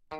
He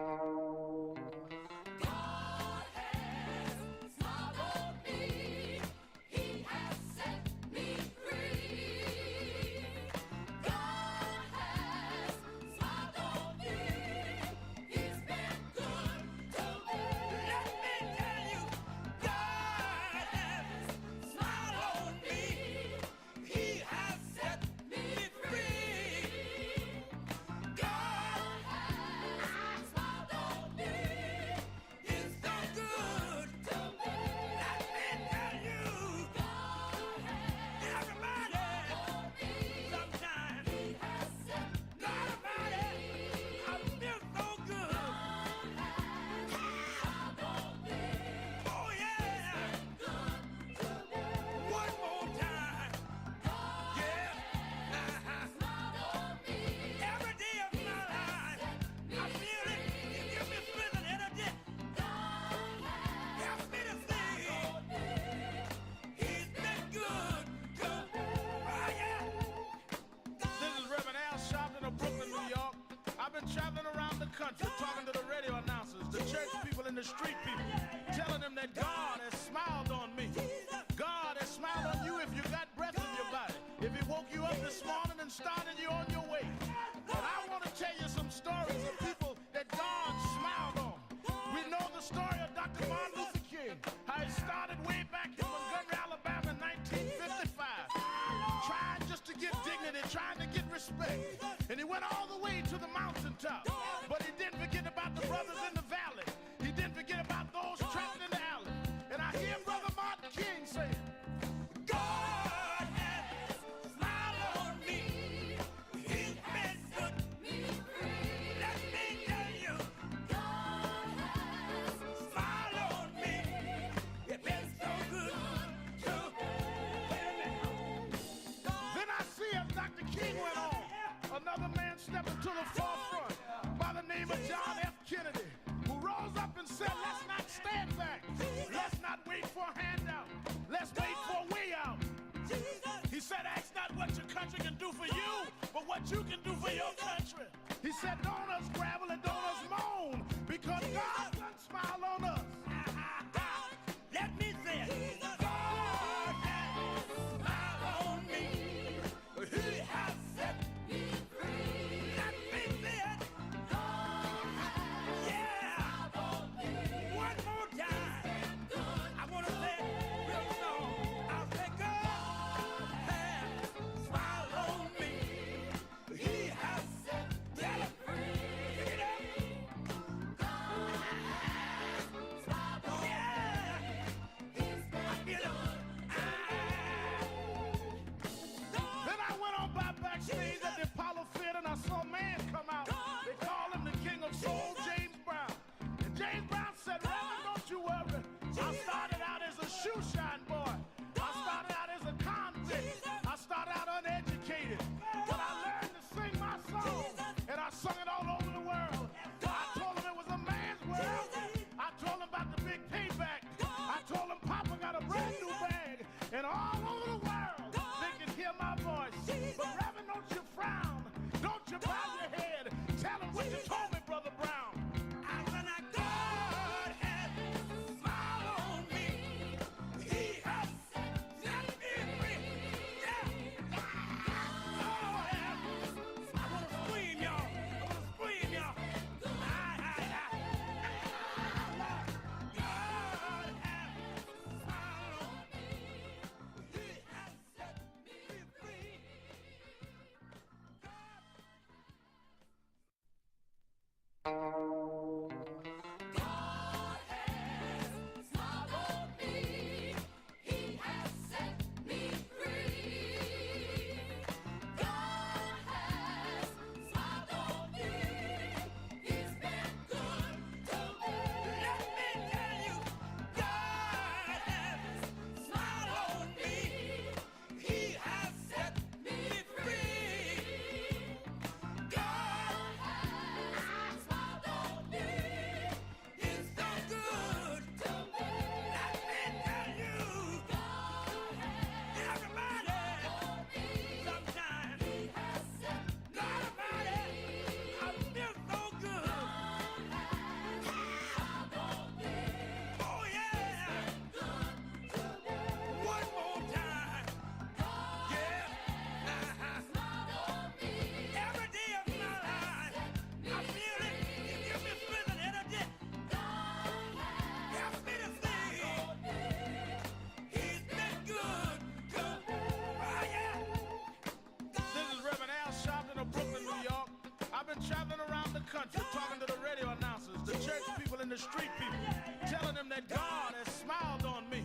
traveling around the country talking to the radio announcers, the church people and the street people, telling them that God has smiled on me.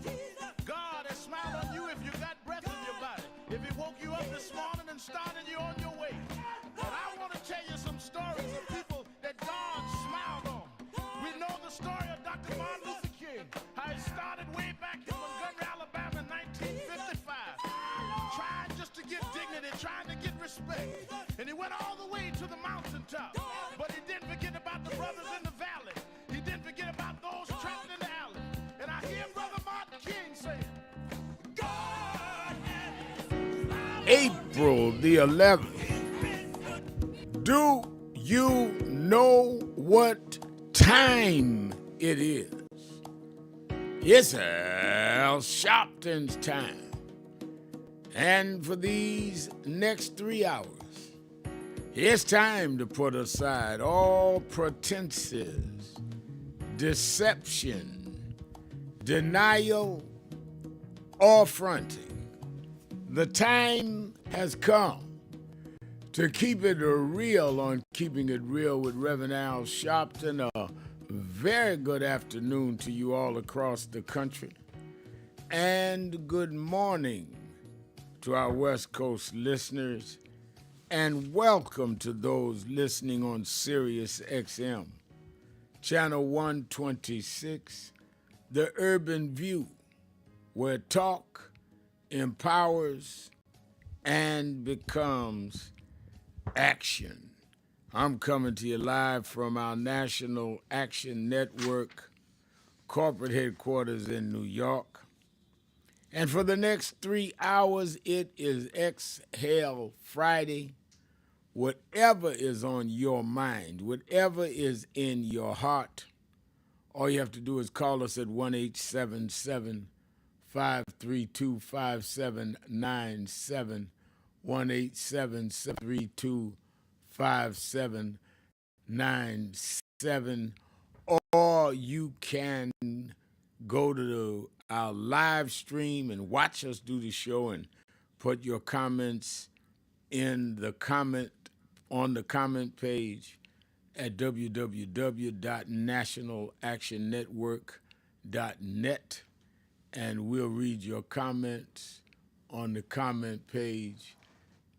God has smiled on you if you got breath in your body. If he woke you up this morning and started you on your way. But I want to tell you some stories of people that God smiled on. We know the story of Dr. Martin Luther King, how it started way back in Montgomery, Alabama in 1955, trying just to get dignity, trying to get respect. And he went all the way to the mountaintop. But he didn't forget about the brothers in the valley. He didn't forget about those trapped in the alley. And I hear Brother Martin King saying, God has April the 11th. Do you know what time it is? It's Al Sharpton's time. And for these next 3 hours, it's time to put aside all pretenses, deception, denial, or fronting. The time has come to keep it real on Keeping It Real with Reverend Al Sharpton. A very good afternoon to you all across the country. And good morning to our West Coast listeners. And welcome to those listening on Sirius XM, Channel 126, The Urban View, where talk empowers and becomes action. I'm coming to you live from our National Action Network corporate headquarters in New York. And for the next 3 hours, it is Exhale Friday. Whatever is on your mind, whatever is in your heart, all you have to do is call us at 1-877-532-5797, 1-877-332-5797, or you can go to our live stream and watch us do the show and put your comments in the comment on the comment page at www.nationalactionnetwork.net, and we'll read your comments on the comment page.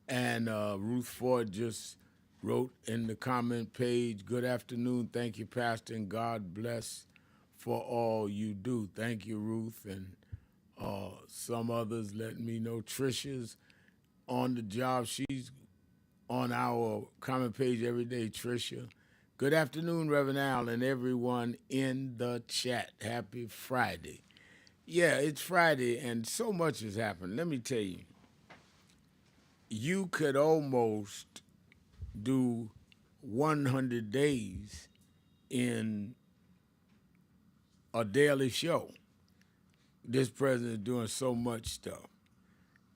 And Ruth Ford just wrote in the comment page, "Good afternoon, thank you, Pastor, and God bless for all you do." Thank you, Ruth, and some others let me know. Trisha's on the job. She's on our comment page every day, Trisha. Good afternoon, Reverend Al, and everyone in the chat. Happy Friday. Yeah, it's Friday, and so much has happened. Let me tell you, you could almost do 100 days in a daily show. This president is doing so much stuff.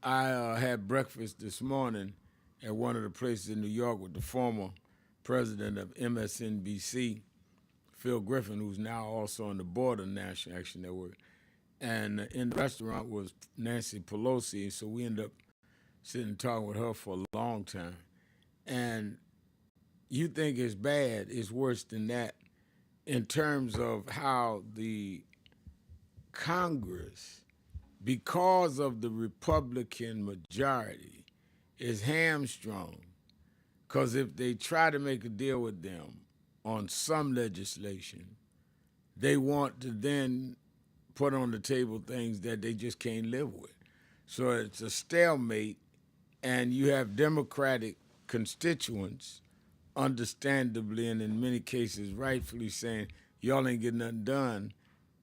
I had breakfast this morning at one of the places in New York with the former president of MSNBC, Phil Griffin, who's now also on the board of National Action Network. And in the restaurant was Nancy Pelosi, so we ended up sitting and talking with her for a long time. And you think it's bad, it's worse than that in terms of how the Congress, because of the Republican majority, is hamstrung. Because if they try to make a deal with them on some legislation, they want to then put on the table things that they just can't live with. So it's a stalemate, and you have Democratic constituents, understandably and in many cases rightfully, saying, y'all ain't getting nothing done,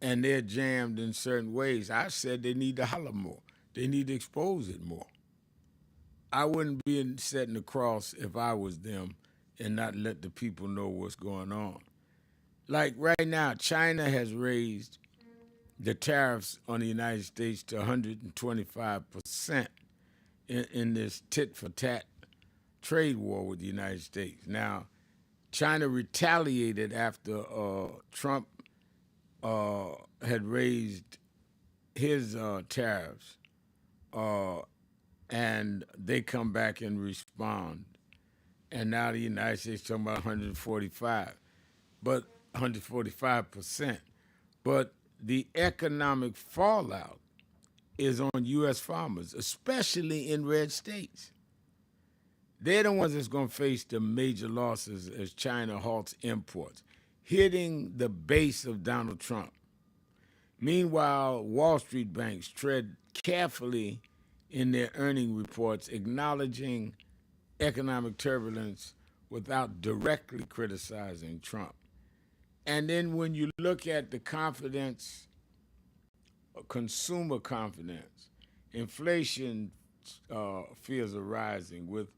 and they're jammed in certain ways. I said they need to holler more. They need to expose it more. I wouldn't be setting the cross if I was them and not let the people know what's going on. Like right now, China has raised the tariffs on the United States to 125% in this tit-for-tat trade war with the United States. Now, China retaliated after Trump had raised his tariffs, and they come back and respond. and now the United States talking about 145, but 145%. But the economic fallout is on U.S. farmers, especially in red states. They're the ones that's going to face the major losses as China halts imports, hitting the base of Donald Trump. Meanwhile, Wall Street banks tread carefully in their earning reports, acknowledging economic turbulence without directly criticizing Trump. And then when you look at the confidence, consumer confidence, inflation fears are rising with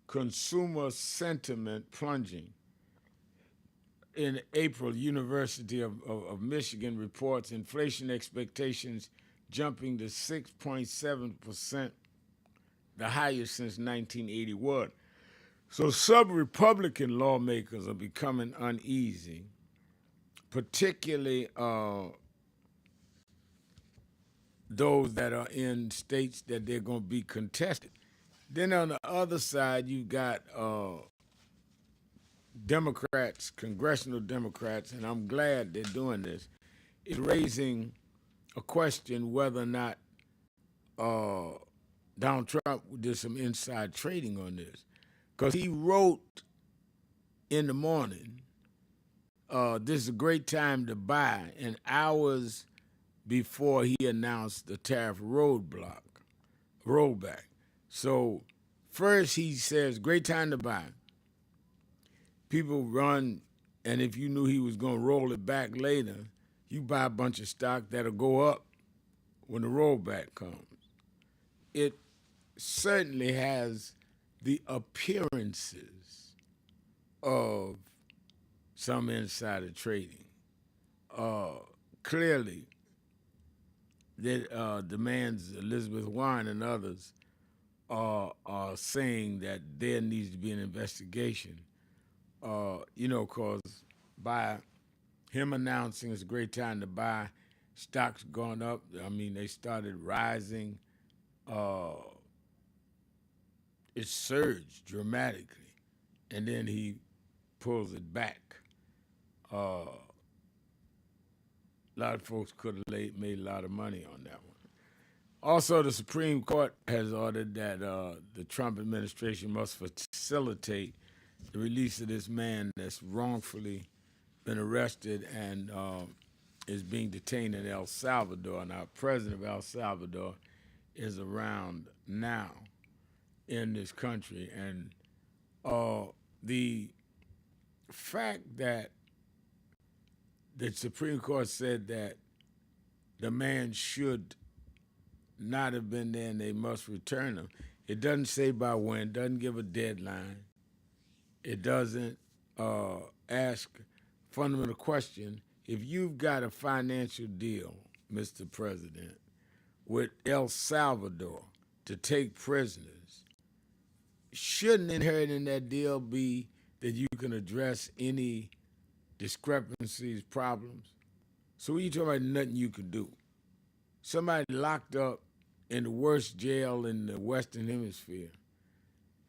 consumer sentiment plunging. In April, University of Michigan reports inflation expectations jumping to 6.7%, the highest since 1981. So some Republican lawmakers are becoming uneasy, particularly those that are in states that they're going to be contested. Then on the other side, you've got Democrats, congressional Democrats, and I'm glad they're doing this, is raising a question whether or not Donald Trump did some inside trading on this. Because he wrote in the morning, this is a great time to buy, and hours before he announced the tariff rollback. So first he says, great time to buy. People run, and if you knew he was going to roll it back later, you buy a bunch of stock that'll go up when the rollback comes. It certainly has the appearances of some insider trading. Clearly, that demands Elizabeth Warren and others are saying that there needs to be an investigation. Because by him announcing it's a great time to buy, stocks gone up. I mean, they started rising. It surged dramatically, and then he pulls it back. A lot of folks could have made a lot of money on that one. Also, the Supreme Court has ordered that the Trump administration must facilitate the release of this man that's wrongfully been arrested and is being detained in El Salvador. Now, President of El Salvador is around now in this country, and the fact that the Supreme Court said that the man should not have been there and they must return him. It doesn't say by when, doesn't give a deadline. It doesn't ask fundamental question. If you've got a financial deal, Mr. President, with El Salvador to take prisoners, shouldn't inherent in that deal be that you can address any discrepancies, problems? So what are you talking about nothing you can do? Somebody locked up in the worst jail in the Western Hemisphere,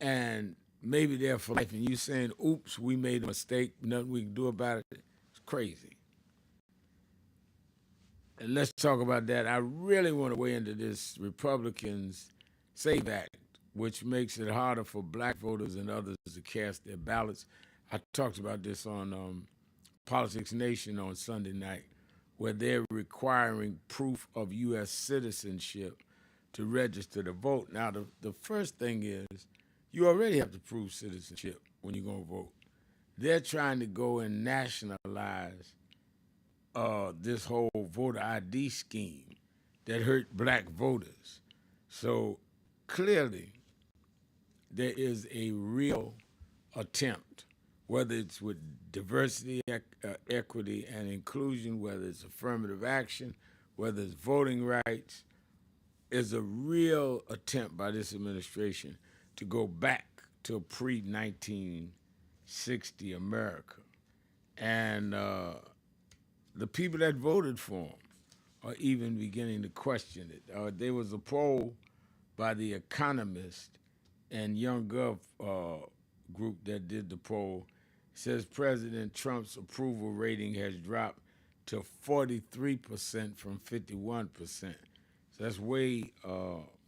and maybe they're for life, and you saying, oops, we made a mistake, nothing we can do about it. It's crazy. And let's talk about that. I really want to weigh into this Republicans' SAVE Act, which makes it harder for black voters and others to cast their ballots. I talked about this on Politics Nation on Sunday night, where they're requiring proof of U.S. citizenship to register to vote. Now, the first thing is you already have to prove citizenship when you're going to vote. They're trying to go and nationalize this whole voter ID scheme that hurt black voters. So clearly, there is a real attempt, whether it's with diversity, equity, and inclusion, whether it's affirmative action, whether it's voting rights, is a real attempt by this administration to go back to pre-1960 America. And the people that voted for him are even beginning to question it. There was a poll by The Economist and YoungGov group that did the poll. It says President Trump's approval rating has dropped to 43% from 51%. So that's way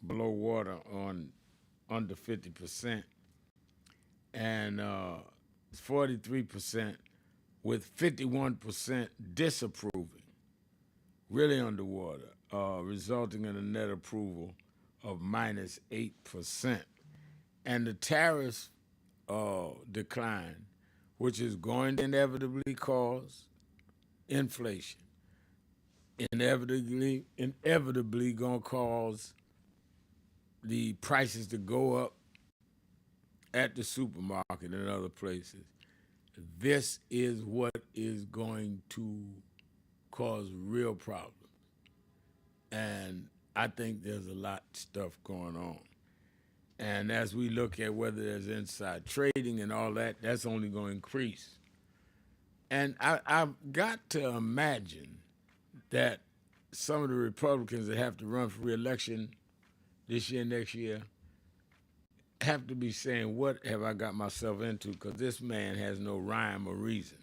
below water on under 50%. And 43% with 51% disapproving, really underwater, resulting in a net approval of minus 8%. And the tariffs decline, which is going to inevitably cause inflation, inevitably going to cause the prices to go up at the supermarket and other places. This is what is going to cause real problems. And I think there's a lot of stuff going on. And as we look at whether there's inside trading and all that, that's only going to increase. And I've got to imagine that some of the Republicans that have to run for re-election this year, next year, have to be saying, what have I got myself into? Because this man has no rhyme or reason.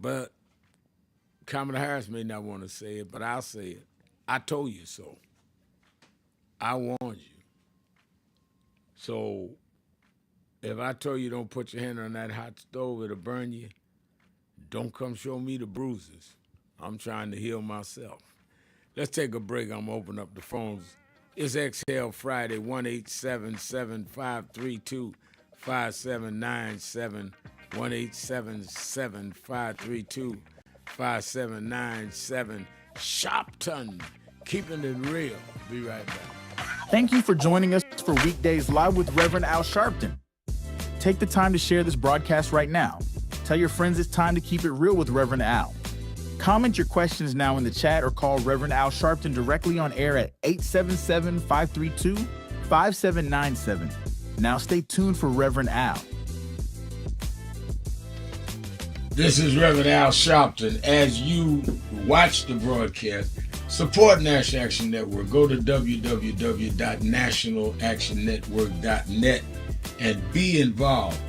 But Kamala Harris may not want to say it, but I'll say it. I told you so. I warned you. So if I told you don't put your hand on that hot stove, it'll burn you, don't come show me the bruises. I'm trying to heal myself. Let's take a break. I'm going to open up the phones. It's Exhale Friday, 1-877-532-5797, 1-877-532-5797. Sharpton, keeping it real. Be right back. Thank you for joining us for Weekdays Live with Reverend Al Sharpton. Take the time to share this broadcast right now. Tell your friends it's time to keep it real with Reverend Al. Comment your questions now in the chat or call Reverend Al Sharpton directly on air at 877-532-5797. Now stay tuned for Reverend Al. This is Reverend Al Sharpton. As you watch the broadcast, support National Action Network. Go to www.nationalactionnetwork.net and be involved.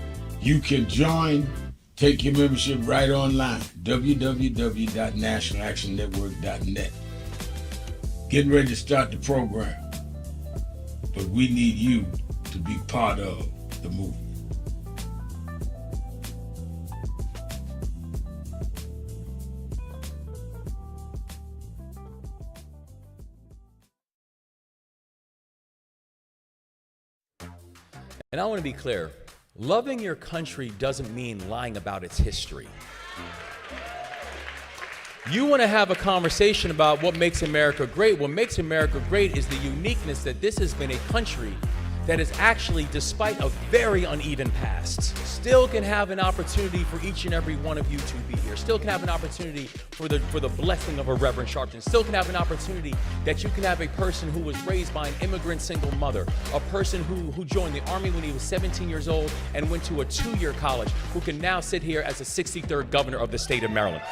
You can join. Take your membership right online, www.nationalactionnetwork.net. Getting ready to start the program, but we need you to be part of the movement. And I want to be clear. Loving your country doesn't mean lying about its history. You want to have a conversation about what makes America great. What makes America great is the uniqueness that this has been a country that is actually, despite a very uneven past, still can have an opportunity for each and every one of you to be here. Still can have an opportunity for the blessing of a Reverend Sharpton. Still can have an opportunity that you can have a person who was raised by an immigrant single mother, a person who joined the Army when he was 17 years old and went to a 2-year college, who can now sit here as the 63rd governor of the state of Maryland.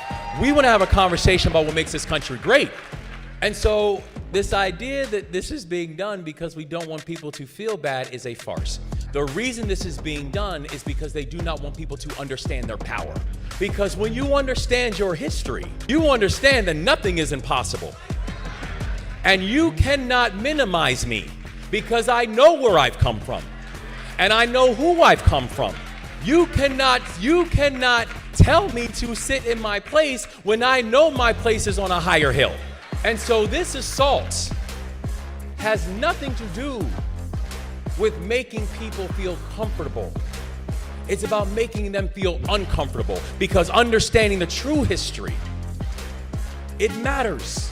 We want to have a conversation about what makes this country great. And so this idea that this is being done because we don't want people to feel bad is a farce. The reason this is being done is because they do not want people to understand their power. Because when you understand your history, you understand that nothing is impossible. And you cannot minimize me because I know where I've come from. And I know who I've come from. You cannot tell me to sit in my place when I know my place is on a higher hill. And so this assault has nothing to do with making people feel comfortable. It's about making them feel uncomfortable, because understanding the true history, it matters.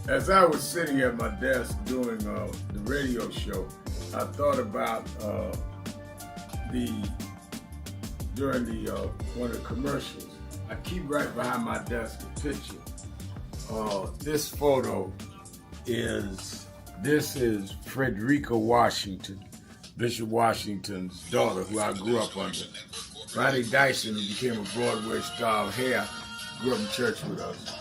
As I was sitting at my desk doing the radio show, I thought about during one of the commercials. I keep right behind my desk a picture. This photo is Frederica Washington, Bishop Washington's daughter, who I grew up under. Ronnie Dyson, who became a Broadway star of hair, grew up in church with us.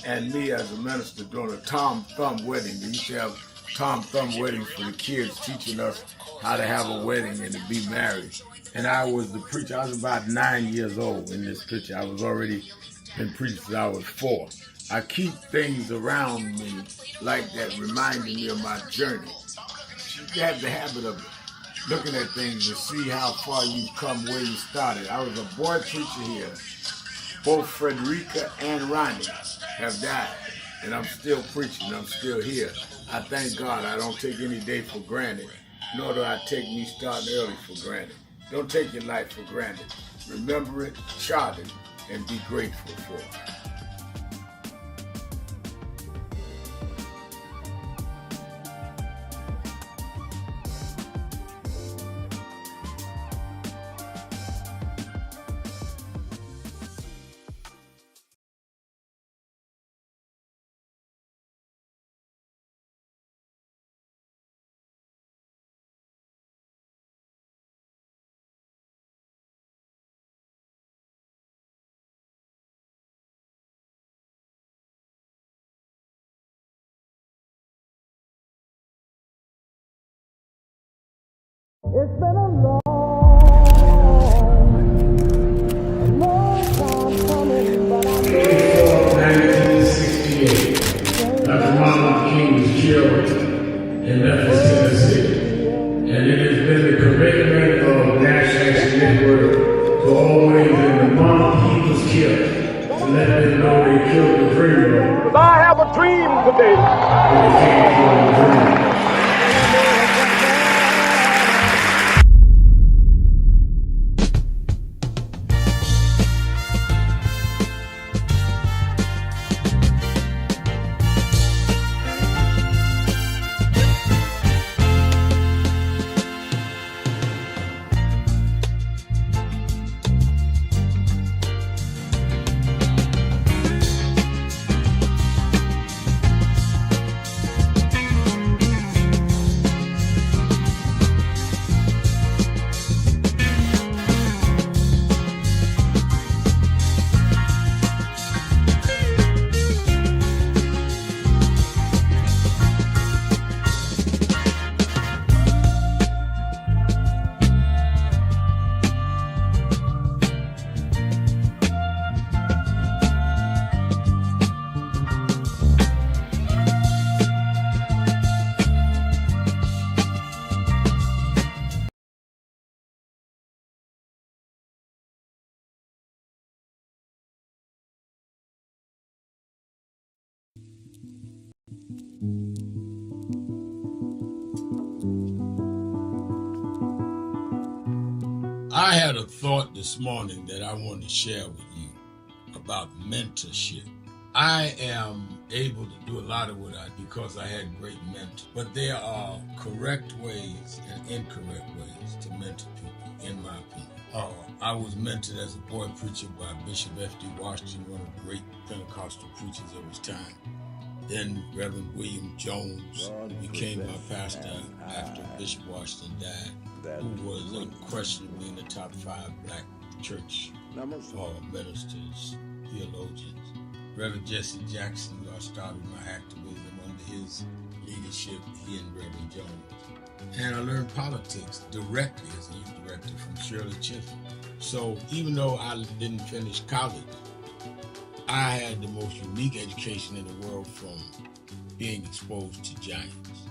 And me as a minister doing a Tom Thumb wedding. They used to have Tom Thumb weddings for the kids, teaching us how to have a wedding and to be married. And I was the preacher. I was about 9 years old in this picture. I was already been preaching since I was 4. I keep things around me like that, reminding me of my journey. You have the habit of looking at things to see how far you've come where you started. I was a boy preacher here. Both Frederica and Ronnie have died, and I'm still preaching. I'm still here. I thank God I don't take any day for granted, nor do I take me starting early for granted. Don't take your life for granted. Remember it, chart it, and be grateful for it. It's been a long time coming, but I know 1968, Dr. Martin King was killed in Memphis, Tennessee. And it has been the commitment of National Action Network to always, in the month he was killed, to let them know they killed the dreamer. Because I have a dream today. They can't kill the dreamer. I had a thought this morning that I want to share with you about mentorship. I am able to do a lot of what I do because I had great mentors, but there are correct ways and incorrect ways to mentor people, in my opinion. I was mentored as a boy preacher by Bishop F.D. Washington, one of the great Pentecostal preachers of his time. Then Reverend William Jones became my pastor after Bishop Washington died, who was unquestionably in the top 5 black church ministers, theologians. Reverend Jesse Jackson, who I started my activism under his leadership, he and Reverend Jones. And I learned politics directly as a youth director from Shirley Chisholm. So even though I didn't finish college, I had the most unique education in the world from being exposed to giants.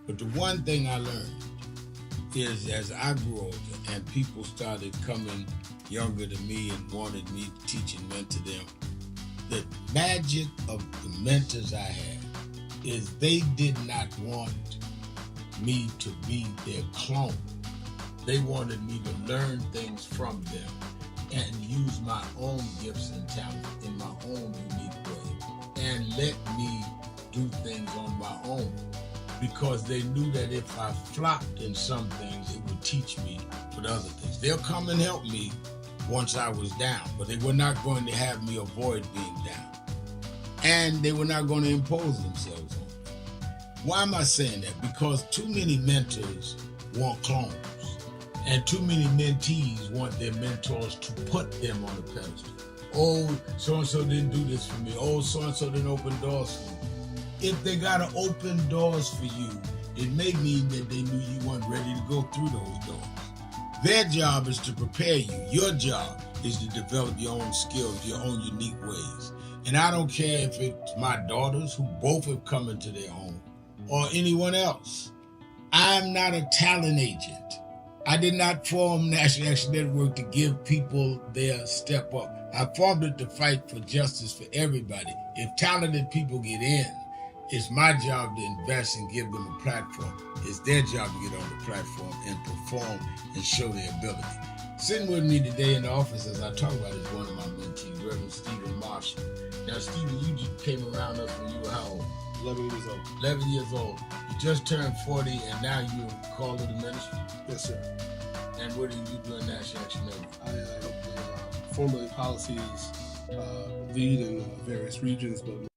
But the one thing I learned is as I grew older and people started coming younger than me and wanted me to teach and mentor them, the magic of the mentors I had is they did not want me to be their clone. They wanted me to learn things from them and use my own gifts and talents in my own unique way, and let me do things on my own because they knew that if I flopped in some things, it would teach me with other things. They'll come and help me once I was down, but they were not going to have me avoid being down. And they were not going to impose themselves on me. Why am I saying that? Because too many mentors want clones, and too many mentees want their mentors to put them on a pedestal. Oh, so-and-so didn't do this for me. Oh, so-and-so didn't open doors for me. If they got to open doors for you, it may mean that they knew you weren't ready to go through those doors. Their job is to prepare you. Your job is to develop your own skills, your own unique ways. And I don't care if it's my daughters, who both have come into their own, or anyone else. I'm not a talent agent. I did not form National Action Network to give people their step up. I formed it to fight for justice for everybody. If talented people get in, it's my job to invest and give them a platform. It's their job to get on the platform and perform and show their ability. Sitting with me today in the office as I talk about it is one of my mentees, Reverend Stephen Marshall. Now, Stephen, you just came around us when you were how old? 11 years old. 11 years old. You just turned 40 and now you're called to the ministry? Yes, sir. And what do you do in National Action Network? I help the formulate policies, lead in various regions, but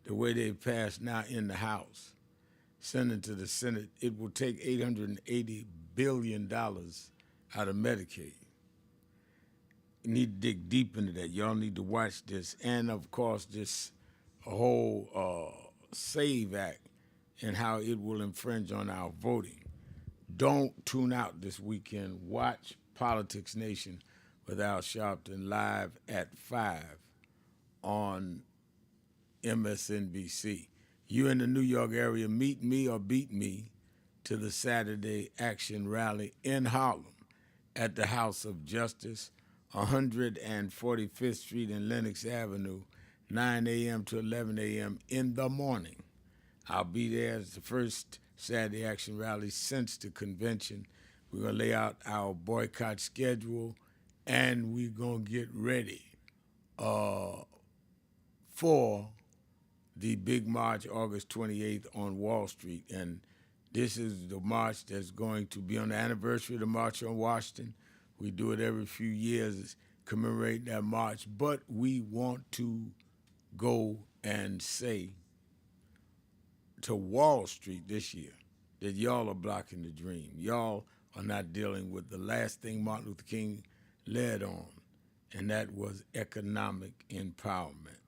the way they passed now in the House, send it to the Senate, it will take $880 billion out of Medicaid. You need to dig deep into that. Y'all need to watch this. And, of course, this whole SAVE Act and how it will infringe on our voting. Don't tune out this weekend. Watch Politics Nation with Al Sharpton live at 5 on MSNBC. You in the New York area, meet me or beat me to the Saturday Action Rally in Harlem at the House of Justice, 145th Street and Lenox Avenue, 9 a.m. to 11 a.m. in the morning. I'll be there. It's the first Saturday Action Rally since the convention. We're going to lay out our boycott schedule, and we're going to get ready for the big march August 28th on Wall Street. And this is the march that's going to be on the anniversary of the March on Washington. We do it every few years, commemorate that march. But we want to go and say to Wall Street this year that y'all are blocking the dream. Y'all are not dealing with the last thing Martin Luther King led on, and that was economic empowerment.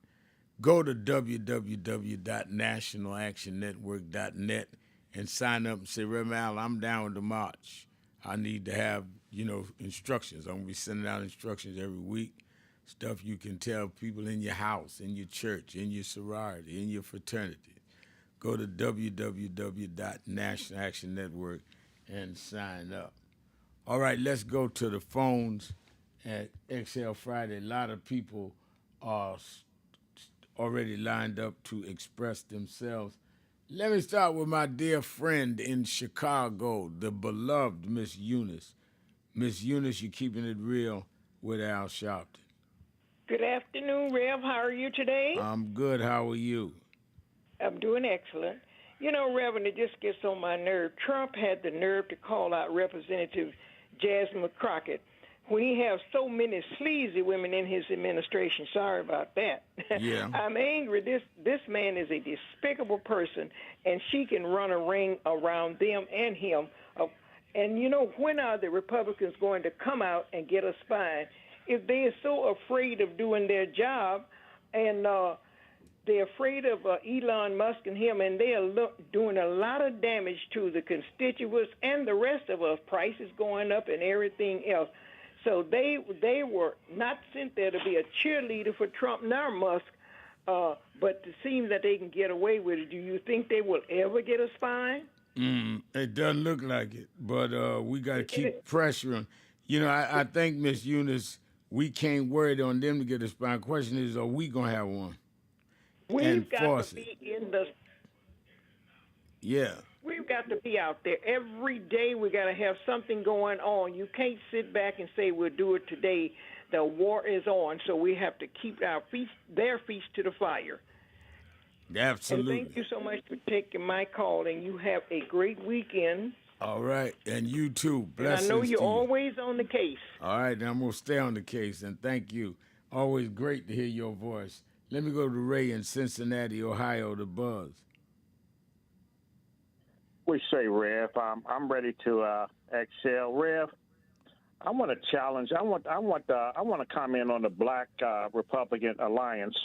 Go to www.nationalactionnetwork.net and sign up and say, Reverend Al, I'm down with the march. I need to have, instructions. I'm going to be sending out instructions every week, stuff you can tell people in your house, in your church, in your sorority, in your fraternity. Go to www.nationalactionnetwork and sign up. All right, let's go to the phones at XL Friday. A lot of people are already lined up to express themselves. Let me start with my dear friend in Chicago, the beloved Miss Eunice. Miss Eunice, you're keeping it real with Al Sharpton. Good afternoon, Rev. How are you today? I'm good. How are you? I'm doing excellent. Reverend, it just gets on my nerve. Trump had the nerve to call out Representative Jasmine Crockett when he has so many sleazy women in his administration. Sorry about that. Yeah. I'm angry. This man is a despicable person, and she can run a ring around them and him. And when are the Republicans going to come out and get a spine? If they are so afraid of doing their job, and they're afraid of Elon Musk and him, and they are doing a lot of damage to the constituents and the rest of us. Prices going up and everything else. So they were not sent there to be a cheerleader for Trump nor Musk, but it seems that they can get away with it. Do you think they will ever get a spine? It doesn't look like it, but we got to keep pressuring. I think, Miss Eunice, we can't worry on them to get a spine. Question is, are we going to have one? We've got enforce to it. be in the. Yeah. We've got to be out there every day. We got to have something going on. You can't sit back and say we'll do it today. The war is on, so we have to keep their feet to the fire. Absolutely. And thank you so much for taking my call. And you have a great weekend. All right, and you too. Blessings And I know you're to you. always on the case. All right, and I'm going to stay on the case, and thank you. Always great to hear your voice. Let me go to Ray in Cincinnati, Ohio, the Buzz. We say, Rev. I'm ready to excel, Rev. I want to challenge. I want to comment on the Black Republican Alliance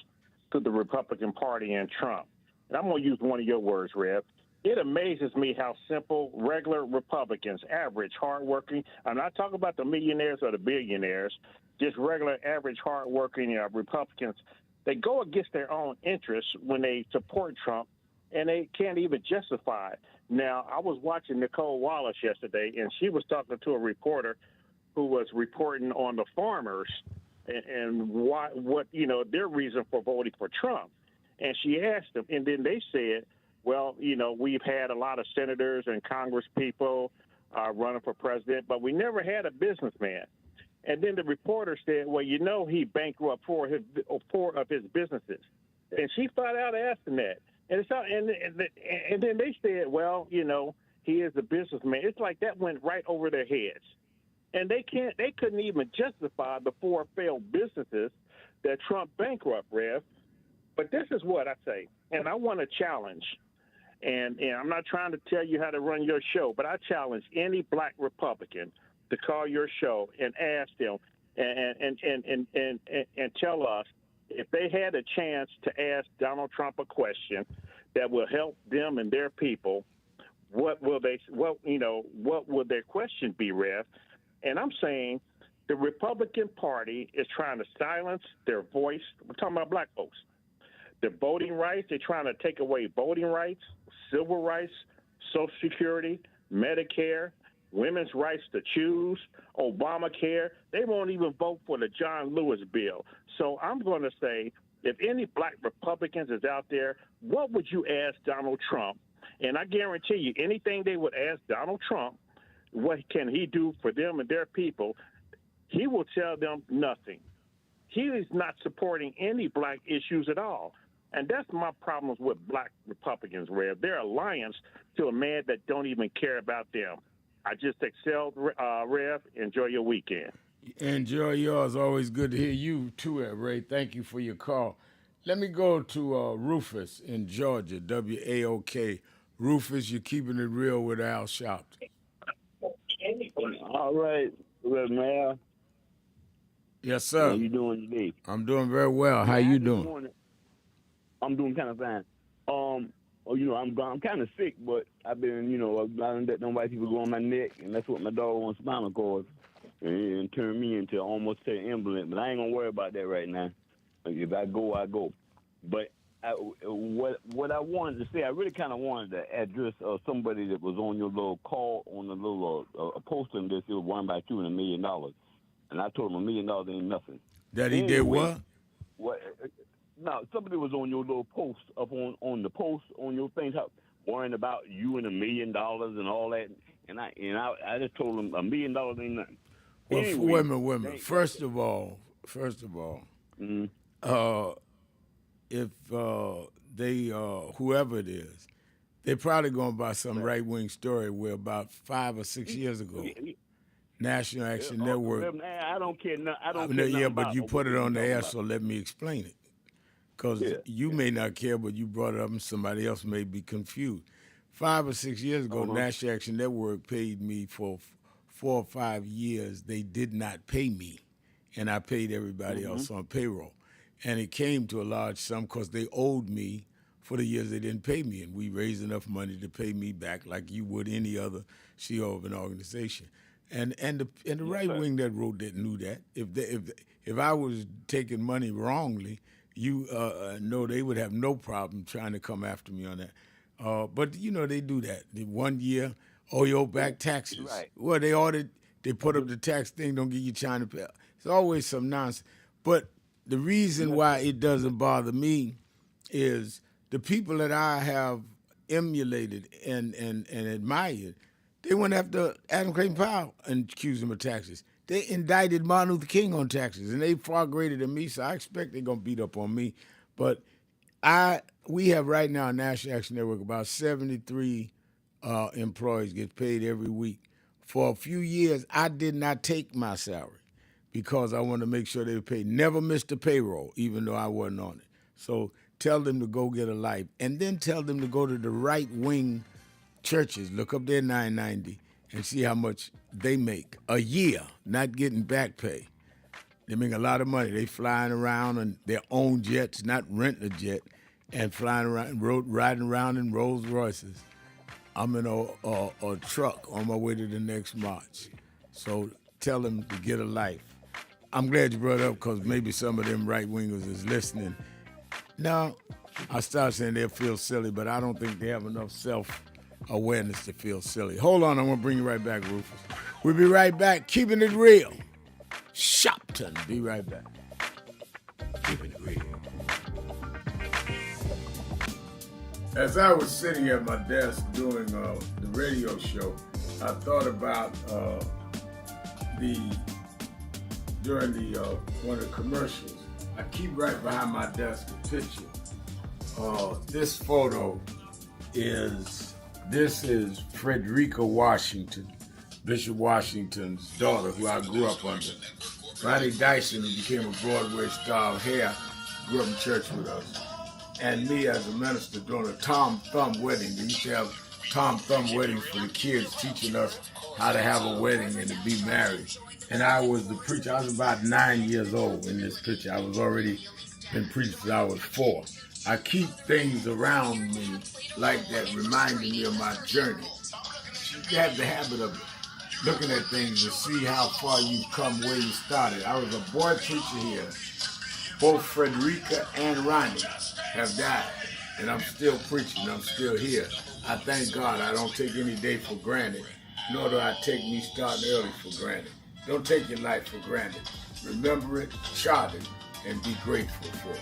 to the Republican Party and Trump. And I'm going to use one of your words, Rev. It amazes me how simple, regular Republicans, average, hardworking. I'm not talking about the millionaires or the billionaires. Just regular, average, hardworking Republicans. They go against their own interests when they support Trump, and they can't even justify it. Now, I was watching Nicole Wallace yesterday, and she was talking to a reporter who was reporting on the farmers and what their reason for voting for Trump. And she asked them, and then they said, well, we've had a lot of senators and Congress people running for president, but we never had a businessman. And then the reporter said, well, he bankrupt four of his businesses. And she flat out asked him that. And then they said, well, he is a businessman. It's like that went right over their heads. And they couldn't even justify the four failed businesses that Trump bankrupt, Rev. But this is what I say, and I want to challenge. And I'm not trying to tell you how to run your show, but I challenge any Black Republican to call your show and ask them and tell us if they had a chance to ask Donald Trump a question that will help them and their people. What will their question be, Rev? And I'm saying the Republican Party is trying to silence their voice. We're talking about Black folks. The voting rights, they're trying to take away voting rights, civil rights, Social Security, Medicare, women's rights to choose, Obamacare. They won't even vote for the John Lewis bill. So I'm going to say, if any Black Republicans is out there, what would you ask Donald Trump? And I guarantee you, anything they would ask Donald Trump, what can he do for them and their people, he will tell them nothing. He is not supporting any Black issues at all. And that's my problems with Black Republicans, Rev. They're alliance to a man that don't even care about them. I just excelled, Rev. Enjoy your weekend. Enjoy yours. Always good to hear you too, Ray. Thank you for your call. Let me go to Rufus in Georgia, WAOK. Rufus, you're keeping it real with Al Sharpton. All right, man. Yes, sir. How you doing today? I'm doing very well. How you doing? I'm doing kind of fine. I'm kind of sick, but I've been, I don't let them white people go on my neck, and that's what my dog on spinal cord and turn me into almost an invalid. But I ain't gonna worry about that right now. If I go, I go. But what I wanted to say, I really kind of wanted to address somebody that was on your little call on the little posting that it was won by you and $1 million, and I told him $1 million ain't nothing. That he did what? No, somebody was on your little post up on the post on your thing, worrying about you and $1 million and all that, and I just told him $1 million ain't nothing. Well, Anyway, wait a minute. First of all, mm-hmm. If they whoever it is, they're probably going by some right-wing story where about 5 or 6 years ago, National Action Network. I don't care. I don't care. Yeah, Yeah, but you put it on the air, so let me explain it. Because you may not care, but you brought it up and somebody else may be confused. 5 or 6 years ago, National Action Network paid me for 4 or 5 years. They did not pay me, and I paid everybody else on payroll. And it came to a large sum because they owed me for the years they didn't pay me, and we raised enough money to pay me back like you would any other CEO of an organization. And the right wing that wrote that knew that. If I was taking money wrongly, you know they would have no problem trying to come after me on that. But they do that. 1 year, you owe back taxes. Right. Well, they put up the tax thing, don't give you time to pay. It's always some nonsense. But the reason why it doesn't bother me is the people that I have emulated and admired, they went after Adam Clayton Powell and accused him of taxes. They indicted Martin Luther King on taxes, and they far greater than me, so I expect they're going to beat up on me. But we have right now a National Action Network, about 73 employees get paid every week. For a few years, I did not take my salary because I wanted to make sure they were paid. Never missed a payroll, even though I wasn't on it. So tell them to go get a life, and then tell them to go to the right-wing churches. Look up their 990 and see how much they make a year, not getting back pay. They make a lot of money. They flying around on their own jets, not renting a jet, and flying around, riding around in Rolls Royces. I'm in a truck on my way to the next march. So tell them to get a life. I'm glad you brought it up because maybe some of them right-wingers is listening. Now, I started saying they'll feel silly, but I don't think they have enough self-awareness to feel silly. Hold on, I'm going to bring you right back, Rufus. We'll be right back, keeping it real. Sharpton, be right back. Keeping it real. As I was sitting at my desk doing the radio show, I thought about during one of the commercials. I keep right behind my desk a picture. This photo is Frederica Washington, Bishop Washington's daughter, who I grew up under. Ronnie Dyson, who became a Broadway star of hair, grew up in church with us. And me as a minister doing a Tom Thumb wedding. They used to have Tom Thumb weddings for the kids, teaching us how to have a wedding and to be married. And I was the preacher. I was about 9 years old in this picture. I was already been preaching since I was 4. I keep things around me like that, reminding me of my journey. You have the habit of looking at things to see how far you've come where you started. I was a boy preacher here. Both Frederica and Ronnie have died, and I'm still preaching. I'm still here. I thank God I don't take any day for granted, nor do I take me starting early for granted. Don't take your life for granted. Remember it, chart it, and be grateful for it.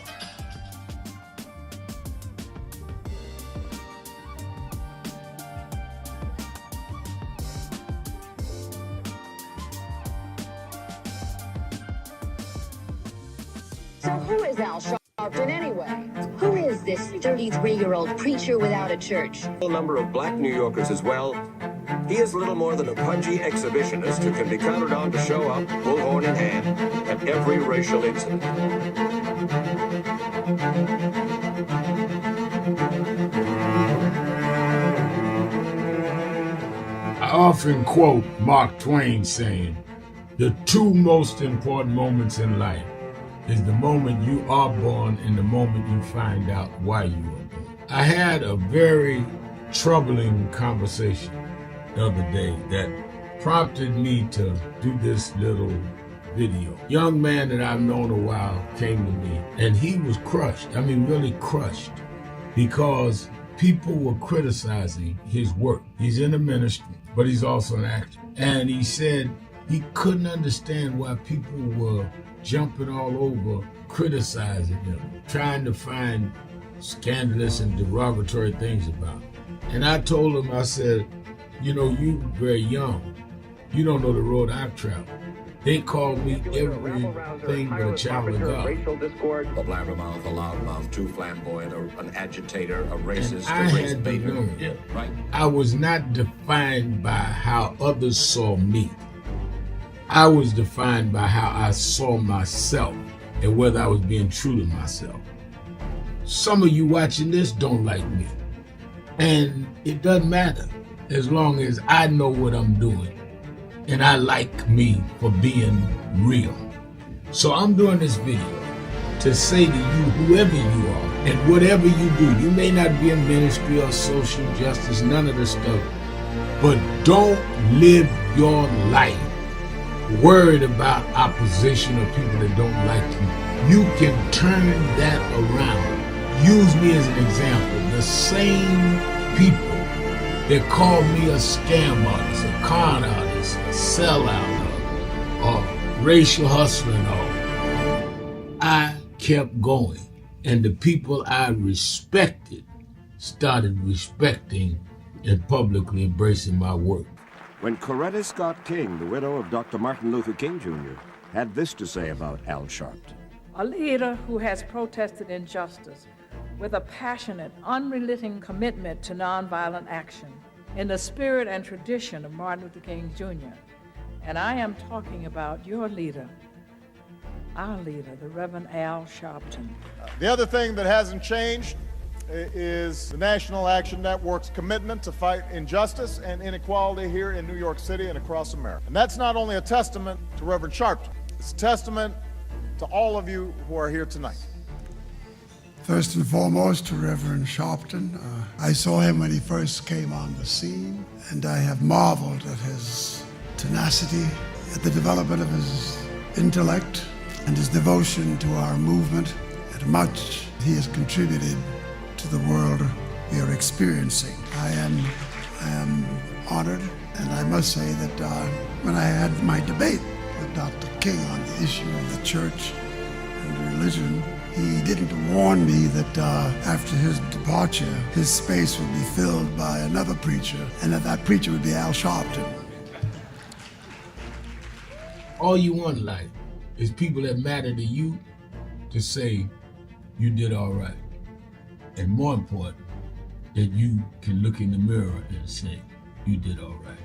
So who is Al Sharpton anyway? Who is this 33-year-old preacher without a church? A number of black New Yorkers as well. He is little more than a pudgy exhibitionist who can be counted on to show up, bullhorn in hand, at every racial incident. I often quote Mark Twain saying, "The two most important moments in life is the moment you are born and the moment you find out why you were born." I had a very troubling conversation the other day that prompted me to do this little video. Young man that I've known a while came to me and he was crushed. I mean, really crushed, because people were criticizing his work. He's in the ministry, but he's also an actor. And he said he couldn't understand why people were jumping all over, criticizing him, trying to find scandalous and derogatory things about him. And I told him, I said, you know, you very young. You don't know the road I've traveled. They called me everything but a child of God. A blabbermouth, a loudmouth, too flamboyant, an agitator, a racist, I had to know. Yeah, right. I was not defined by how others saw me. I was defined by how I saw myself and whether I was being true to myself. Some of you watching this don't like me. And it doesn't matter as long as I know what I'm doing and I like me for being real. So I'm doing this video to say to you, whoever you are and whatever you do, you may not be in ministry or social justice, none of this stuff, but don't live your life worried about opposition or people that don't like you. You can turn that around. Use me as an example. The same people that called me a scam artist, a con artist, a sellout, or racial hustler and all, I kept going. And the people I respected started respecting and publicly embracing my work. When Coretta Scott King, the widow of Dr. Martin Luther King Jr., had this to say about Al Sharpton. A leader who has protested injustice with a passionate, unrelenting commitment to nonviolent action in the spirit and tradition of Martin Luther King Jr. And I am talking about your leader, our leader, the Reverend Al Sharpton. The other thing that hasn't changed is the National Action Network's commitment to fight injustice and inequality here in New York City and across America. And that's not only a testament to Reverend Sharpton, it's a testament to all of you who are here tonight. First and foremost, to Reverend Sharpton. I saw him when he first came on the scene, and I have marveled at his tenacity, at the development of his intellect, and his devotion to our movement, and much he has contributed to the world we are experiencing. I am honored, and I must say that when I had my debate with Dr. King on the issue of the church and religion, he didn't warn me that after his departure, his space would be filled by another preacher, and that preacher would be Al Sharpton. All you want in life is people that matter to you to say you did all right. And more important, that you can look in the mirror and say you did all right.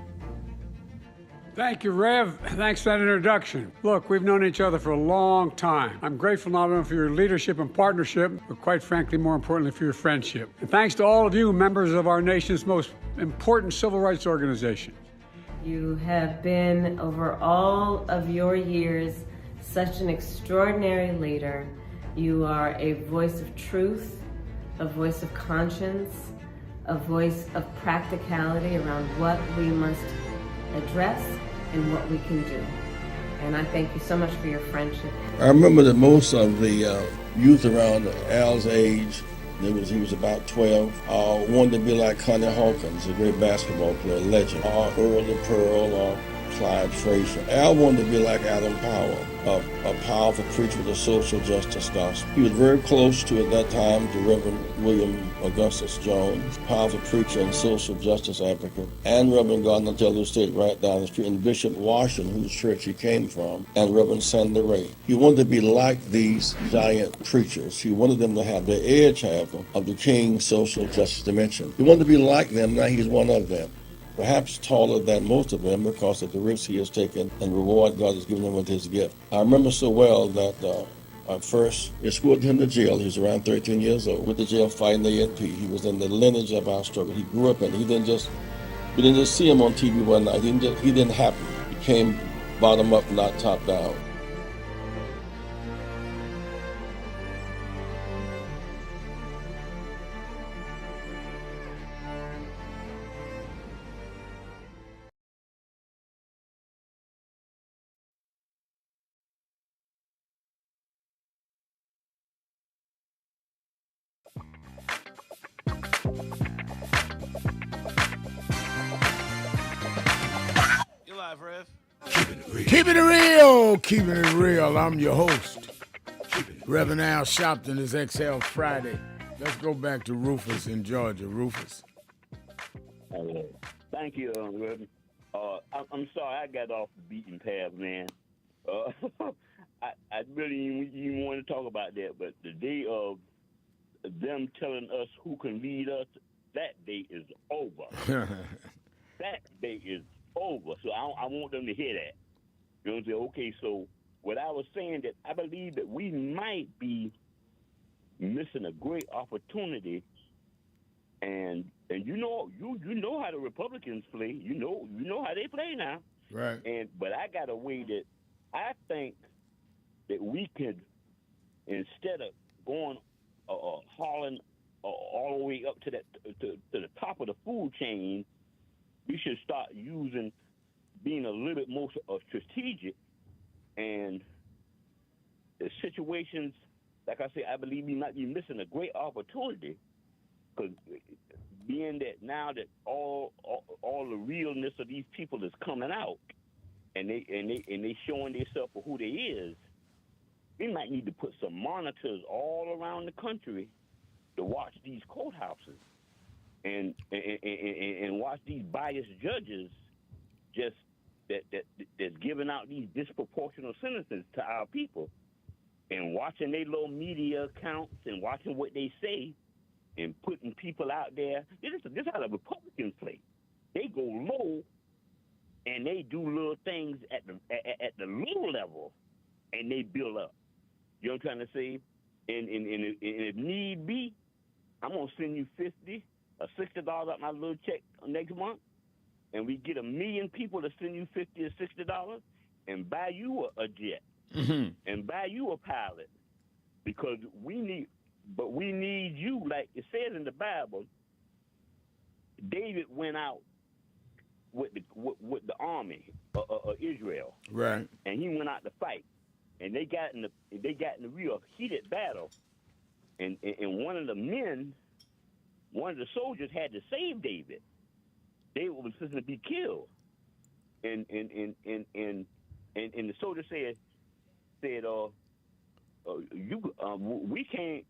Thank you, Rev. Thanks for that introduction. Look, we've known each other for a long time. I'm grateful not only for your leadership and partnership, but quite frankly, more importantly, for your friendship. And thanks to all of you, members of our nation's most important civil rights organization. You have been, over all of your years, such an extraordinary leader. You are a voice of truth, a voice of conscience, a voice of practicality around what we must address and what we can do. And I thank you so much for your friendship. I remember that most of the youth around Al's age, he was about 12, wanted to be like Connie Hawkins, a great basketball player, legend, or Earl the Pearl, or Clyde Frazier. Al wanted to be like Adam Powell, a powerful preacher with a social justice gospel. He was very close to, at that time, to Reverend William Augustus Jones, powerful preacher and social justice advocate, and Reverend Gardner Taylor State right down the street, and Bishop Washington, whose church he came from, and Reverend Sandy Ray. He wanted to be like these giant preachers. He wanted them to have the edge, however, of the King's social justice dimension. He wanted to be like them. Now he's one of them. Perhaps taller than most of them because of the risks he has taken and the reward God has given him with his gift. I remember so well that I first escorted him to jail. He was around 13 years old, with the jail fighting the ANP. He was in the lineage of our struggle. He grew up in it. We didn't just see him on TV one night. He didn't happen. He came bottom up, not top down. Keeping it real, keeping it real. I'm your host, Reverend Al Sharpton. Is XL Friday. Let's go back to Rufus in Georgia. Rufus. Thank you, Reverend. I'm sorry I got off the beaten path, man. I really even want to talk about that, but the day of them telling us who can lead us, that day is over. That day is over. So I want them to hear that. You know what I'm saying? Okay, so what I was saying, that I believe that we might be missing a great opportunity, and you know how the Republicans play. You know how they play now. Right. But I got a way that I think that we could, instead of going hauling all the way up to the top of the food chain, we should start being a little bit more strategic, and the situations, like I said, I believe we might be missing a great opportunity, because being that now that all the realness of these people is coming out, and they showing themselves for who they is, We might need to put some monitors all around the country to watch these courthouses and watch these biased judges just that's giving out these disproportionate sentences to our people, and watching their little media accounts and watching what they say and putting people out there. This is how the Republicans play. They go low and they do little things at the low level, and they build up. You know what I'm trying to say? And if need be, I'm gonna send you $50 or $60 out my little check next month, and we get 1 million people to send you $50 or $60 and buy you a jet and buy you a pilot, because we need you. Like it says in the Bible, David went out with the army of Israel, right? And he went out to fight, and they got in the real heated battle, and one of the soldiers had to save David. David was supposed to be killed, and the soldier said, we can't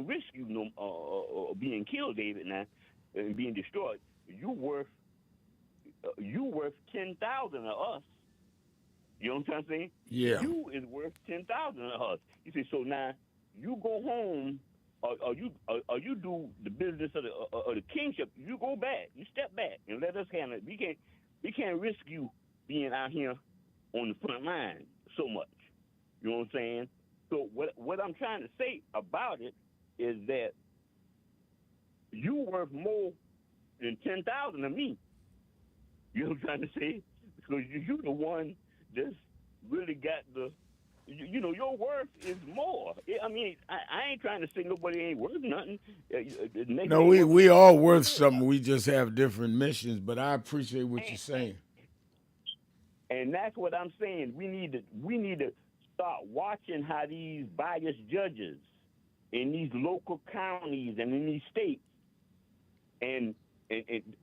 risk you being killed, David, now, and being destroyed. You worth 10,000 of us. You know what I'm saying? Yeah. You is worth 10,000 of us. You say, so now you go home, or you do the business of the kingship. You go back, you step back, and let us handle it. We can't risk you being out here on the front line so much. You know what I'm saying? So what I'm trying to say about it is that you worth more than 10,000 to me. You know what I'm trying to say? Because you're the one that's really got your worth is more. I mean, I ain't trying to say nobody ain't worth nothing. No, we all worth something. We just have different missions, but I appreciate what you're saying. And that's what I'm saying. We need to start watching how these biased judges in these local counties and in these states, and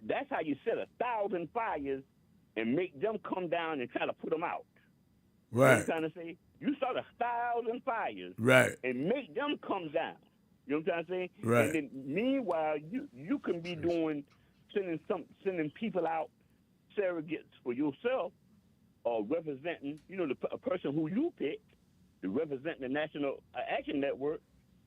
that's how you set 1,000 fires and make them come down and try to put them out. Right. You know what I'm trying to say? You start 1,000 fires, right, and make them come down. You know what I'm trying to say? Right. And then meanwhile, you can be sending people out, surrogates for yourself, or representing, a person who you pick to represent the National Action Network,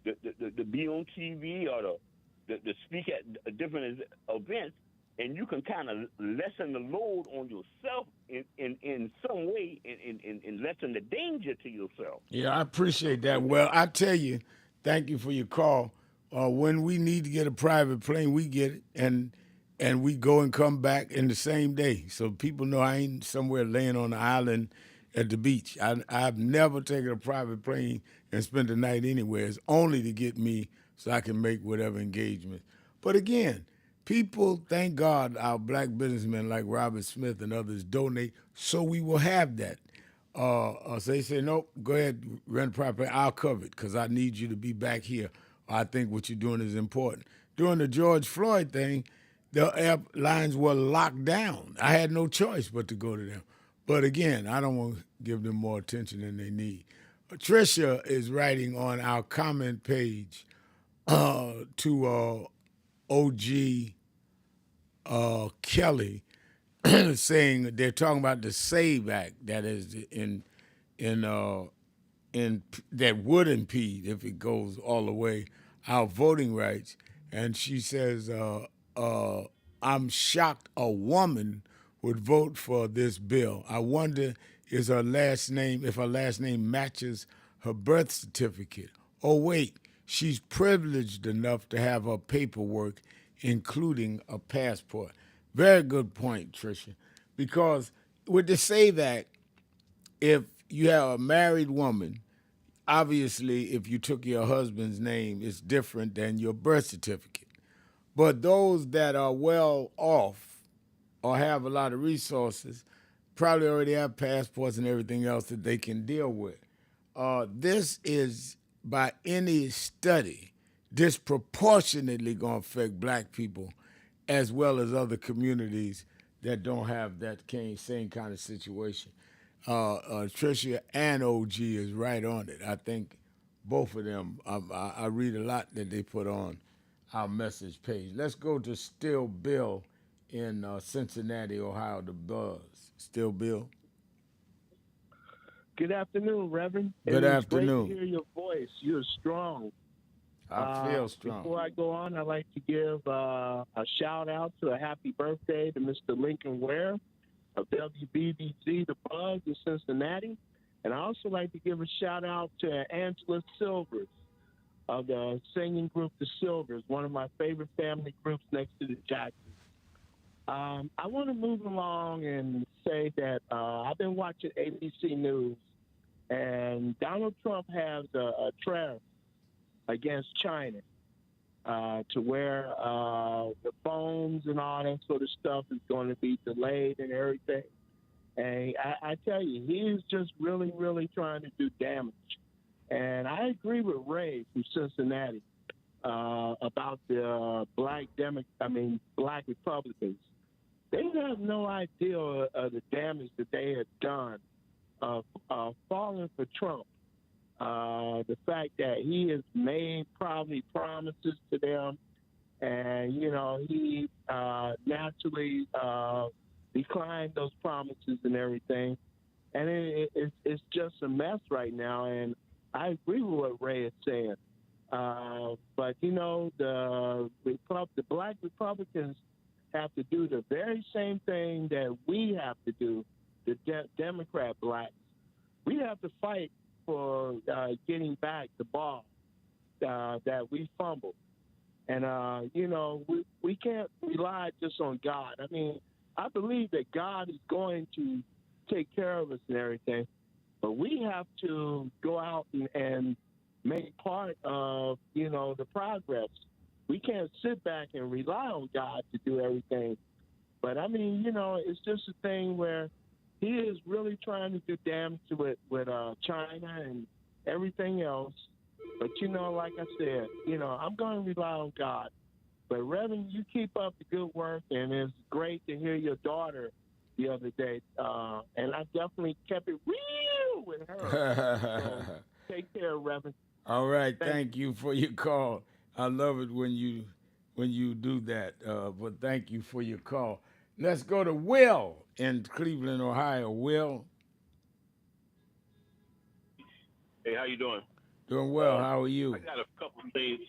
to be on TV or to speak at different events, and you can kind of lessen the load on yourself in some way and lessen the danger to yourself. Yeah, I appreciate that. Well, I tell you, thank you for your call. When we need to get a private plane, we get it, and we go and come back in the same day. So people know I ain't somewhere laying on the island at the beach. I've never taken a private plane and spent the night anywhere. It's only to get me so I can make whatever engagement. But again, people, thank God, our black businessmen like Robert Smith and others donate so we will have that. So they say, nope, go ahead, rent a private plane. I'll cover it because I need you to be back here. I think what you're doing is important. During the George Floyd thing, the airlines were locked down. I had no choice but to go to them. But again, I don't want to give them more attention than they need. Tricia is writing on our comment page to OG Kelly, saying they're talking about the SAVE Act that is in that would impede, if it goes all the way, our voting rights. And she says, I'm shocked a woman would vote for this bill. I wonder if her last name matches her birth certificate. Oh, wait, she's privileged enough to have her paperwork, including a passport. Very good point, Tricia, because with the SAVE Act, if you have a married woman, obviously if you took your husband's name, it's different than your birth certificate. But those that are well off or have a lot of resources probably already have passports and everything else that they can deal with. This is, by any study, disproportionately going to affect black people as well as other communities that don't have that same kind of situation. Tricia and OG is right on it. I think both of them. I read a lot that they put on our message page. Let's go to Still Bill in Cincinnati, Ohio. The Buzz. Still Bill. Good afternoon, Reverend. Good It was great to afternoon. hear your voice. You're strong. I feel strong. Before I go on, I'd like to give a shout out to a happy birthday to Mr. Lincoln Ware of WBBC, The Buzz in Cincinnati. And I also like to give a shout out to Angela Silvers of the singing group The Silvers, one of my favorite family groups next to the Jacksons. I want to move along and say that I've been watching ABC News, and Donald Trump has a tariff against China to where the phones and all that sort of stuff is going to be delayed and everything. And I tell you, he is just really, really trying to do damage. And I agree with Ray from Cincinnati about the black Republicans. They have no idea of the damage that they had done falling for Trump. The fact that he has made probably promises to them, and he naturally declined those promises and everything, and it's just a mess right now. And I agree with what Ray is saying, but the black Republicans have to do the very same thing that we have to do, the Democrat blacks. We have to fight for getting back the ball that we fumbled. And, we can't rely just on God. I mean, I believe that God is going to take care of us and everything, but we have to go out and make part of, the progress. We can't sit back and rely on God to do everything. But, I mean, it's just a thing where he is really trying to do damage with China and everything else. But, like I said, I'm going to rely on God. But, Reverend, you keep up the good work, and it's great to hear your daughter the other day. And I definitely kept it real with her. So take care, Reverend. All right, thank you for your call. I love it when you do that. But thank you for your call. Let's go to Will in Cleveland, Ohio. Will. Hey, how you doing? Doing well. How are you? I got a couple things.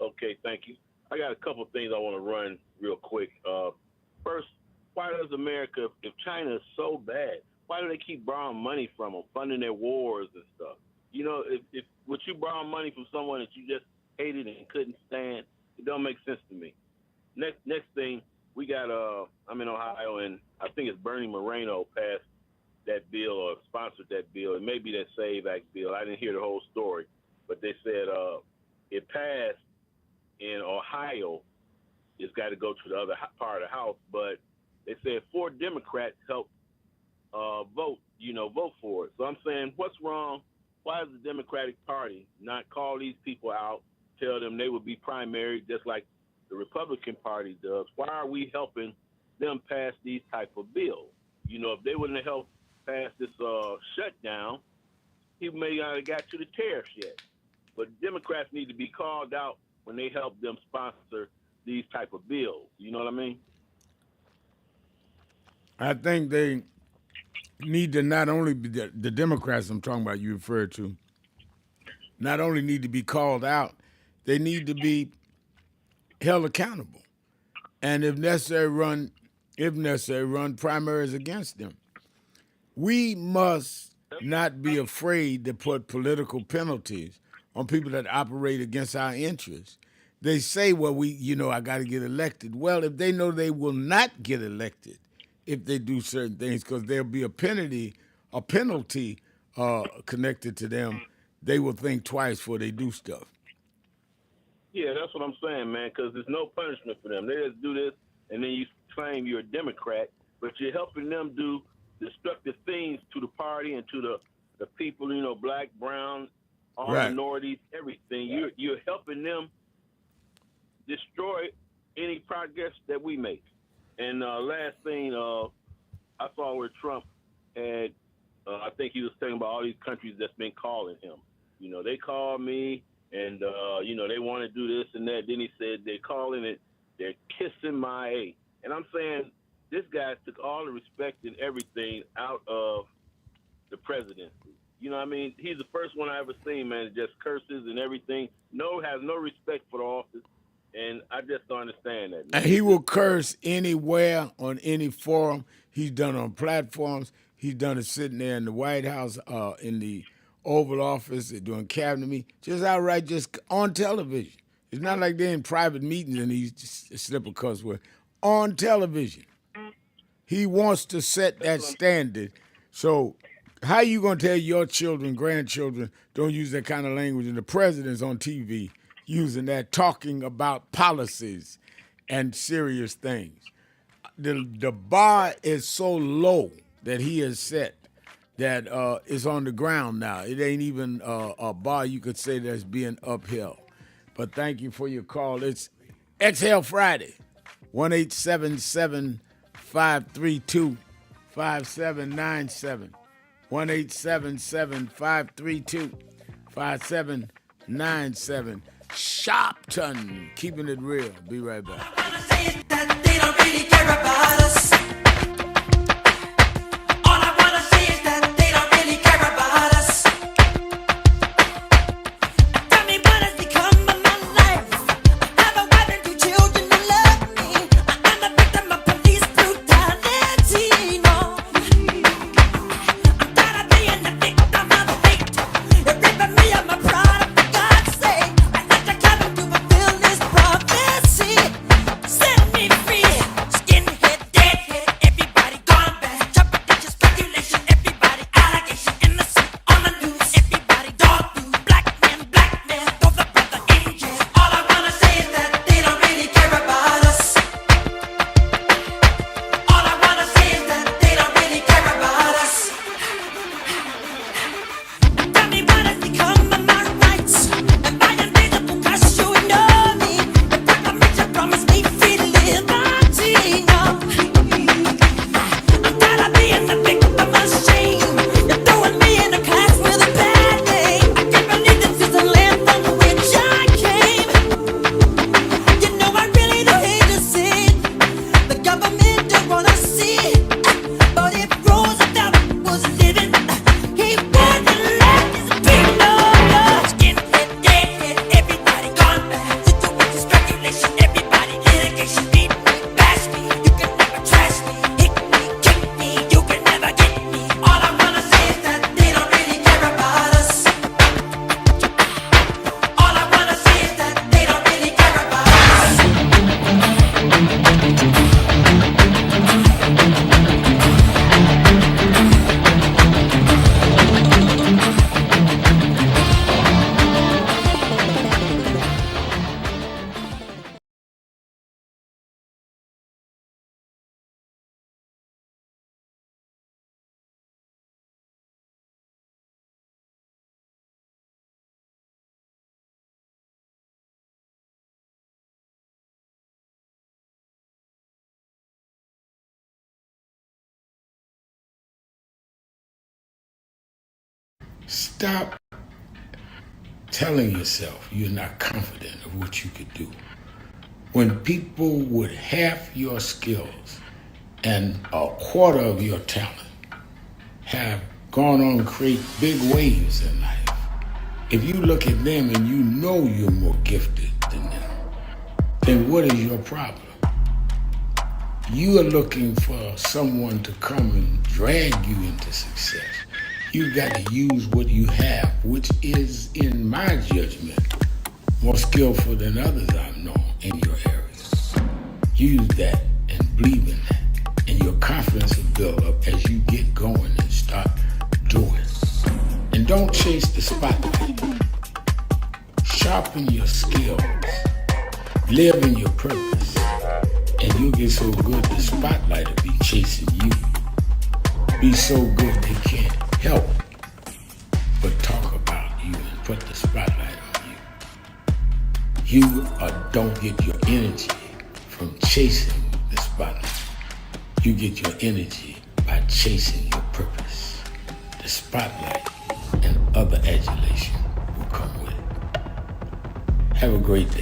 Okay, thank you. I got a couple things I want to run real quick. First, why does America, if China is so bad, why do they keep borrowing money from them, funding their wars and stuff? If would you borrow money from someone that you just hated and couldn't stand, it don't make sense to me. Next thing, we got I'm in Ohio, and I think it's Bernie Moreno passed that bill or sponsored that bill. It may be that SAVE Act bill. I didn't hear the whole story, but they said it passed in Ohio. It's got to go to the other part of the House, but they said 4 Democrats helped vote for it. So I'm saying, what's wrong? Why does the Democratic Party not call these people out, tell them they would be primary just like the Republican Party does? Why are we helping them pass these type of bills? If they wouldn't have helped pass this shutdown, he may not have got to the tariffs yet. But Democrats need to be called out when they help them sponsor these type of bills. You know what I mean? I think they need to not only be the Democrats I'm talking about, you referred to, not only need to be called out, they need to be held accountable, and if necessary, run primaries against them. We must not be afraid to put political penalties on people that operate against our interests. They say, well, I got to get elected. Well, if they know they will not get elected if they do certain things, because there'll be a penalty connected to them, they will think twice before they do stuff. Yeah, that's what I'm saying, man, because there's no punishment for them. They just do this, and then you claim you're a Democrat, but you're helping them do destructive things to the party and to the people, black, brown, all minorities, everything. You're helping them destroy any progress that we make. And last thing, I saw where Trump had I think he was talking about all these countries that's been calling him. You know, they call me and, you know, they want to do this and that. Then he said they're calling it, they're kissing my A. And I'm saying this guy took all the respect and everything out of the presidency. You know what I mean? He's the first one I ever seen, man, that just curses and everything. Has no respect for the office. And I just don't understand that, man. And he will curse anywhere on any forum. He's done on platforms. He's done it sitting there in the White House, in the Oval Office, doing cabinet meetings, just outright, just on television. It's not like they're in private meetings and he's just slip a cuss word. On television. He wants to set that standard. So how you going to tell your children, grandchildren, don't use that kind of language, and the president's on TV using that, talking about policies and serious things? The bar is so low that he has set that it's on the ground now. It ain't even a bar you could say that's being uphill. But thank you for your call. It's Exhale Friday, 1-877-532-5797. 1-877-532-5797. Sharpton, keeping it real. Be right back. Stop telling yourself you're not confident of what you could do. When people with half your skills and a quarter of your talent have gone on to create big waves in life, if you look at them and you know you're more gifted than them, then what is your problem? You are looking for someone to come and drag you into success. You've got to use what you have, which is, in my judgment, more skillful than others I've known in your area. Use that and believe in that, and your confidence will build up as you get going and start doing. And don't chase the spotlight. Sharpen your skills. Live in your purpose. And you'll get so good the spotlight will be chasing you. Be so good they can't help but talk about you and put the spotlight on you. You don't get your energy from chasing the spotlight. You get your energy by chasing your purpose. The the spotlight and other adulation will come with it. Have a great day.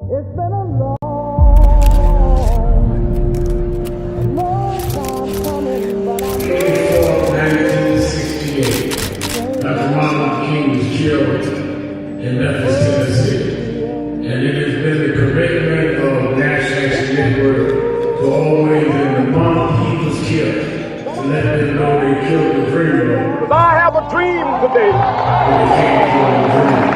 It's been a long time coming, but I know 1968, Dr. Martin Luther King was killed in Memphis, Tennessee. And it has been the commitment of National Action Network to always, in the month he was killed, to let them know they killed the dreamer. I have a dream today. They can't kill the dreamer.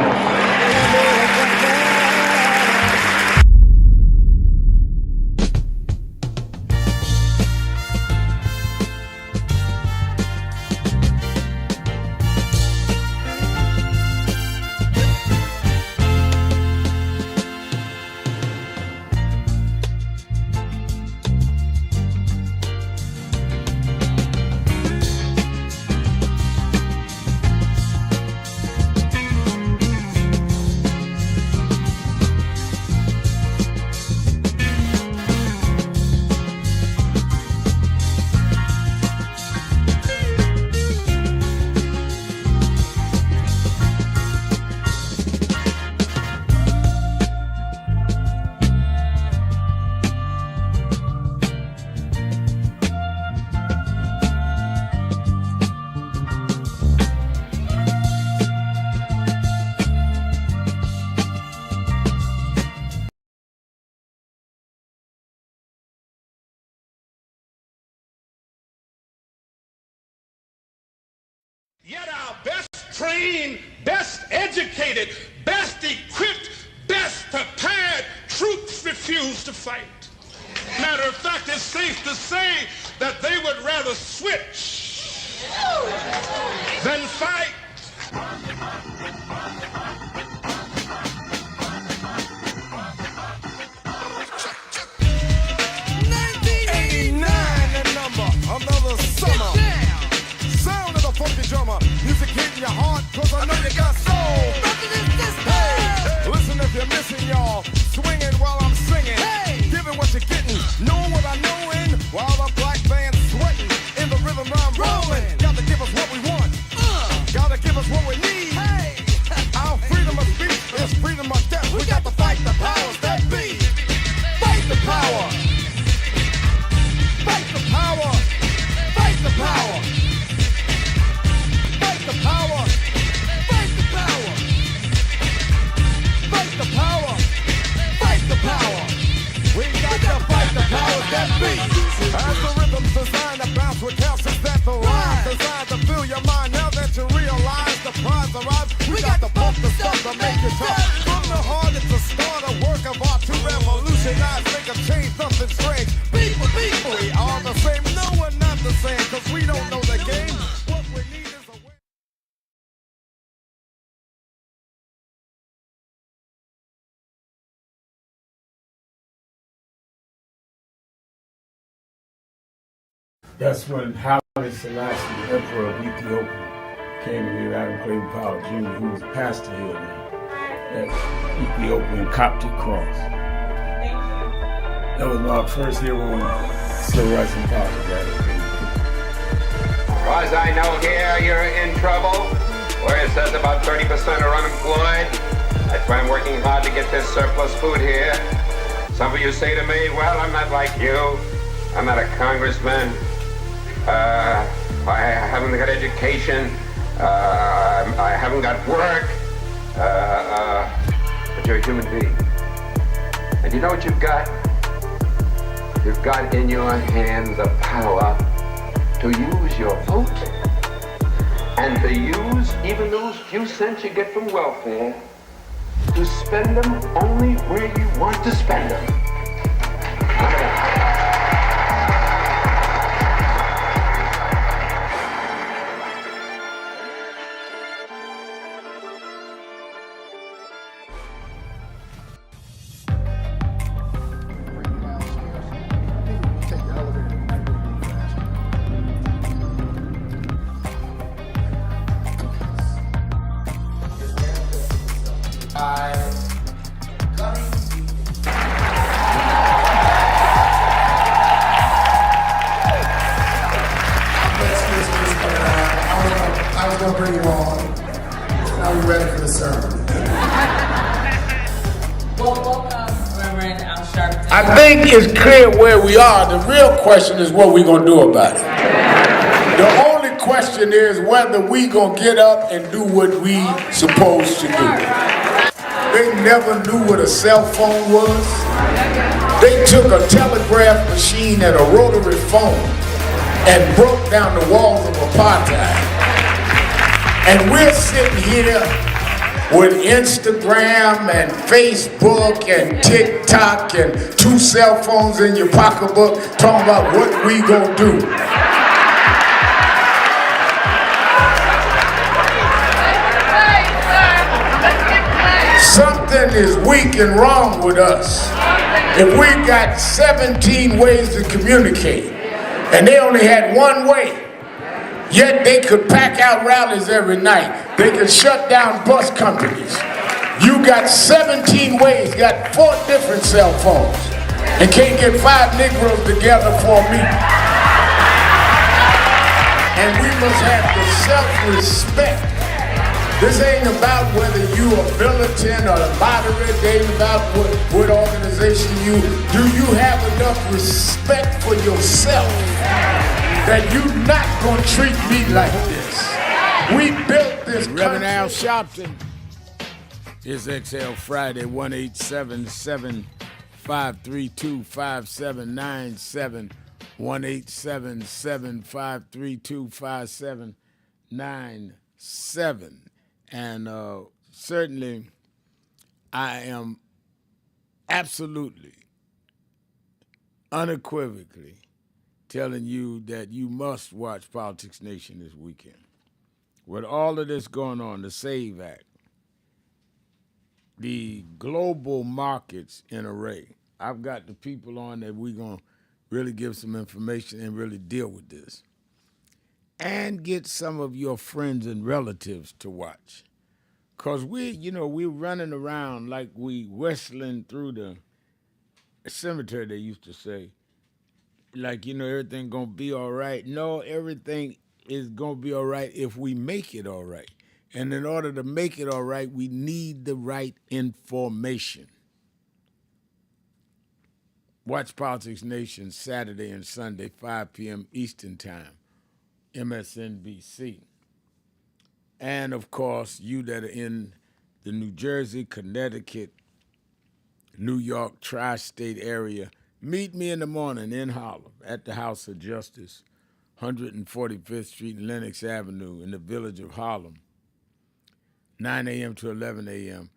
Yet our best trained, best educated, best equipped, best prepared troops refuse to fight. Matter of fact, it's safe to say that they would rather switch than fight. Another summer. Sound of the funky drummer. Music hitting your heart, cause I know you got soul. Hey, listen if you're missing, y'all. Swinging while I'm singing. Hey, giving what you're getting. Knowing what I know in. While the black band's sweating. In the rhythm I'm rolling. Gotta give us what we want. Gotta give us what we need. Hey, our freedom of speech is freedom of death. We got to fight the powers that be. Fight the power. Fight the power. Fight the power. Fight the power. Fight the power. Fight the power. Fight the power. We got to fight the powers that be. As the rhythm's designed to bounce with calcium that the rhymes designed to fill your mind. Now that you realize the prize arrives, we got to pump the stuff to make it tough. From the heart, it's a start, a work of art to revolutionize, make a change, something strange. People, we are the same. No, we're not the same, cause we don't know the game. What we need is a way. That's when Haile Selassie, the Emperor of Ethiopia, came to meet Adam Clayton Powell Jr., who was pastor here now, at Ethiopian Coptic Cross. That was my first year when civil rights and politics. As I know here, you're in trouble, where it says about 30% are unemployed. That's why I'm working hard to get this surplus food here. Some of you say to me, well, I'm not like you. I'm not a congressman. I haven't got education. I haven't got work. But you're a human being. And you know what you've got? You've got in your hand the power to use your vote and to use even those few cents you get from welfare to spend them only where you want to spend them. by gutting people. I was going to bring you on. Now we're ready for the sermon. Reverend Al Sharpton. I think it's clear where we are. The real question is what we're going to do about it. The only question is whether we going to get up and do what we supposed to do. They never knew what a cell phone was. They took a telegraph machine and a rotary phone and broke down the walls of apartheid. And we're sitting here with Instagram and Facebook and TikTok and 2 cell phones in your pocketbook talking about what we gonna do. Something is weak and wrong with us. If we got 17 ways to communicate and they only had one way, yet they could pack out rallies every night. They could shut down bus companies. You got 17 ways, got 4 different cell phones, and can't get 5 Negroes together for a meeting. And we must have the self-respect. This ain't about whether you are militant or moderate. It ain't about what organization you do. You have enough respect for yourself that you're not going to treat me like this. We built this country. Reverend Al Sharpton. It's XL Friday, 1-877-532-5797, 1-877-532-5797. And certainly, I am absolutely, unequivocally telling you that you must watch Politics Nation this weekend. With all of this going on, the SAVE Act, the global markets in array, I've got the people on that we're going to really give some information and really deal with this. And get some of your friends and relatives to watch. Because we're running around like we whistling through the cemetery, they used to say. Like, everything going to be all right. No, everything is going to be all right if we make it all right. And in order to make it all right, we need the right information. Watch Politics Nation Saturday and Sunday, 5 p.m. Eastern Time, MSNBC. And, of course, you that are in the New Jersey, Connecticut, New York, tri-state area, meet me in the morning in Harlem at the House of Justice, 145th Street and Lenox Avenue in the village of Harlem, 9 a.m. to 11 a.m.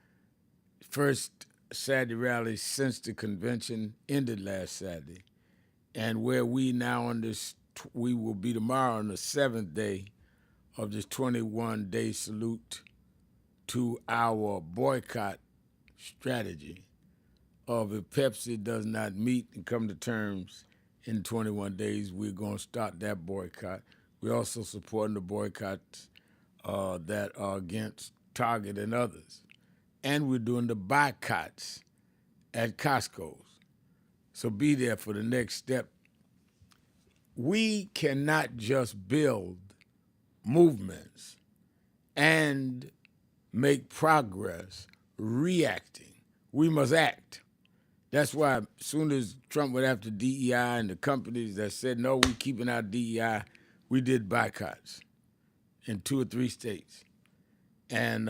First Saturday rally since the convention ended last Saturday. And where we now on this, we will be tomorrow on the 7th day of this 21-day salute to our boycott strategy of if Pepsi does not meet and come to terms in 21 days, we're going to start that boycott. We're also supporting the boycotts that are against Target and others. And we're doing the boycotts at Costco's. So be there for the next step. We cannot just build movements and make progress reacting. We must act. That's why as soon as Trump went after DEI and the companies that said, no, we're keeping our DEI, we did boycotts in 2 or 3 states. And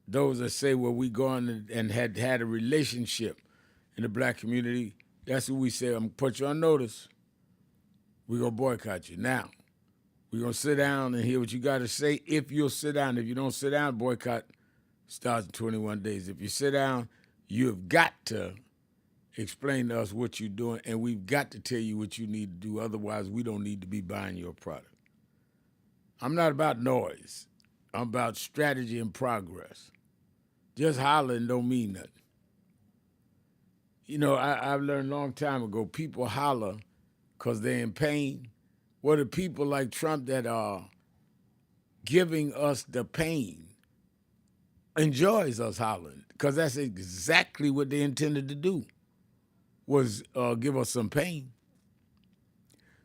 those that say, well, we gone and had a relationship in the black community, that's what we say, I'm going to put you on notice. We're going to boycott you. Now, we're going to sit down and hear what you got to say. If you'll sit down, if you don't sit down, boycott starts in 21 days. If you sit down, you have got to explain to us what you're doing, and we've got to tell you what you need to do. Otherwise, we don't need to be buying your product. I'm not about noise. I'm about strategy and progress. Just hollering don't mean nothing. I've learned a long time ago, people holler because they're in pain. What are people like Trump that are giving us the pain enjoys us hollering, because that's exactly what they intended to do, was give us some pain.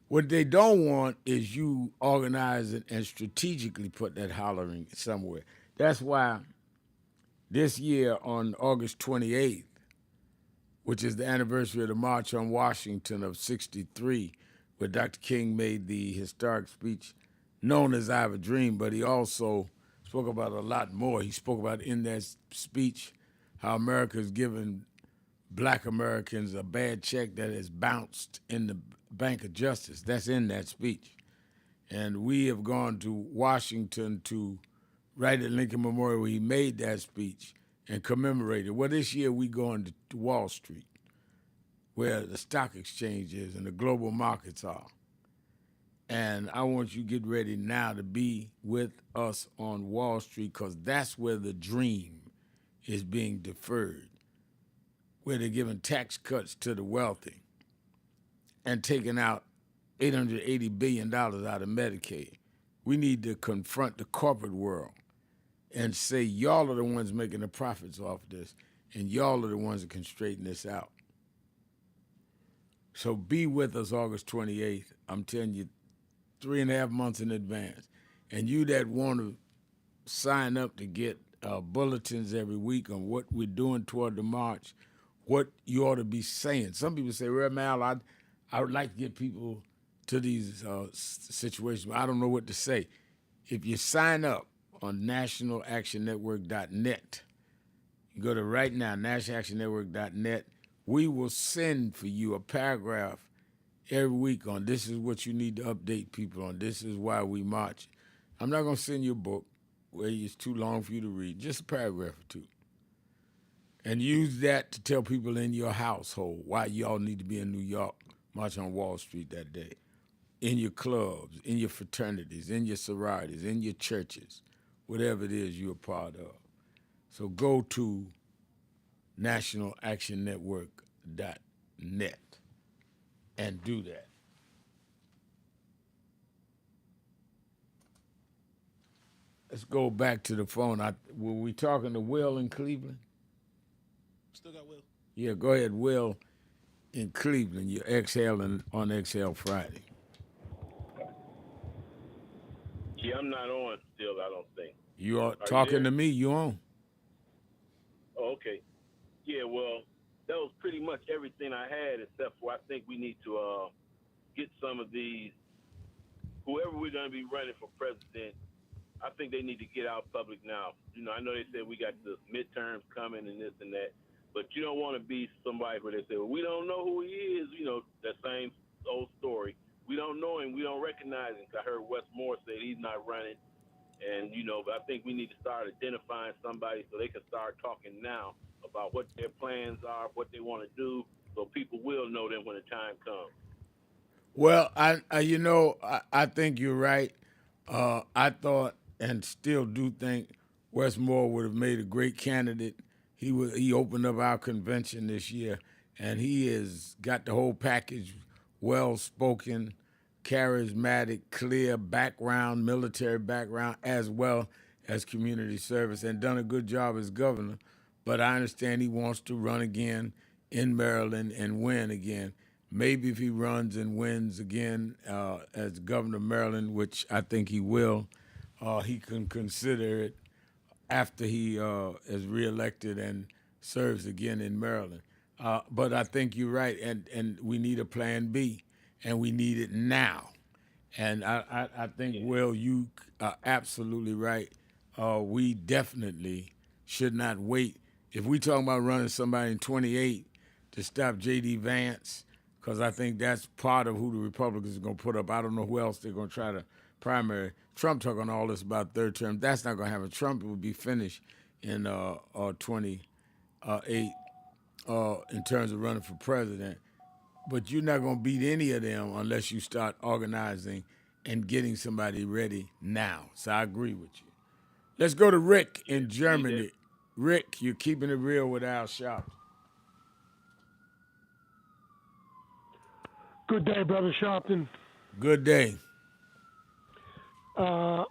What they don't want is you organizing and strategically put that hollering somewhere. That's why this year on August 28th, which is the anniversary of the March on Washington of '63, where Dr. King made the historic speech known as I Have a Dream, but he also spoke about a lot more. He spoke about in that speech how America's given Black Americans a bad check that has bounced in the Bank of Justice. That's in that speech. And we have gone to Washington to right at Lincoln Memorial where he made that speech and commemorated. Well, this year we going to Wall Street, where the stock exchange is and the global markets are. And I want you to get ready now to be with us on Wall Street, because that's where the dream is being deferred, where they're giving tax cuts to the wealthy and taking out $880 billion out of Medicaid. We need to confront the corporate world and say, y'all are the ones making the profits off this, and y'all are the ones that can straighten this out. So be with us August 28th. I'm telling you, 3.5 months in advance. And you that want to sign up to get bulletins every week on what we're doing toward the march, what you ought to be saying. Some people say, well, Mal, I would like to get people to these situations. I don't know what to say. If you sign up on nationalactionnetwork.net, you go to right now, nationalactionnetwork.net, we will send for you a paragraph every week on this is what you need to update people on. This is why we march. I'm not going to send you a book where it's too long for you to read, just a paragraph or two. And use that to tell people in your household why y'all need to be in New York, march on Wall Street that day, in your clubs, in your fraternities, in your sororities, in your churches, whatever it is you're a part of. So go to nationalactionnetwork.net and do that. Let's go back to the phone. Were we talking to Will in Cleveland? Still got Will. Yeah, go ahead, Will in Cleveland. You're exhaling on Exhale Friday. Yeah, I'm not on still, I don't think. You are talking to me, you on? Oh, okay. Yeah, well, that was pretty much everything I had, except for I think we need to get some of these, whoever we're going to be running for president, I think they need to get out public now. You know, I know they said we got the midterms coming and this and that, but you don't want to be somebody where they say, well, we don't know who he is, you know, that same old story. We don't know him. We don't recognize him. I heard Wes Moore say he's not running. And, you know, but I think we need to start identifying somebody so they can start talking now about what their plans are, what they want to do, so people will know them when the time comes. Well, I think you're right. I thought and still do think Wes Moore would have made a great candidate. He opened up our convention this year, and he has got the whole package, well-spoken, charismatic, clear background, military background, as well as community service, and done a good job as governor. But I understand he wants to run again in Maryland and win again. Maybe if he runs and wins again as governor of Maryland, which I think he will, he can consider it after he is reelected and serves again in Maryland. But I think you're right, and we need a plan B, and we need it now. And I think, Will, you are absolutely right. We definitely should not wait. If we talking about running somebody in 28 to stop J.D. Vance, because I think that's part of who the Republicans are going to put up. I don't know who else they're going to try to primary. Trump talking all this about third term. That's not going to happen. Trump will be finished in 28 in terms of running for president. But you're not going to beat any of them unless you start organizing and getting somebody ready now. So I agree with you. Let's go to Rick in Germany. Rick, you're keeping it real with Al Sharpton. Good day, Brother Sharpton. Good day. I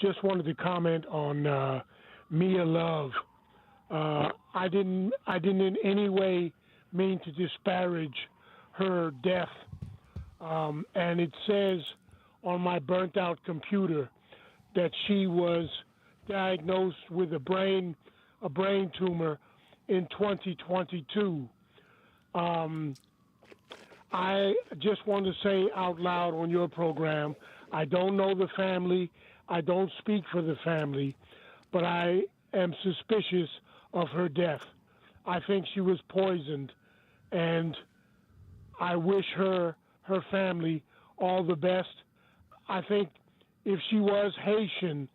just wanted to comment on Mia Love. I didn't in any way mean to disparage her death. And it says on my burnt out computer that she was diagnosed with a brain tumor in 2022. I just want to say out loud on your program, I don't know the family, I don't speak for the family, but I am suspicious of her death. I think she was poisoned, and I wish her family all the best. I think if she was Haitian,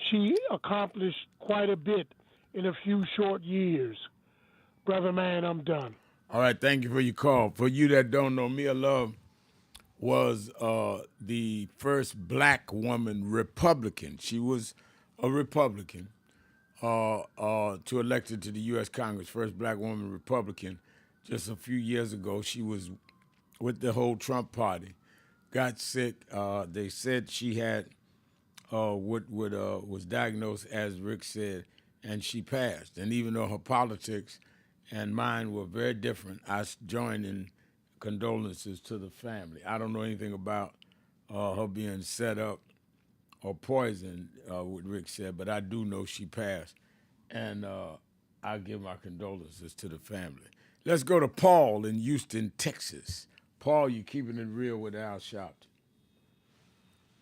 she accomplished quite a bit in a few short years. Brother man, I'm done. All right, thank you for your call. For you that don't know, Mia Love was the first black woman Republican. She was a Republican to elected to the U.S. Congress, first black woman Republican. Just a few years ago, she was with the whole Trump party, got sick. They said she had was diagnosed, as Rick said, and she passed. And even though her politics and mine were very different, I joined in condolences to the family. I don't know anything about her being set up or poisoned, what Rick said, but I do know she passed. And I give my condolences to the family. Let's go to Paul in Houston, Texas. Paul, you keeping it real with Al Sharpton.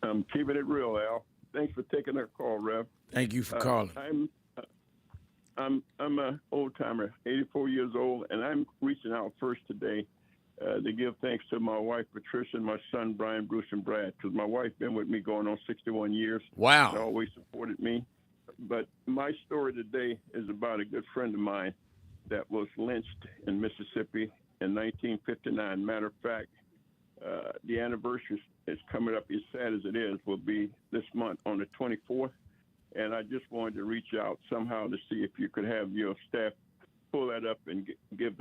I'm keeping it real, Al. Thanks for taking that call, Rev. Thank you for calling. I'm an old timer, 84 years old, and I'm reaching out first today to give thanks to my wife Patricia and my son Brian, Bruce, and Brad, because my wife been with me going on 61 years. Wow. She always supported me. But my story today is about a good friend of mine that was lynched in Mississippi in 1959. Matter of fact, the anniversary is coming up, as sad as it is, will be this month on the 24th. And I just wanted to reach out somehow to see if you could have your staff pull that up and give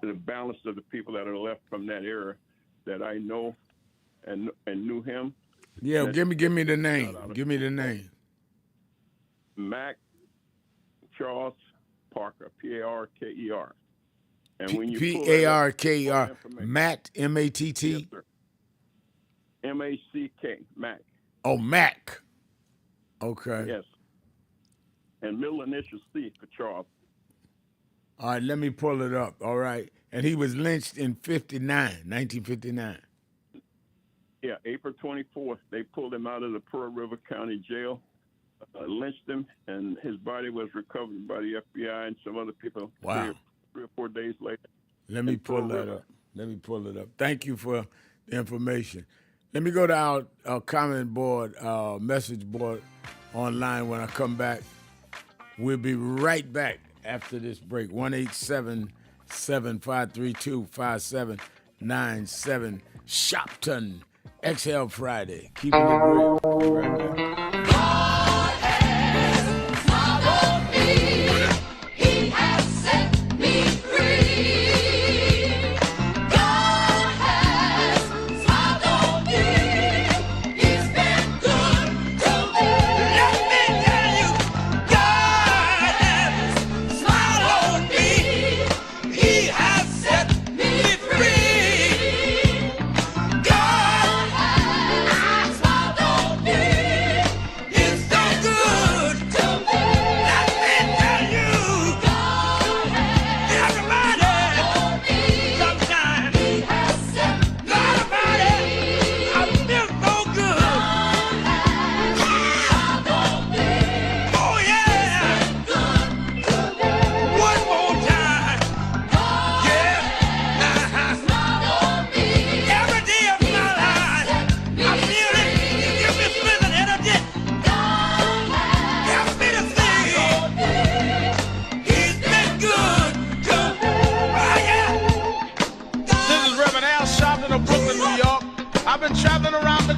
the balance of the people that are left from that era that I know and knew him. Yeah, give me the name. Give me the name. Mac Charles Parker, P-A-R-K-E-R. And when you P-A-R-K-E-R, Matt, M-A-T-T? Yes, sir. M-A-C-K, Mac. Oh, Mac. Okay. Yes. And middle initial C for Charles. All right, let me pull it up. All right. And he was lynched in 1959. Yeah, April 24th, they pulled him out of the Pearl River County Jail, lynched him, and his body was recovered by the FBI and some other people. Wow. 3 or 4 days later. Let me pull that up. Let me pull it up. Thank you for the information. Let me go to our comment board, message board online when I come back. We'll be right back after this break. 1-877-532-5797. Sharpton, Exhale Friday. Keeping it real. Be right back.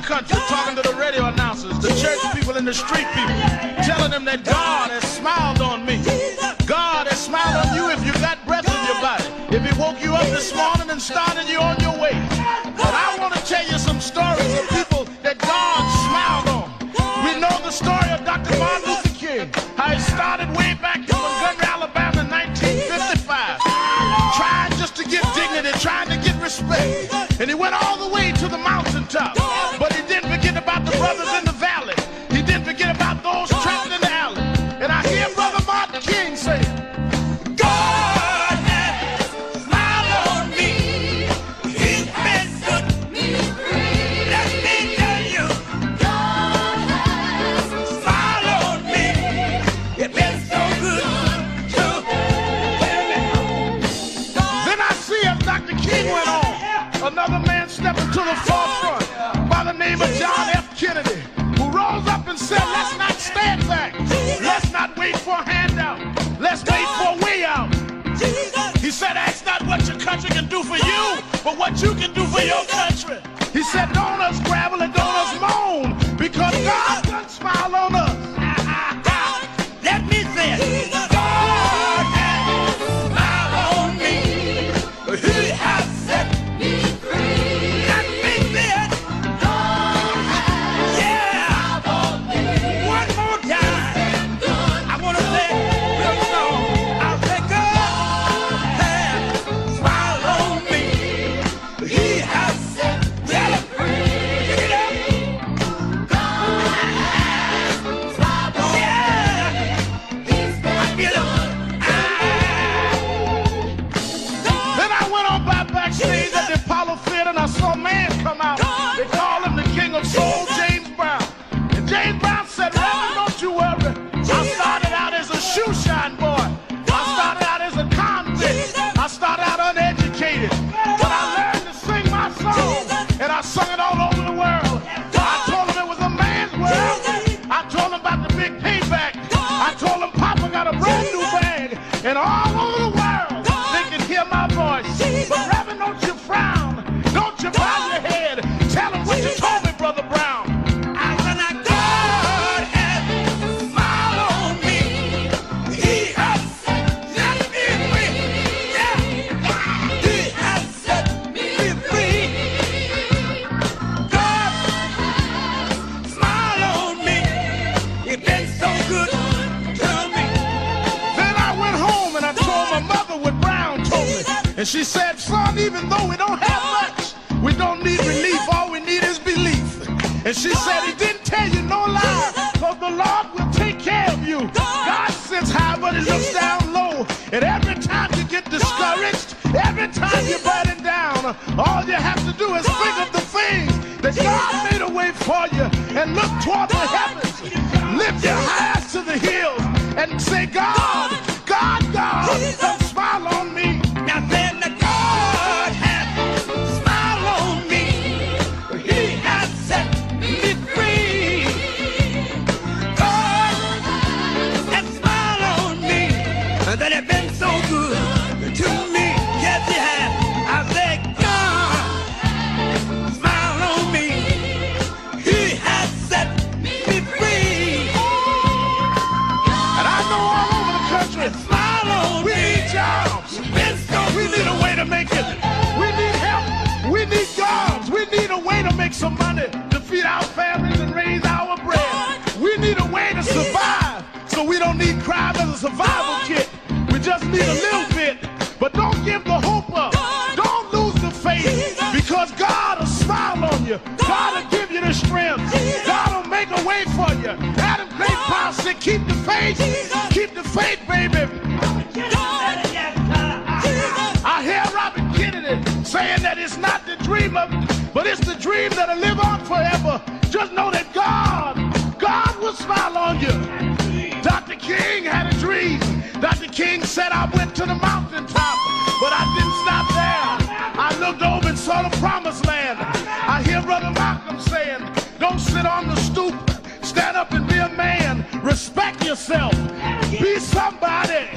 Country, talking to the radio announcers, the church people and the street people, telling them that God has smiled on me. God has smiled on you if you got breath in your body. If He woke you up this morning and started you on your way. But I want to tell you some stories of people that God smiled on. We know the story of Dr. Martin Luther King, how he started And he went all the way to the mountaintop. But he didn't forget about the brothers in the valley. He didn't forget about those trapped in the alley. And I hear Brother Martin King say, God has smiled on me. He's been good to me. Let me tell you, God has smiled on me. It's been so good to me. Then I see as Dr. King went on, another man stepping to the forefront by the name of John F. Kennedy, who rose up and said, let's not stand back. Let's not wait for a handout. Let's wait for a way out. He said, ask not what your country can do for you, but what you can do for your country. He said, don't us gravel and don't us moan, because God doesn't smile on us. Let me say it. God has smiled on me. He has set me free. Let me say it. God has smiled on me. One more time. I want to say real song. I say God has smiled on me. He has set me free. Pick it up. God has smiled on me. I feel it. Then I went on by backstage at the Apollo Theater and I saw a man come out. They call him the King of Soul, James Brown. And James Brown said, Reverend, don't you worry. I started out as a shoe shine boy. I started out as a convict. I started out uneducated. But I learned to sing my song. And I sung it all over the world. I told him it was a man's world. I told him about the big payback. I told him Papa got a brand new bag. And all over the world, they can hear my voice. But Reverend, don't you frown. Don't you bow your head. Tell him what you told me, Brother Brown. I said, now God has smiled on me. He has set me free. Yeah. He has set me free. God has smiled on me. It's been so good to me. Then I went home and I told my mother what Brown told me. And she said, son, even though we don't have much, we don't need relief. All we need is belief. And she said, he didn't tell you no lie, because the Lord will take care of you. God sits high, but he looks down low. And every time you get discouraged, every time you're burning down, all you have to do is think of the things that God made a way for you and look toward the heavens. Lift your eyes to the hills and say, God, God, God, don't smile on me. Now then, the God has smiled on me. He has set me free. God has smiled on me. That has been so good to me. Yes, he has. I say, God smiled on me. He has set me free. And I know all over the country, smile on me. We need jobs. We need a way to make it. We need help. We need jobs. We need a way to make some money to feed our families and raise our bread. We need a way to survive, so we don't need crime as a survival kit. We just need a little bit. But don't give the hope up. Don't lose the faith, because God will smile on you. God will give you the strength. God will make a way for you. Adam Clay Powell said, keep the faith. Keep the faith, baby. I hear Robert Kennedy saying that it's not the dream of, but it's the dream that'll live on forever. Just know that God will smile on you. Dr. King had a dream. Dr. King said, I went to the mountaintop, but I didn't stop there. I looked over and saw the promised land. I hear Brother Malcolm saying, don't sit on the stoop. Stand up and be a man. Respect yourself. Be somebody.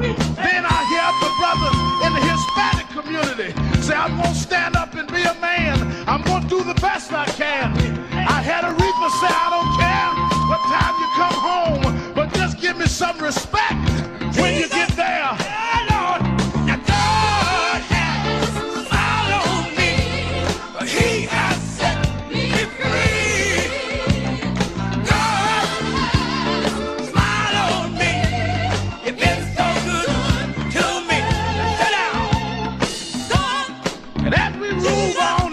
Then I hear the brothers in the Hispanic community say, I'm going to stand up and be a man. I'm going to do the best I can. I had a reaper say, I don't care what time you come home, but just give me some respect when you get there. Now God has smiled on me. He has set me free. God has smiled on me. It's been so good to me. Sit down. And as we move on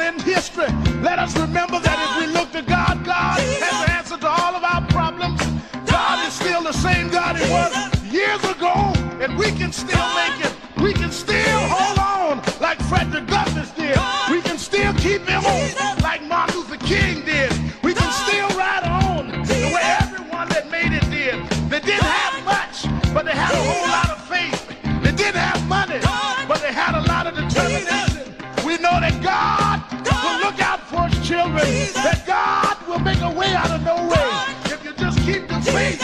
can still make it. We can still hold on like Frederick Douglass did. We can still keep him on like Martin Luther King did. We can still ride on the way everyone that made it did. They didn't have much, but they had a whole lot of faith. They didn't have money, but they had a lot of determination. We know that God will look out for his children, that God will make a way out of no way. If you just keep the faith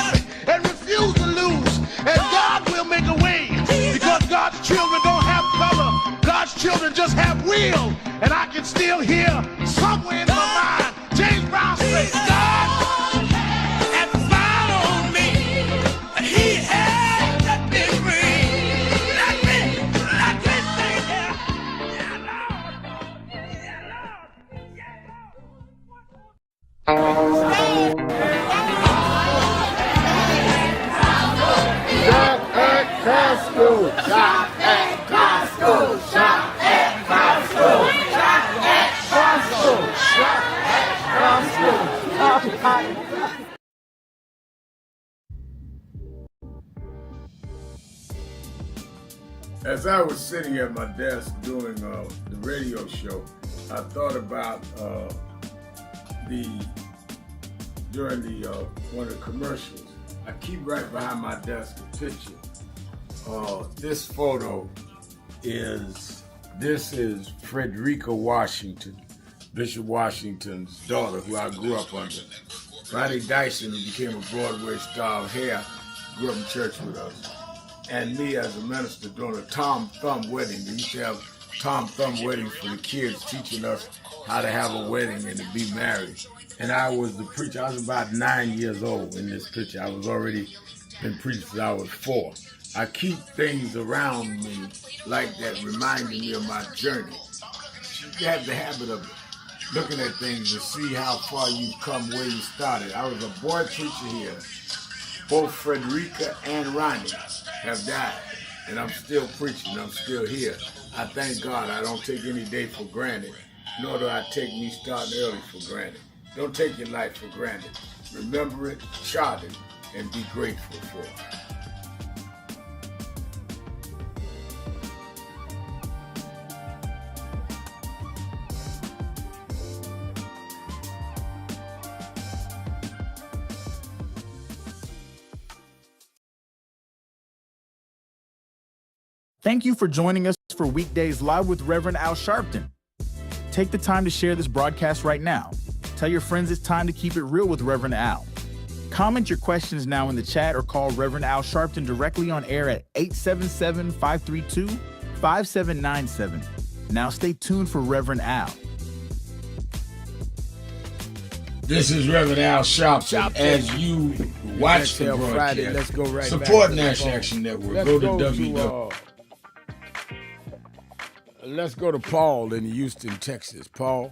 and refuse to lose, and God will make a way, because God's children don't have color. God's children just have will. And I can still hear somewhere in my mind James Brown say, God had smiled on me. He had let me free. Let me stay here. Yeah, Lord. Yeah, Lord. Shop at Costco. Shop at Costco. Shop at Costco. Shop at Costco. Shop at Costco. As I was sitting at my desk doing the radio show, I thought about during one of the commercials. I keep right behind my desk a picture. This photo is Frederica Washington, Bishop Washington's daughter, who I grew up under. Ronnie Dyson, who became a Broadway star of hair, grew up in church with us. And me as a minister doing a Tom Thumb wedding. They used to have Tom Thumb weddings for the kids, teaching us how to have a wedding and to be married. And I was the preacher. I was about 9 years old in this picture. I was already been preaching since I was 4. I keep things around me like that, reminding me of my journey. You have the habit of looking at things to see how far you've come, where you started. I was a boy preacher here. Both Frederica and Ronnie have died, and I'm still preaching. I'm still here. I thank God. I don't take any day for granted, nor do I take me starting early for granted. Don't take your life for granted. Remember it, chart it, and be grateful for it. Thank you for joining us for Weekdays Live with Reverend Al Sharpton. Take the time to share this broadcast right now. Tell your friends it's time to keep it real with Reverend Al. Comment your questions now in the chat or call Reverend Al Sharpton directly on air at 877-532-5797. Now stay tuned for Reverend Al. This is Reverend Al Sharpton. As you watch the broadcast, Friday, let's go right support back National Action Network. Let's Go to www. Let's go to Paul in Houston, Texas. Paul.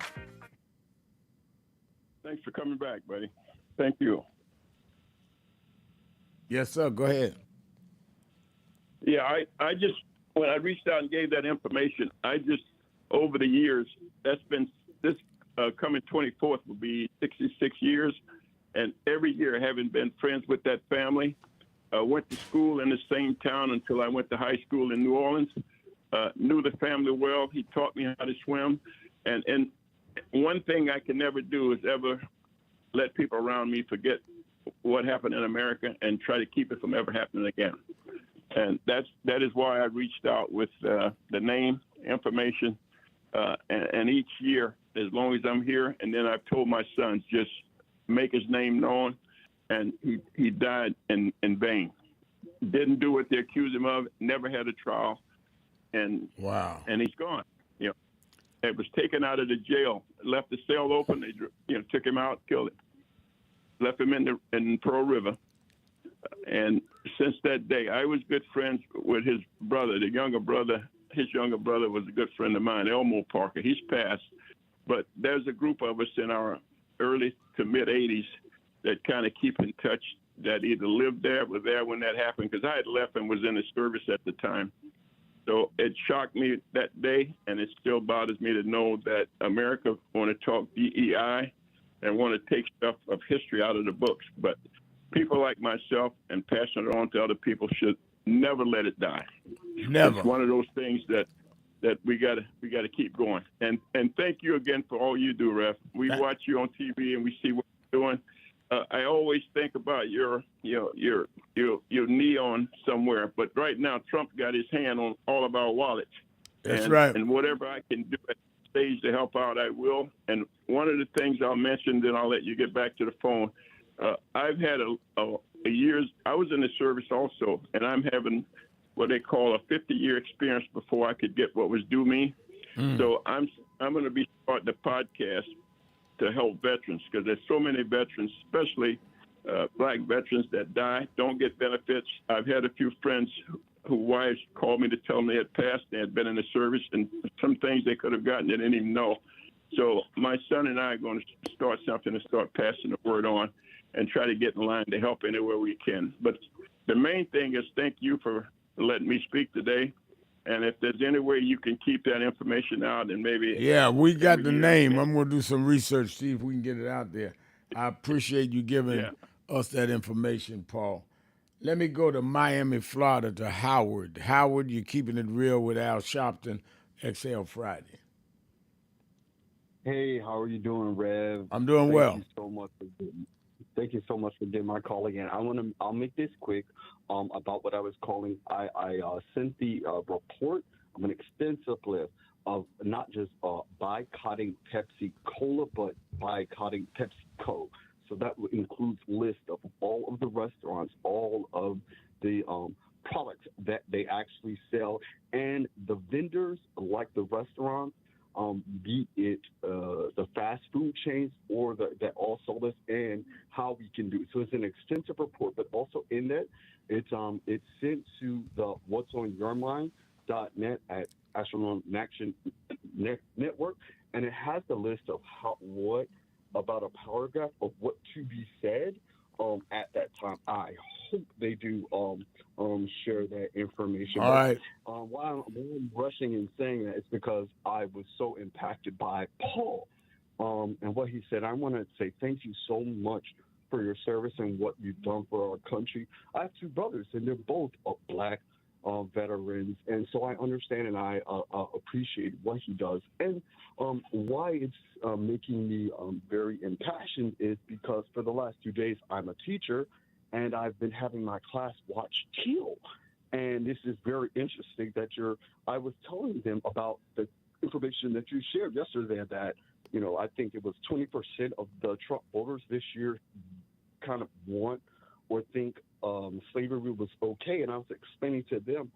Thanks for coming back, buddy. Thank you. Yes, sir. Go ahead. Yeah, I just, when I reached out and gave that information, over the years, that's been, this coming 24th will be 66 years. And every year, having been friends with that family, went to school in the same town until I went to high school in New Orleans. Knew the family well. He taught me how to swim. And one thing I can never do is ever let people around me forget what happened in America and try to keep it from ever happening again. And that is why I reached out with the name, information, and each year, as long as I'm here, and then I've told my sons, just make his name known, and he died in vain. Didn't do what they accused him of, never had a trial. And wow, and he's gone. You know, it was taken out of the jail, left the cell open. They took him out, killed him, left him in Pearl River. And since that day, I was good friends with his brother, the younger brother. His younger brother was a good friend of mine, Elmo Parker. He's passed, but there's a group of us in our early to mid 80s that kind of keep in touch. That either lived there, were there when that happened, because I had left and was in the service at the time. So it shocked me that day, and it still bothers me to know that America want to talk DEI and want to take stuff of history out of the books. But people like myself and passing it on to other people should never let it die. Never. It's one of those things that we gotta keep going. And thank you again for all you do, Ref. We watch you on TV and we see what you're doing. I always think about your neon somewhere, but right now Trump got his hand on all of our wallets. That's right. And whatever I can do at the stage to help out, I will. And one of the things I'll mention, then I'll let you get back to the phone. I've had a years. I was in the service also, and I'm having what they call a 50-year experience before I could get what was due me. So I'm going to be starting a podcast to help veterans, because there's so many veterans, especially black veterans, that die, don't get benefits. I've had a few friends whose wives called me to tell me they had passed, they had been in the service, and some things they could have gotten they didn't even know. So my son and I are going to start something and start passing the word on and try to get in line to help anywhere we can. But the main thing is thank you for letting me speak today. And if there's any way you can keep that information out, and maybe... Yeah, we got the name. I'm going to do some research, see if we can get it out there. I appreciate you giving us that information, Paul. Let me go to Miami, Florida, to Howard. Howard, you're keeping it real with Al Sharpton, XL Friday. Hey, how are you doing, Rev? I'm doing well. Thank you so much for getting my call again. I'll make this quick about what I was calling. I sent the report of an extensive list of not just boycotting Pepsi Cola, but boycotting PepsiCo. So that includes list of all of the restaurants, all of the products that they actually sell, and the vendors, like the restaurants, be it the fast food chains or that also list, and how we can do it. So it's an extensive report, but also in that it's sent to the whatsonyourmind.net at Astronaut Action Network, and it has the list of about a paragraph of what to be said at that time. I hope they do share that information. All right. Why I'm rushing and saying that is because I was so impacted by Paul and what he said. I want to say thank you so much for your service and what you've done for our country. I have two brothers, and they're both black veterans, and so I understand and I appreciate what he does. And why it's making me very impassioned is because for the last 2 days I'm a teacher, and I've been having my class watch Teal. And this is very interesting that I was telling them about the information that you shared yesterday that, I think it was 20% of the Trump voters this year kind of want or think slavery was okay. And I was explaining to them,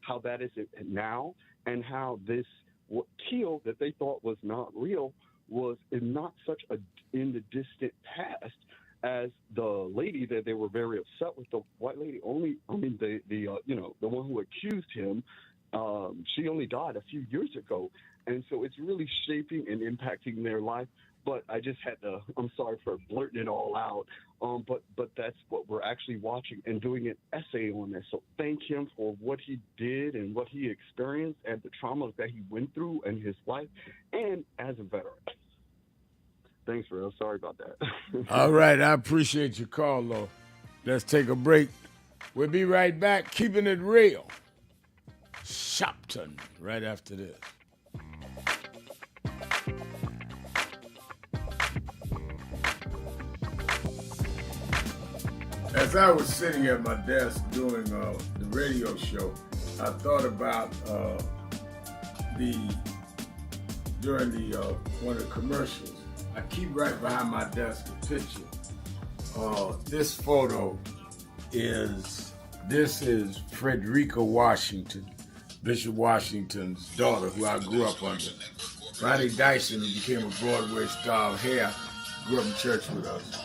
how that is now, and how this Teal that they thought was not real was not such in the distant past as the lady that they were very upset with, the white lady the one who accused him, she only died a few years ago. And so it's really shaping and impacting their life. But I just had to, I'm sorry for blurting it all out, but that's what we're actually watching and doing an essay on this. So thank him for what he did and what he experienced and the traumas that he went through in his life and as a veteran. Thanks, Real. Sorry about that. All right. I appreciate your call, though. Let's take a break. We'll be right back, keeping it real. Sharpton, right after this. As I was sitting at my desk doing the radio show, I thought about during one of the commercials. I keep right behind my desk a picture. This photo is Frederica Washington, Bishop Washington's daughter, who I grew up under. Ronnie Dyson, who became a Broadway star of hair, grew up in church with us.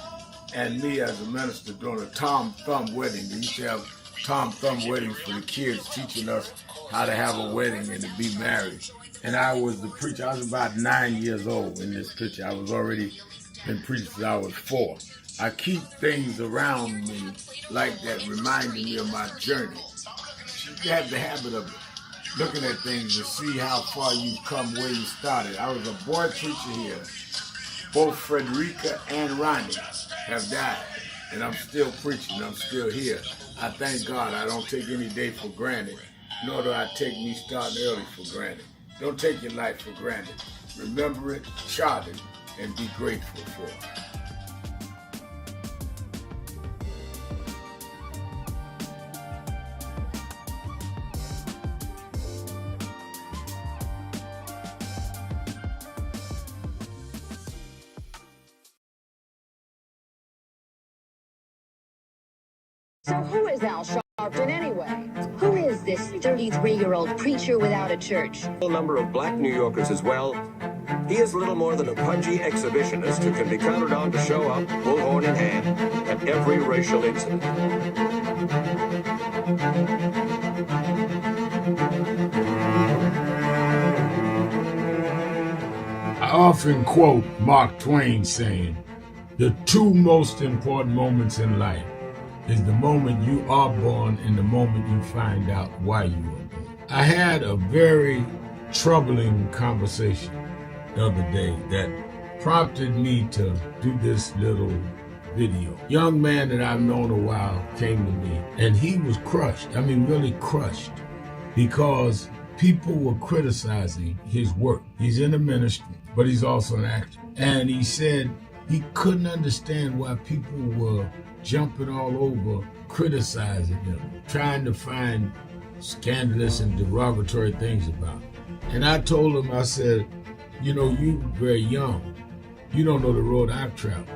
And me as a minister doing a Tom Thumb wedding. They used to have Tom Thumb weddings for the kids, teaching us how to have a wedding and to be married. And I was the preacher. I was about 9 years old in this picture. I was already been preaching since I was 4. I keep things around me like that, reminding me of my journey. You have the habit of looking at things to see how far you've come, where you started. I was a boy preacher here. Both Frederica and Ronnie have died, and I'm still preaching. I'm still here. I thank God I don't take any day for granted, nor do I take me starting early for granted. Don't take your life for granted. Remember it, chart it, and be grateful for it. So who is Al Sharpton anyway? Who is this 33-year-old preacher without a church? A number of black New Yorkers as well. He is little more than a pudgy exhibitionist who can be counted on to show up, bullhorn in hand, at every racial incident. I often quote Mark Twain saying, "The two most important moments in life is the moment you are born and the moment you find out why you were born." I had a very troubling conversation the other day that prompted me to do this little video. Young man that I've known a while came to me and he was crushed. I mean, really crushed, because people were criticizing his work. He's in the ministry, but he's also an actor. And he said he couldn't understand why people were jumping all over, criticizing him, trying to find scandalous and derogatory things about him. And I told him, I said, you know, you very young. You don't know the road I've traveled.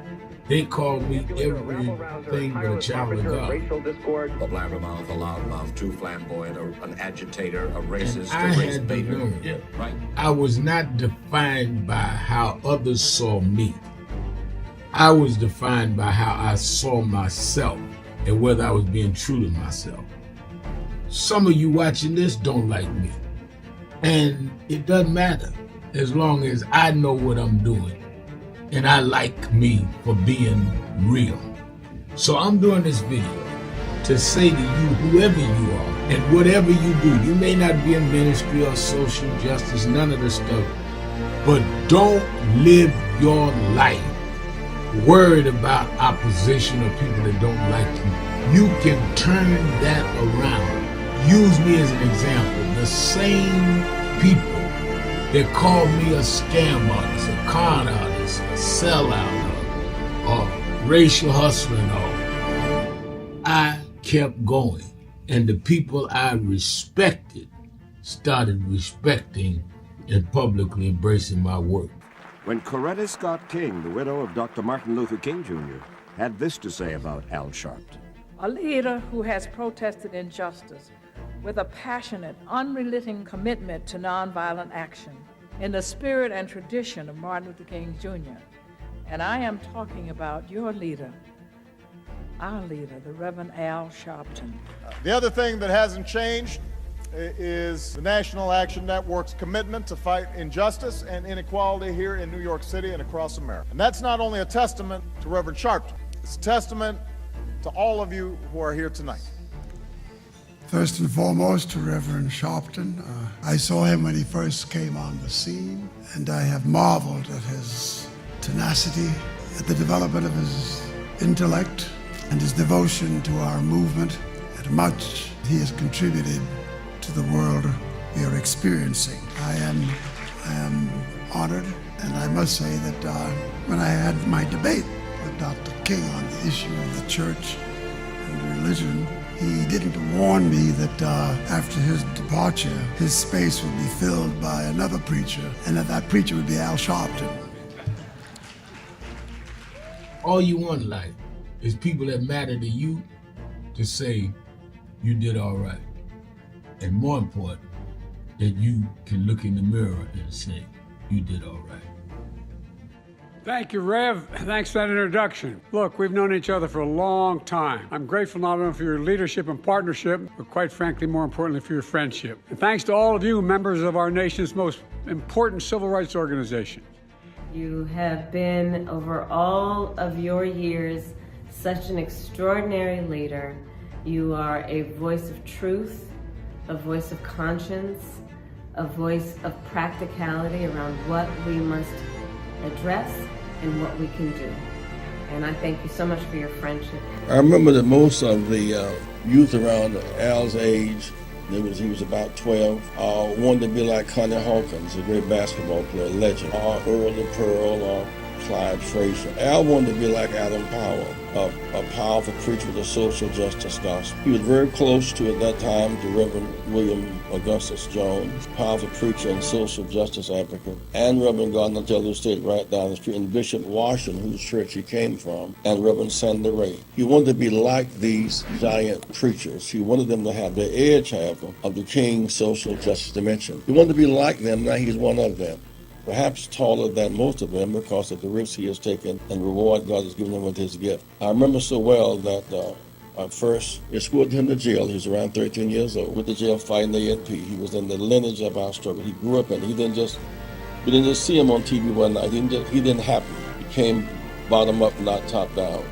They call me everything but a child of God. A blabbermouth, a loudmouth, too flamboyant, an agitator, a racist, I had to know. Yeah, right. I was not defined by how others saw me. I was defined by how I saw myself and whether I was being true to myself. Some of you watching this don't like me. And it doesn't matter as long as I know what I'm doing and I like me for being real. So I'm doing this video to say to you, whoever you are and whatever you do, you may not be in ministry or social justice, none of this stuff, but don't live your life worried about opposition or people that don't like you. You can turn that around. Use me as an example. The same people that call me a scam artist, a con artist, a sellout, or racial hustler and all, I kept going. And the people I respected started respecting and publicly embracing my work. When Coretta Scott King, the widow of Dr. Martin Luther King Jr., had this to say about Al Sharpton. A leader who has protested injustice with a passionate, unrelenting commitment to nonviolent action in the spirit and tradition of Martin Luther King Jr. And I am talking about your leader, our leader, the Reverend Al Sharpton. The other thing that hasn't changed is the National Action Network's commitment to fight injustice and inequality here in New York City and across America. And that's not only a testament to Reverend Sharpton, it's a testament to all of you who are here tonight. First and foremost, to Reverend Sharpton. I saw him when he first came on the scene, and I have marveled at his tenacity, at the development of his intellect, and his devotion to our movement, and much he has contributed to the world we are experiencing. I am honored, and I must say that when I had my debate with Dr. King on the issue of the church and religion, he didn't warn me that after his departure, his space would be filled by another preacher, and that preacher would be Al Sharpton. All you want in life is people that matter to you to say you did all right. And more important, that you can look in the mirror and say you did all right. Thank you, Rev. Thanks for that introduction. Look, we've known each other for a long time. I'm grateful not only for your leadership and partnership, but quite frankly, more importantly, for your friendship. And thanks to all of you, members of our nation's most important civil rights organization. You have been, over all of your years, such an extraordinary leader. You are a voice of truth, a voice of conscience, a voice of practicality around what we must address and what we can do. And I thank you so much for your friendship. I remember that most of the youth around Al's age, he was about 12, wanted to be like Connie Hawkins, a great basketball player, legend, or Earl the Pearl, or Clyde Frazier. Al wanted to be like Adam Powell, a powerful preacher with a social justice gospel. He was very close to, at that time, the Reverend William Augustus Jones, powerful preacher and social justice advocate, and Reverend Gardner Taylor State right down the street, and Bishop Washington, whose church he came from, and Reverend Sandy Ray. He wanted to be like these giant preachers. He wanted them to have the edge, however, of the King's social justice dimension. He wanted to be like them, now he's one of them. Perhaps taller than most of them because of the risks he has taken and the reward God has given him with his gift. I remember so well that I first escorted him to jail. He was around 13 years old with the jail fighting the ANP. He was in the lineage of our struggle. He grew up in it. We didn't just see him on TV one night. He didn't happen. He came bottom up, not top down.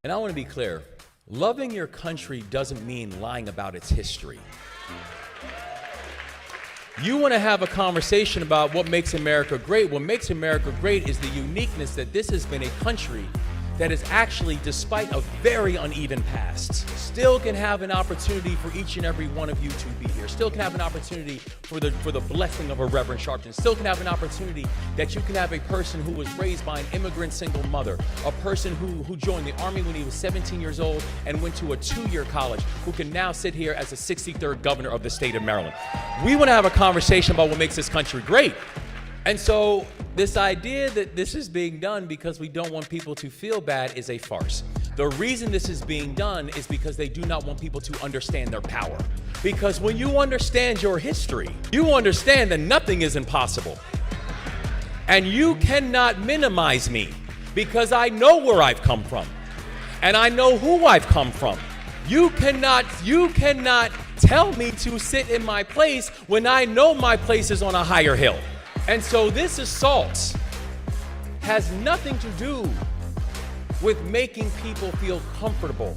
And I want to be clear, loving your country doesn't mean lying about its history. You want to have a conversation about what makes America great. What makes America great is the uniqueness that this has been a country that is actually, despite a very uneven past, still can have an opportunity for each and every one of you to be here. Still can have an opportunity for the blessing of a Reverend Sharpton. Still can have an opportunity that you can have a person who was raised by an immigrant single mother, a person who joined the Army when he was 17 years old and went to a 2-year college, who can now sit here as the 63rd governor of the state of Maryland. We want to have a conversation about what makes this country great. And so this idea that this is being done because we don't want people to feel bad is a farce. The reason this is being done is because they do not want people to understand their power. Because when you understand your history, you understand that nothing is impossible. And you cannot minimize me. because I know where I've come from and I know who I've come from. You cannot tell me to sit in my place when I know my place is on a higher hill. And so this assault has nothing to do with making people feel comfortable.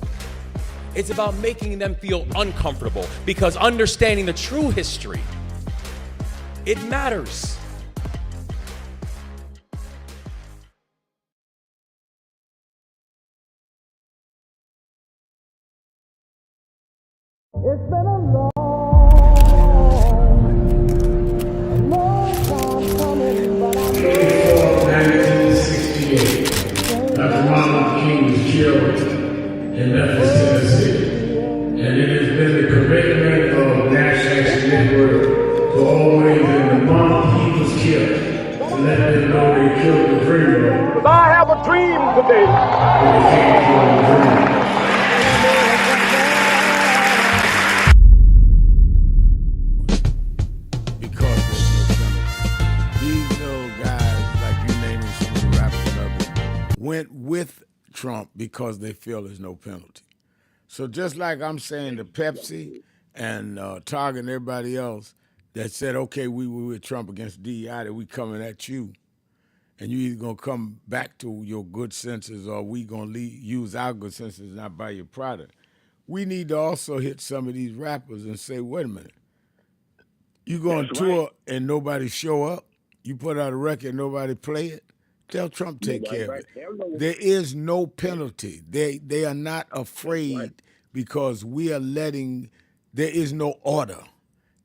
It's about making them feel uncomfortable, because understanding the true history, it matters. It's been a long time coming, but I know 1968, Dr. Martin Luther King was killed in Memphis, Tennessee. And it has been the commitment of National Action Network to always, in the month he was killed, to let them know they killed the dreamer. I have a dream today. But they can't kill the dreamer. Because there's no penalty. These little guys, like you naming some of the rappers up, went with Trump because they feel there's no penalty. So just like I'm saying to Pepsi and Target and everybody else that said, okay, we were with Trump against DEI, that we coming at you, and you either going to come back to your good senses or we going to use our good senses and not buy your product. We need to also hit some of these rappers and say, wait a minute, you go on tour and nobody show up, you put out a record and nobody play it, tell Trump take care of it. There is no penalty. They are not afraid because we are there is no order,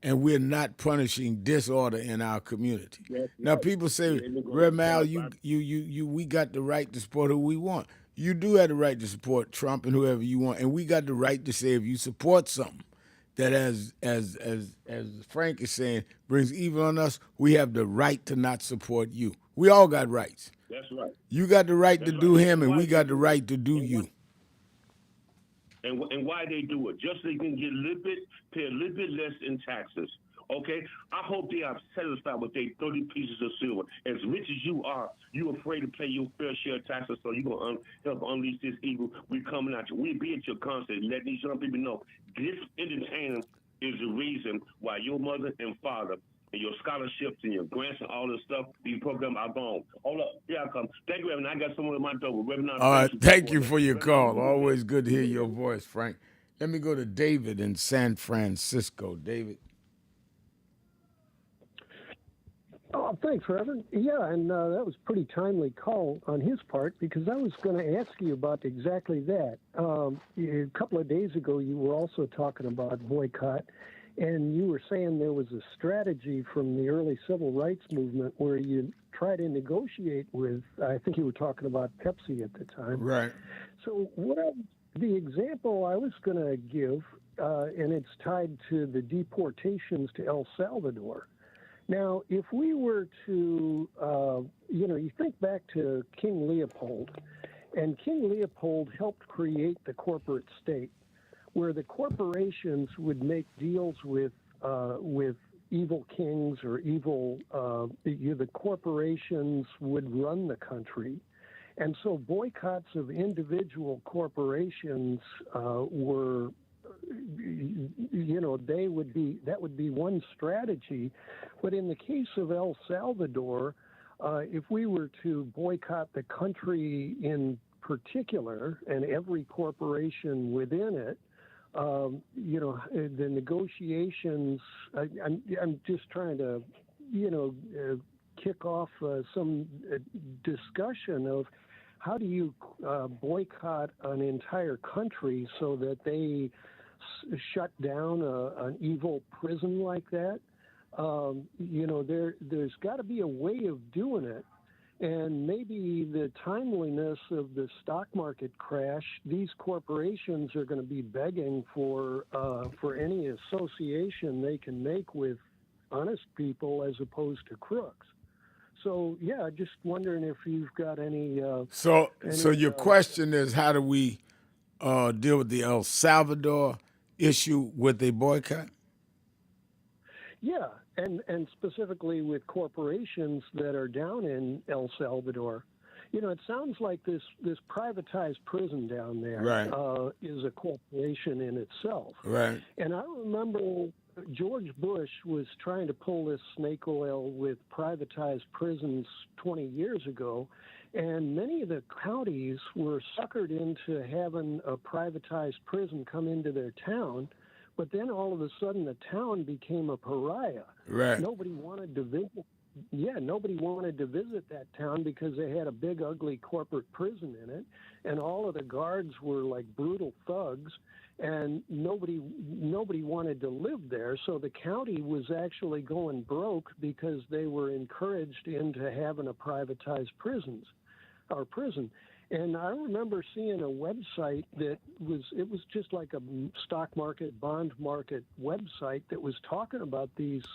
and we're not punishing disorder in our community. Now people say, Rev Mal, we got the right to support who we want. You do have the right to support Trump and whoever you want, and we got the right to say if you support something that, as Frank is saying, brings evil on us, we have the right to not support you. We all got rights. That's right. You got the right to do him, and we got the right to do you. And why they do it? Just so they can get pay a little bit less in taxes. Okay? I hope they are satisfied with their 30 pieces of silver. As rich as you are, you afraid to pay your fair share of taxes, so you're going to help unleash this evil. We're coming at you. We'll be at your concert, letting these young people know this entertainment is the reason why your mother and father and your scholarships and your grants and all this stuff, these programs are gone. Hold up. Here I come. Thank you, Reverend. I got someone in my door. Reverend, All right, thank you for your call. Always good to hear your voice, Frank. Let me go to David in San Francisco. David. Oh, thanks, Reverend. Yeah, and that was a pretty timely call on his part, because I was going to ask you about exactly that. A couple of days ago, you were also talking about boycott, and you were saying there was a strategy from the early civil rights movement where you try to negotiate with, I think you were talking about Pepsi at the time. Right. So the example I was going to give, and it's tied to the deportations to El Salvador. Now, if we were to, you think back to King Leopold, and King Leopold helped create the corporate state, where the corporations would make deals with evil kings or evil, the corporations would run the country. And so boycotts of individual corporations were, that would be one strategy. But in the case of El Salvador, if we were to boycott the country in particular and every corporation within it, the negotiations, I'm just trying to, kick off some discussion of how do you boycott an entire country so that they shut down an evil prison like that. There's got to be a way of doing it. And maybe the timeliness of the stock market crash, these corporations are going to be begging for any association they can make with honest people as opposed to crooks. So, yeah, just wondering if you've got any... So your question is, how do we deal with the El Salvador issue with a boycott? Yeah, and specifically with corporations that are down in El Salvador. It sounds like this privatized prison down there Right. is a corporation in itself. Right. And I remember George Bush was trying to pull this snake oil with privatized prisons 20 years ago, and many of the counties were suckered into having a privatized prison come into their town, but then all of a sudden the town became a pariah. Right. Nobody wanted to visit. Yeah, nobody wanted to visit that town because they had a big, ugly corporate prison in it, and all of the guards were like brutal thugs, and nobody wanted to live there. So the county was actually going broke because they were encouraged into having a privatized prison. And I remember seeing a website that was just like a stock market, bond market website that was talking about these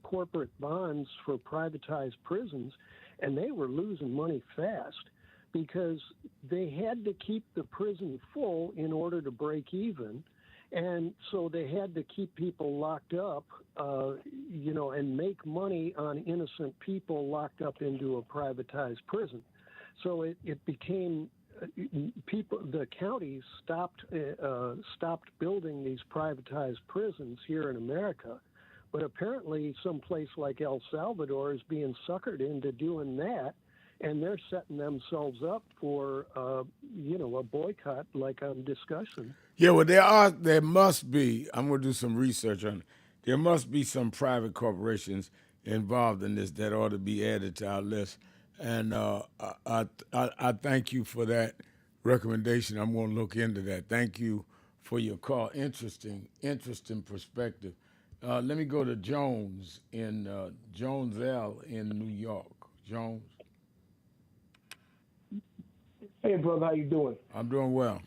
corporate bonds for privatized prisons, and they were losing money fast because they had to keep the prison full in order to break even. And so they had to keep people locked up, and make money on innocent people locked up into a privatized prison. So it became the counties stopped building these privatized prisons here in America, but apparently some place like El Salvador is being suckered into doing that, and they're setting themselves up for a boycott like I'm discussing. Yeah, well, there must be. I'm going to do some research on it. There must be some private corporations involved in this that ought to be added to our list. And I thank you for that recommendation. I'm going to look into that. Thank you for your call. Interesting perspective. Let me go to Jones in Jones L in New York. Jones. Hey, brother, how you doing? I'm doing well.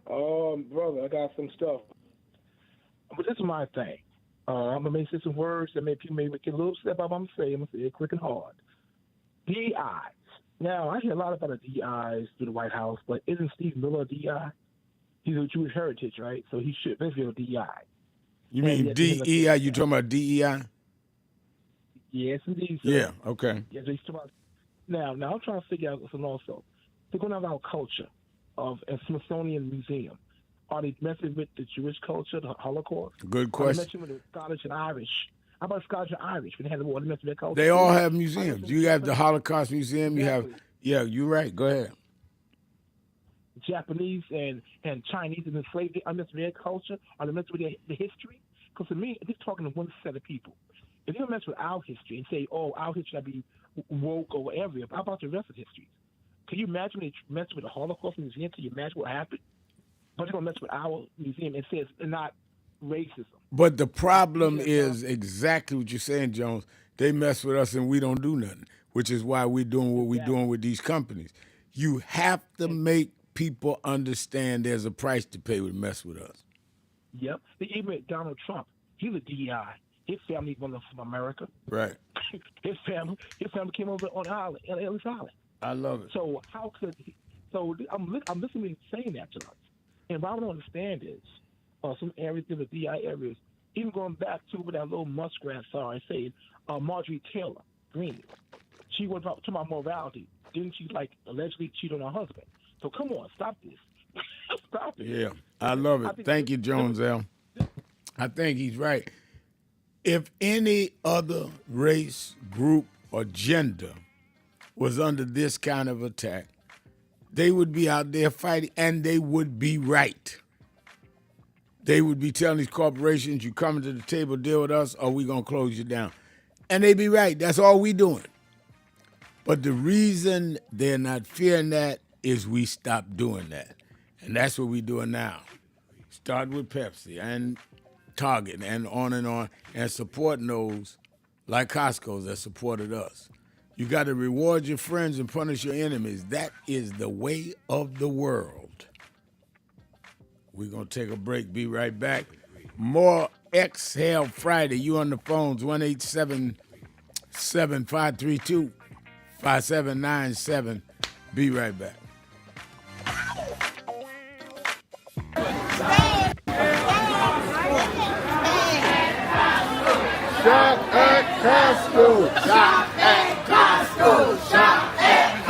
Brother, I got some stuff. But this is my thing. I'm going to say some words that maybe people may get a little step up. I'm going to say it quick and hard. DEIs. Now, I hear a lot about the DEIs through the White House, but isn't Steve Miller a DEI? He's of Jewish heritage, right? So he should basically be a DEI. You mean DEI? You talking about DEI? Yes, indeed. Sir. Yeah, okay. Yes, he's talking about. Now I'm trying to figure out something also. They're going to have our culture of a Smithsonian Museum. Are they messing with the Jewish culture, the Holocaust? Good question. Are they messing with the Scottish and Irish? How about Scottish and Irish? When they had the war, they messed with their culture. They all have museums. You have the Holocaust Museum. You have, yeah, you're right. Go ahead. Japanese and Chinese and enslaved, are messing with their culture? Are they messing with the history? Because to me, they're talking to one set of people. If you mess with our history and say, oh, our history should be woke or whatever, how about the rest of history? Can you imagine they mess with the Holocaust Museum? Can you imagine what happened? But they're going to mess with our museum and say it's not racism. But the problem is exactly what you're saying, Jones. They mess with us and we don't do nothing, which is why we're doing what we're doing with these companies. You have to make people understand there's a price to pay to mess with us. Yep. Even Donald Trump, he's a DEI. His family was from America. Right. His family came over on Ellis Island. I love it. So how could he? So I'm listening to him saying that to us. And what I don't understand is some areas, the DI areas, even going back to where that little muskrat saw and saying Marjorie Taylor Greene, she was talking about morality. Didn't she allegedly cheat on her husband? So come on, stop this. Stop it. Yeah, I love it. Thank you, Jones L. I think he's right. If any other race, group, or gender was under this kind of attack, they would be out there fighting, and they would be right. They would be telling these corporations, you coming to the table, deal with us, or we going to close you down. And they'd be right. That's all we doing. But the reason they're not fearing that is we stopped doing that. And that's what we're doing now. Start with Pepsi and Target and on, and supporting those like Costco's that supported us. You got to reward your friends and punish your enemies. That is the way of the world. We're going to take a break. Be right back. More Exhale Friday. You on the phones, 1-877-532-5797. Be right back. Shop at Costco. Shop at Costco. Shop at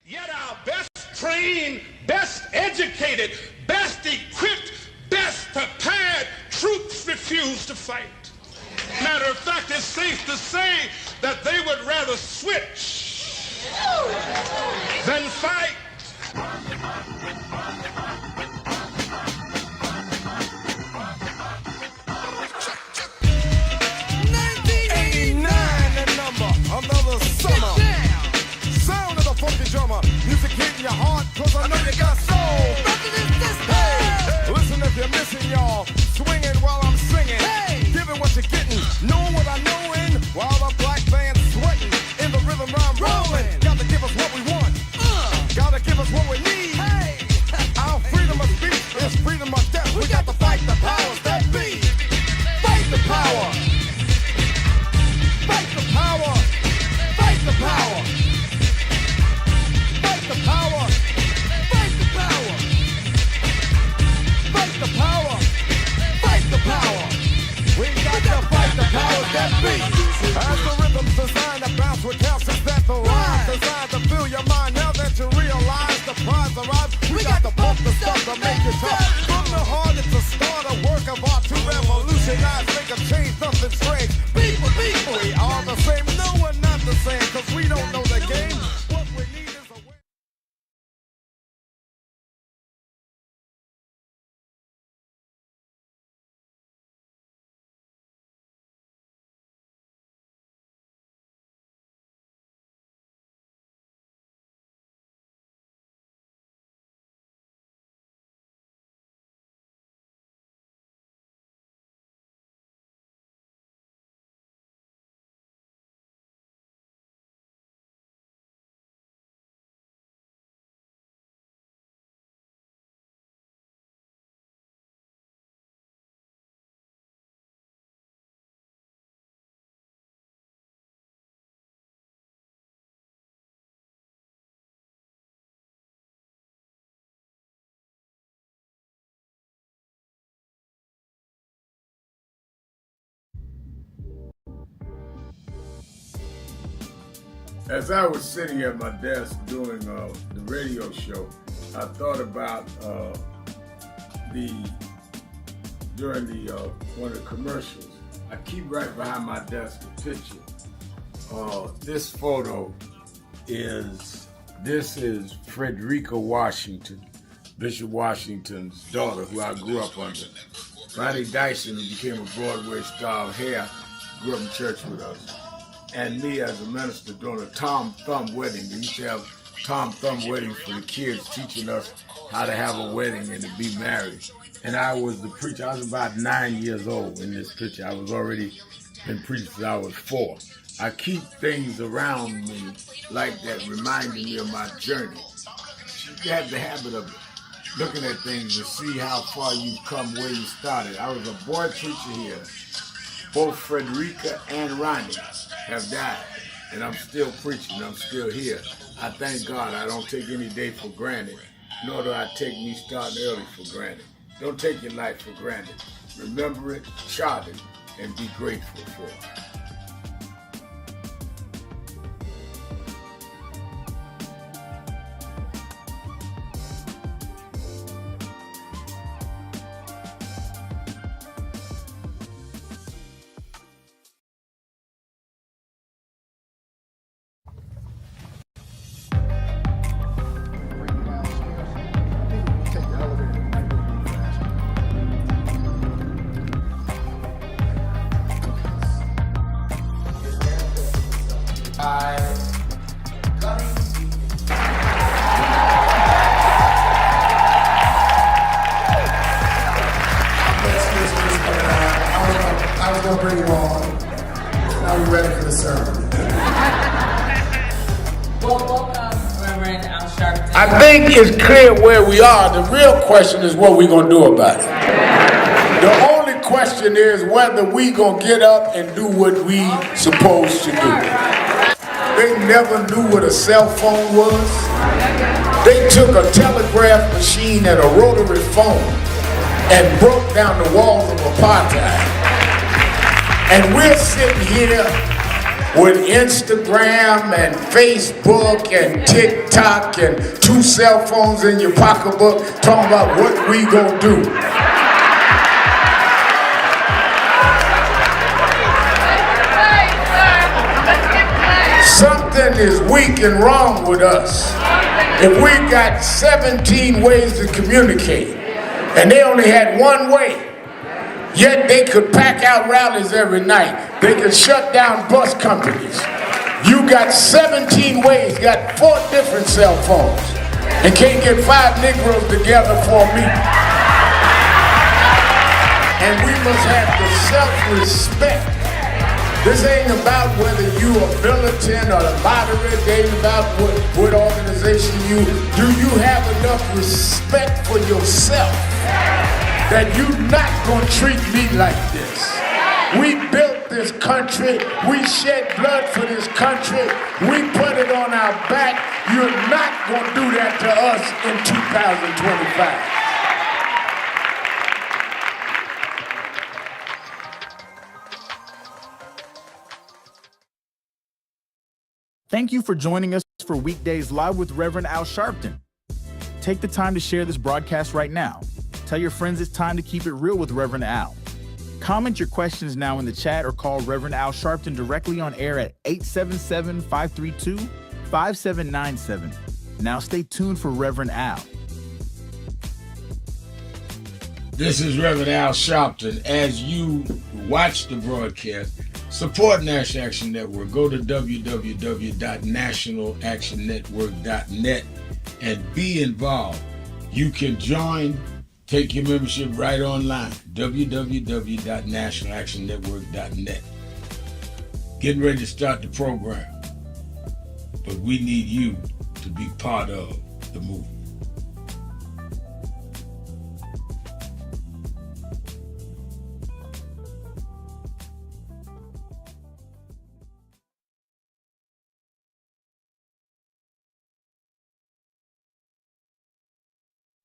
Yet our best trained, best educated, best equipped, best prepared troops refuse to fight. Matter of fact, it's safe to say that they would rather switch than fight. Another summer. Sound of the funky drummer. Music hitting your heart, cause I know you got soul. Hey, listen if you're missing, y'all. Swinging while I'm singing. Hey, giving what you're getting. Knowing what I know in. While the black band's sweating. In the rhythm I'm rolling. Gotta give us what we want. Gotta give us what we need. Hey, our freedom of speech is freedom of death. We got to fight the powers that be. Fight the power. Fight the power. Fight the power. Fight the power. Fight the power. Fight the power. Fight the power. We got to fight the powers that be. As the rhythm's designed to bounce with calcium that the rhyme designed to fill your mind. Now that you realize the prize arrives, we got to pump the stuff to make it tough. From the heart, it's a start, a work of art to revolutionize, make a change, something strange. People, we are the same. No, we're not the same, cause we don't know the game. What we need is a way. As I was sitting at my desk doing the radio show, I thought about during one of the commercials. I keep right behind my desk a picture. This photo is This is Frederica Washington, Bishop Washington's daughter, who I grew up under. Ronnie Dyson, who became a Broadway star of hair, grew up in church with us. And me as a minister doing a Tom Thumb wedding. They used to have Tom Thumb weddings for the kids, teaching us how to have a wedding and to be married. And I was the preacher. I was about 9 years old in this picture. I was already been preaching since I was 4. I keep things around me like that, reminding me of my journey. You have the habit of looking at things to see how far you've come where you started. I was a boy preacher here. Both Frederica and Ronnie have died, and I'm still preaching. I'm still here. I thank God. I don't take any day for granted, nor do I take me starting early for granted. Don't take your life for granted. Remember it, chart it, and be grateful for it. I think it's clear where we are. The real question is what we're going to do about it. The only question is whether we going to get up and do what we supposed to do. They never knew what a cell phone was. They took a telegraph machine and a rotary phone and broke down the walls of apartheid. And we're sitting here with Instagram and Facebook and TikTok and 2 cell phones in your pocketbook talking about what we gonna do. Something is weak and wrong with us. If we got 17 ways to communicate and they only had one way, yet they could pack out rallies every night. They could shut down bus companies. You got 17 ways, got 4 different cell phones, and can't get 5 Negroes together for a meeting. And we must have the self-respect. This ain't about whether you are militant or moderate. It ain't about what organization you do. You have enough respect for yourself that you're not gonna treat me like this. We built this country. We shed blood for this country. We put it on our back. You're not gonna do that to us in 2025. Thank you for joining us for Weekdays Live with Reverend Al Sharpton. Take the time to share this broadcast right now. Tell your friends it's time to keep it real with Reverend Al. Comment your questions now in the chat or call Reverend Al Sharpton directly on air at 877-532-5797. Now stay tuned for Reverend Al. This is Reverend Al Sharpton. As you watch the broadcast, support National Action Network. Go to www.nationalactionnetwork.net and be involved. You can join, take your membership right online, www.nationalactionnetwork.net. Getting ready to start the program, but we need you to be part of the movement.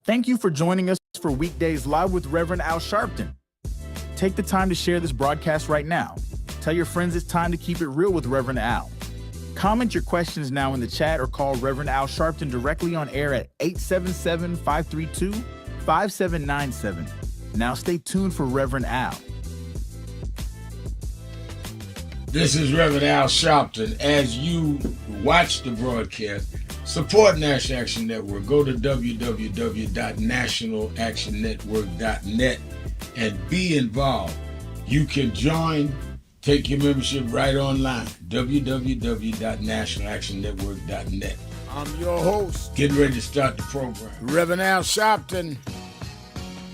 Thank you for joining us for Weekdays Live with Reverend Al Sharpton. Take the time to share this broadcast right now. Tell your friends it's time to keep it real with Reverend Al. Comment your questions now in the chat or call Reverend Al Sharpton directly on air at 877-532-5797. Now stay tuned for Reverend Al. This is Reverend Al Sharpton. As you watch the broadcast, Support National Action Network. Go to www.nationalactionnetwork.net and be involved. You can join, take your membership right online, www.nationalactionnetwork.net. I'm your host. Getting ready to start the program. Reverend Al Sharpton.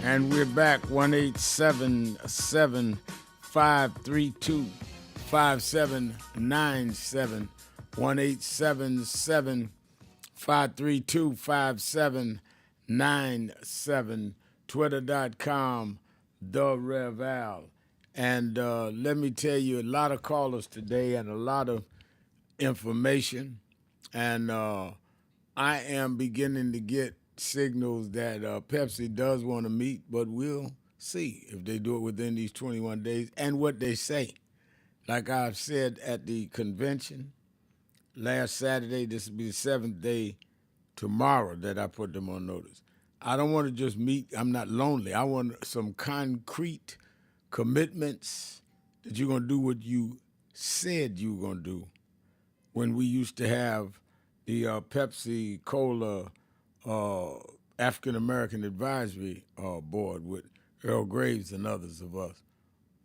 And we're back, 1-877-532-5797, 1-877-532-5797, twitter.com, The Rev Al. And let me tell you, a lot of callers today and a lot of information. And I am beginning to get signals that Pepsi does want to meet, but we'll see if they do it within these 21 days and what they say. Like I've said at the convention last Saturday, this will be the 7th day tomorrow that I put them on notice. I don't want to just meet. I'm not lonely. I want some concrete commitments that you're going to do what you said you were going to do when we used to have the Pepsi Cola African American Advisory Board with Earl Graves and others of us.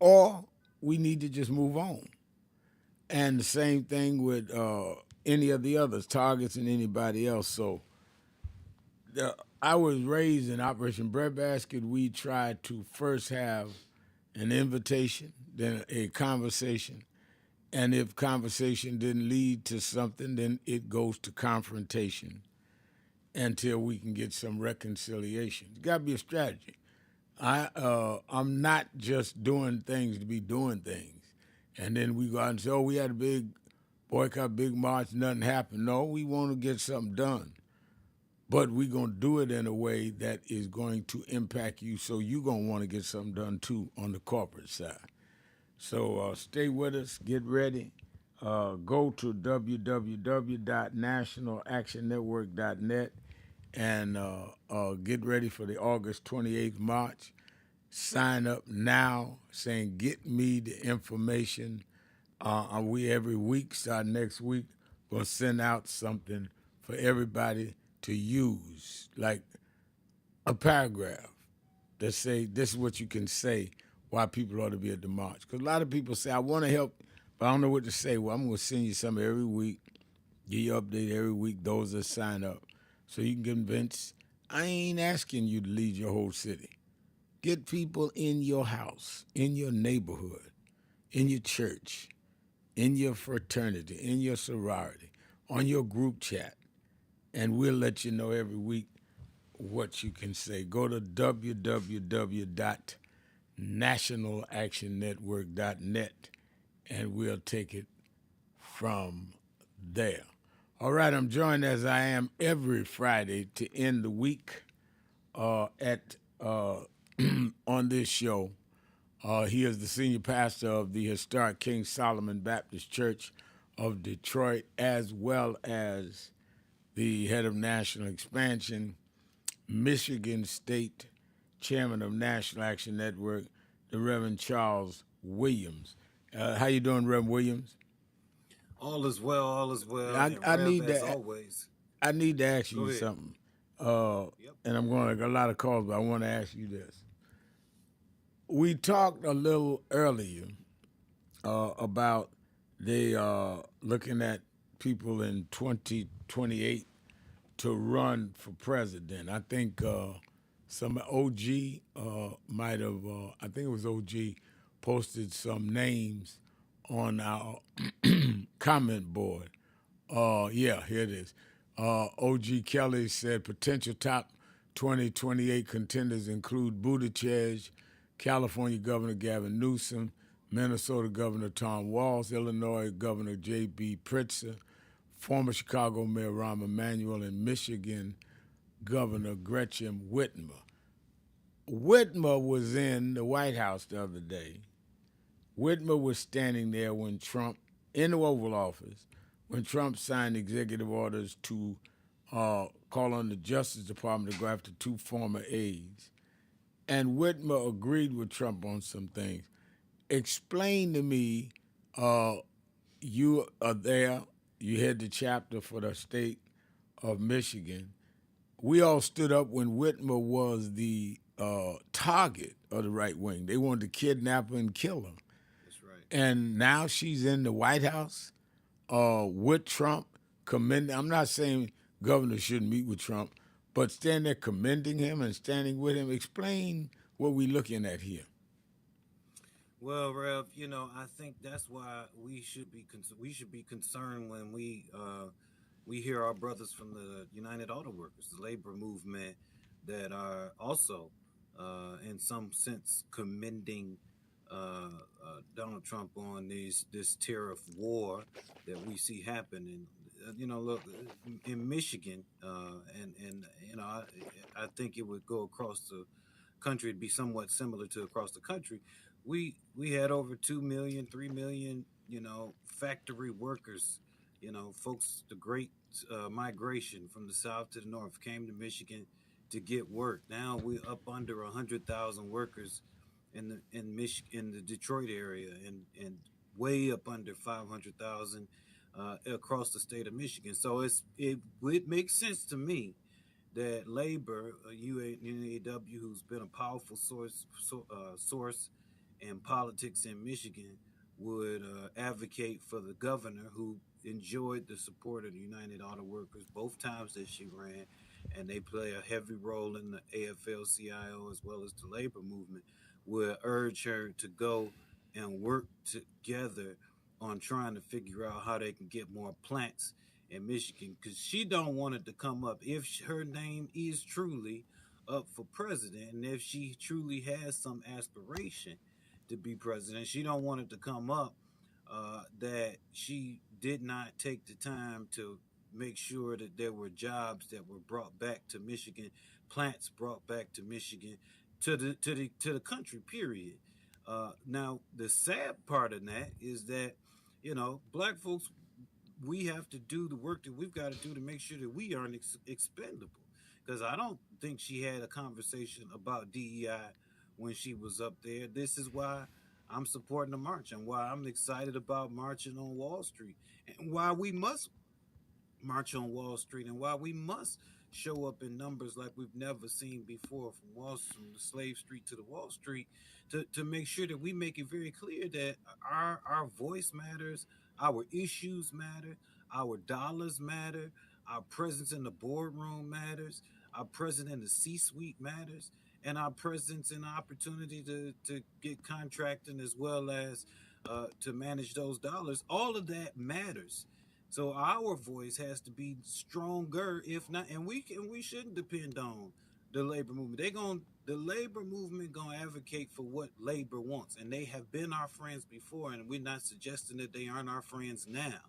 Or we need to just move on. And the same thing with any of the others, Targets and anybody else. So I was raised in Operation Breadbasket. We tried to first have an invitation, then a conversation. And if conversation didn't lead to something, then it goes to confrontation until we can get some reconciliation. It's got to be a strategy. I'm not just doing things to be doing things. And then we go out and say, oh, we had a big boycott, big march, nothing happened. No, we want to get something done. But we're going to do it in a way that is going to impact you, so you're going to want to get something done, too, on the corporate side. So stay with us. Get ready. Go to www.nationalactionnetwork.net and get ready for the August 28th march. Sign up now saying, get me the information. We every week, starting next week, going to send out something for everybody to use, like a paragraph that say, this is what you can say why people ought to be at the march. Because a lot of people say, I want to help, but I don't know what to say. Well, I'm going to send you something every week, give you an update every week, those that sign up. So you can convince, I ain't asking you to lead your whole city. Get people in your house, in your neighborhood, in your church, in your fraternity, in your sorority, on your group chat, and we'll let you know every week what you can say. Go to www.nationalactionnetwork.net, and we'll take it from there. All right, I'm joined as I am every Friday to end the week on this show. He is the senior pastor of the historic King Solomon Baptist Church of Detroit, as well as the head of national expansion, Michigan State Chairman of National Action Network, the Reverend Charles Williams. How you doing, Reverend Williams? All is well, all is well. I need as to, always. I need to ask you something. And I'm going to get a lot of calls, but I want to ask you this. We talked a little earlier about looking at people in 2028 to run for president. I think some OG might have, I think it was OG, posted some names on our comment board. Yeah, here it is. OG Kelly said potential top 2028 contenders include Buttigieg, California Governor Gavin Newsom, Minnesota Governor Tom Walz, Illinois Governor J.B. Pritzker, former Chicago Mayor Rahm Emanuel, and Michigan Governor Gretchen Whitmer. Whitmer was in the White House the other day. Whitmer was standing there when Trump, in the Oval Office, when Trump signed executive orders to call on the Justice Department to go after two former aides. And Whitmer agreed with Trump on some things. Explain to me, you are there, you head the chapter for the state of Michigan. We all stood up when Whitmer was the target of the right wing. They wanted to kidnap her and kill her. That's right. And now she's in the White House with Trump, commending. I'm not saying governors shouldn't meet with Trump, but stand there commending him and standing with him. Explain what we're looking at here. Well, Rev, I think that's why we should be concerned when we hear our brothers from the United Auto Workers, the labor movement, that are also, in some sense, commending Donald Trump on this tariff war that we see happening. Look, in Michigan, I think it would go across the country. It'd be somewhat similar to across the country. We had over 2 million, 3 million, factory workers, folks, the great migration from the south to the north came to Michigan to get work. Now we're up under 100,000 workers in the Detroit area, and way up under 500,000 across the state of Michigan. So it makes sense to me that labor, UAW, who's been a powerful source in politics in Michigan, would advocate for the governor, who enjoyed the support of the United Auto Workers both times that she ran, and they play a heavy role in the AFL-CIO as well as the labor movement, would urge her to go and work together on trying to figure out how they can get more plants in Michigan, because she don't want it to come up. If her name is truly up for president, and if she truly has some aspiration to be president, she don't want it to come up that she did not take the time to make sure that there were jobs that were brought back to Michigan, plants brought back to Michigan, to the country, period. Now, the sad part of that is that, black folks, we have to do the work that we've got to do to make sure that we aren't expendable. Because I don't think she had a conversation about DEI when she was up there. This is why I'm supporting the march, and why I'm excited about marching on Wall Street, and why we must march on Wall Street, and why we must show up in numbers like we've never seen before, from the Slave Street to the Wall Street, to make sure that we make it very clear that our voice matters, our issues matter, our dollars matter, our presence in the boardroom matters, our presence in the C-suite matters, and our presence and opportunity to get contracting as well as to manage those dollars. All of that matters. So our voice has to be stronger, if not, and we shouldn't depend on the labor movement. The labor movement gonna advocate for what labor wants, and they have been our friends before, and we're not suggesting that they aren't our friends now.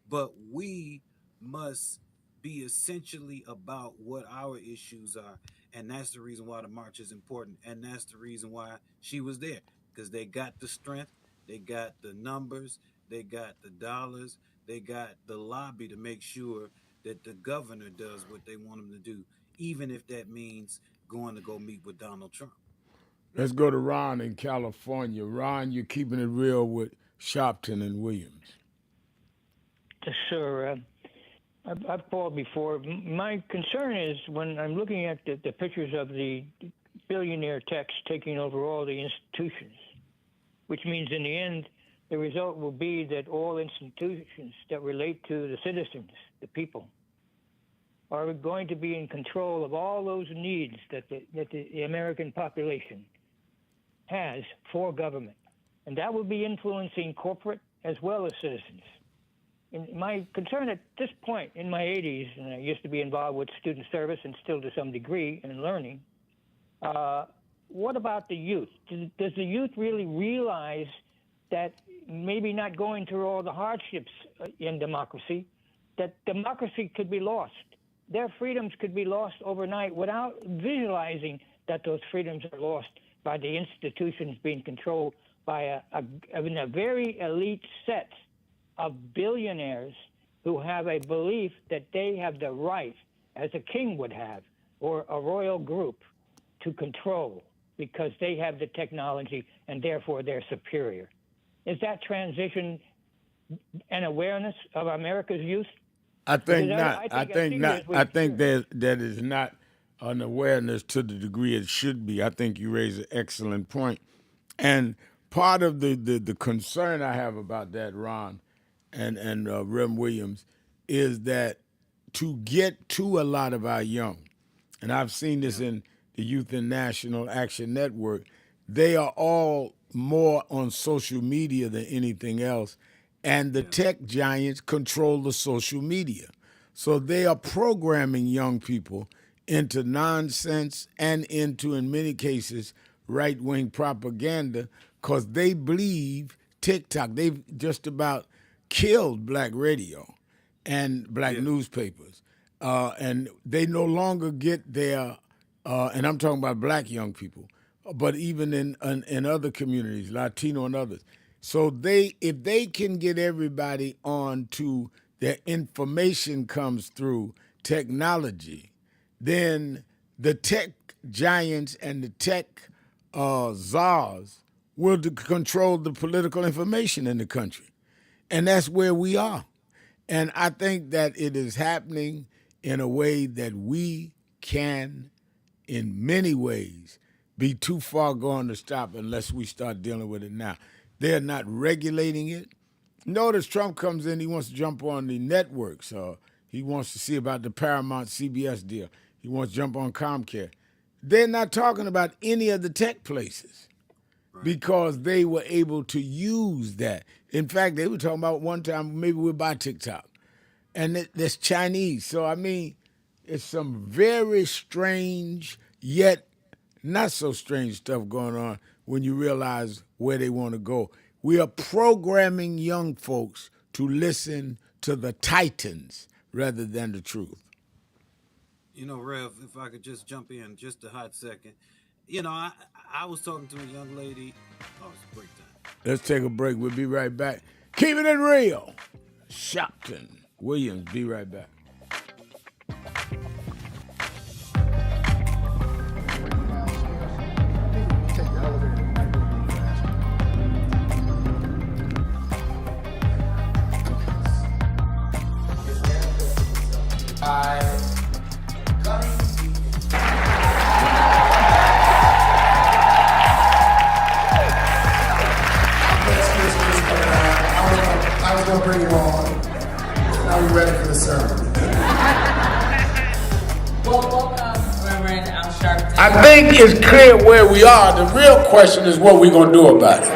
But we must be essentially about what our issues are, and that's the reason why the march is important, and that's the reason why she was there, because they got the strength, they got the numbers, they got the dollars, they got the lobby to make sure that the governor does what they want him to do, even if that means going to go meet with Donald Trump. Let's go to Ron in California. Ron, you're keeping it real with Sharpton and Williams. Sure. I've called before. My concern is when I'm looking at the pictures of the billionaire techs taking over all the institutions, which means in the end, the result will be that all institutions that relate to the citizens, the people, are going to be in control of all those needs that the American population has for government. And that will be influencing corporate as well as citizens. And my concern at this point in my 80s, and I used to be involved with student service and still to some degree in learning, what about the youth? Does the youth really realize that maybe not going through all the hardships in democracy, that democracy could be lost? Their freedoms could be lost overnight without visualizing that those freedoms are lost by the institutions being controlled by a very elite set of billionaires who have a belief that they have the right, as a king would have, or a royal group, to control because they have the technology and therefore they're superior. Is that transition an awareness of America's youth? I think Because not. I think not. I think that is not an awareness to the degree it should be. I think you raise an excellent point. And part of the concern I have about that, Ron, and Rem Williams, is that to get to a lot of our young, and I've seen this in the Youth in National Action Network, they are all more on social media than anything else, and the tech giants control the social media. So they are programming young people into nonsense and into, in many cases, right-wing propaganda because they believe TikTok. They've just about killed black radio and black newspapers. And they no longer get their, and I'm talking about black young people, but even in other communities, Latino and others. So if they can get everybody on to their information comes through technology, then the tech giants and the tech czars will control the political information in the country. And that's where we are. And I think that it is happening in a way that we can, in many ways, be too far gone to stop unless we start dealing with it now. They're not regulating it. Notice Trump comes in, he wants to jump on the networks. He wants to see about the Paramount CBS deal. He wants to jump on Comcast. They're not talking about any of the tech places because they were able to use that. In fact, they were talking about one time, maybe we'll buy TikTok. And that's Chinese. So, I mean, it's some very strange, yet not so strange stuff going on when you realize where they want to go. We are programming young folks to listen to the titans rather than the truth. You know, Rev, if I could just jump in just a hot second. You know, I was talking to a young lady. Oh, it's break time. Let's take a break. We'll be right back. Keeping it real. Sharpton Williams, be right back. I was going to bring you on. Now we're ready for the sermon. Welcome, Reverend Al Sharpton. I think it's clear where we are. The real question is what we're going to do about it.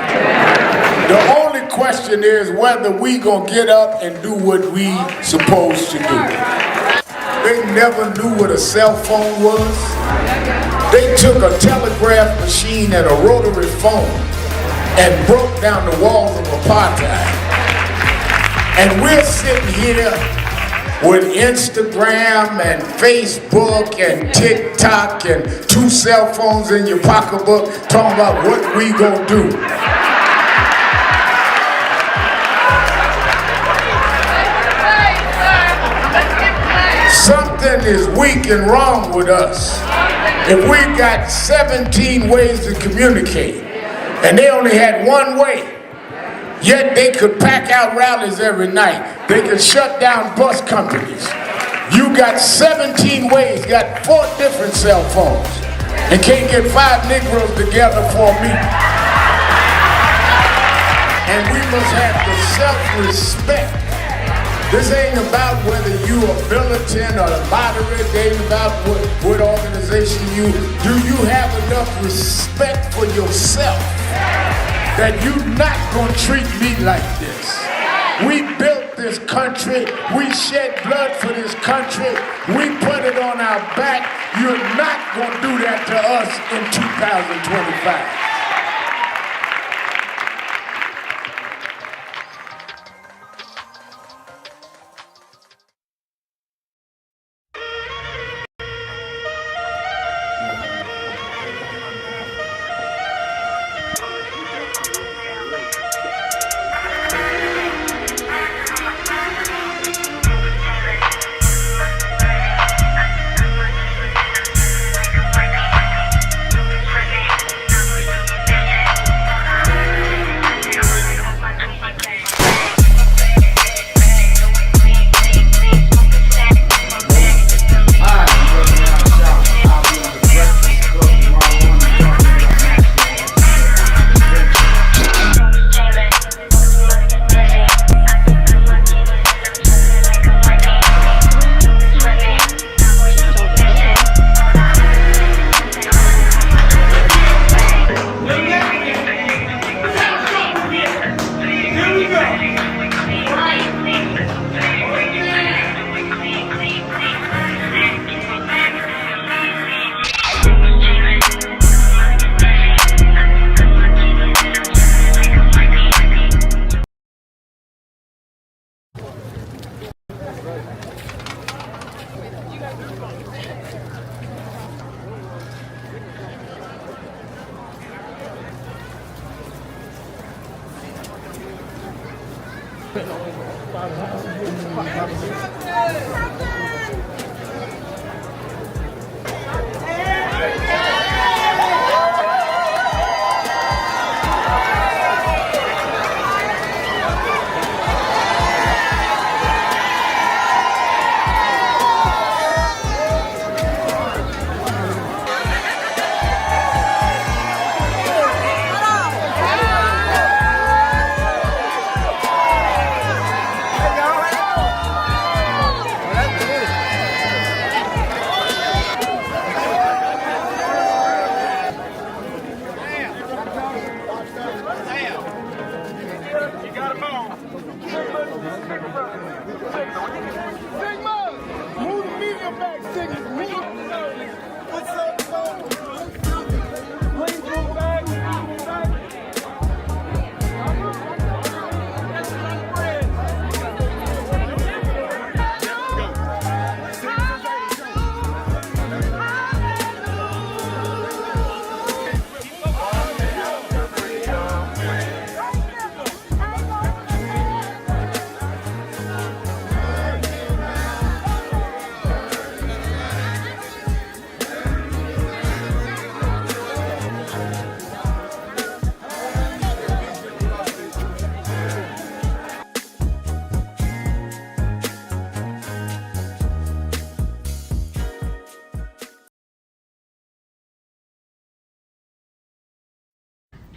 The only question is whether we going to get up and do what we supposed to do. They never knew what a cell phone was. They took a telegraph machine and a rotary phone and broke down the walls of apartheid. And we're sitting here with Instagram and Facebook and TikTok and 2 cell phones in your pocketbook talking about what we gonna do. Something is weak and wrong with us. If we got 17 ways to communicate and they only had one way, yet they could pack out rallies every night. They could shut down bus companies. You got 17 ways, got 4 different cell phones, and can't get 5 Negroes together for a meeting. And we must have the self-respect. This ain't about whether you are militant or moderate. It ain't about what organization you. Do you have enough respect for yourself that you're not going to treat me like this? We built this country. We shed blood for this country. We put it on our back. You're not going to do that to us in 2025.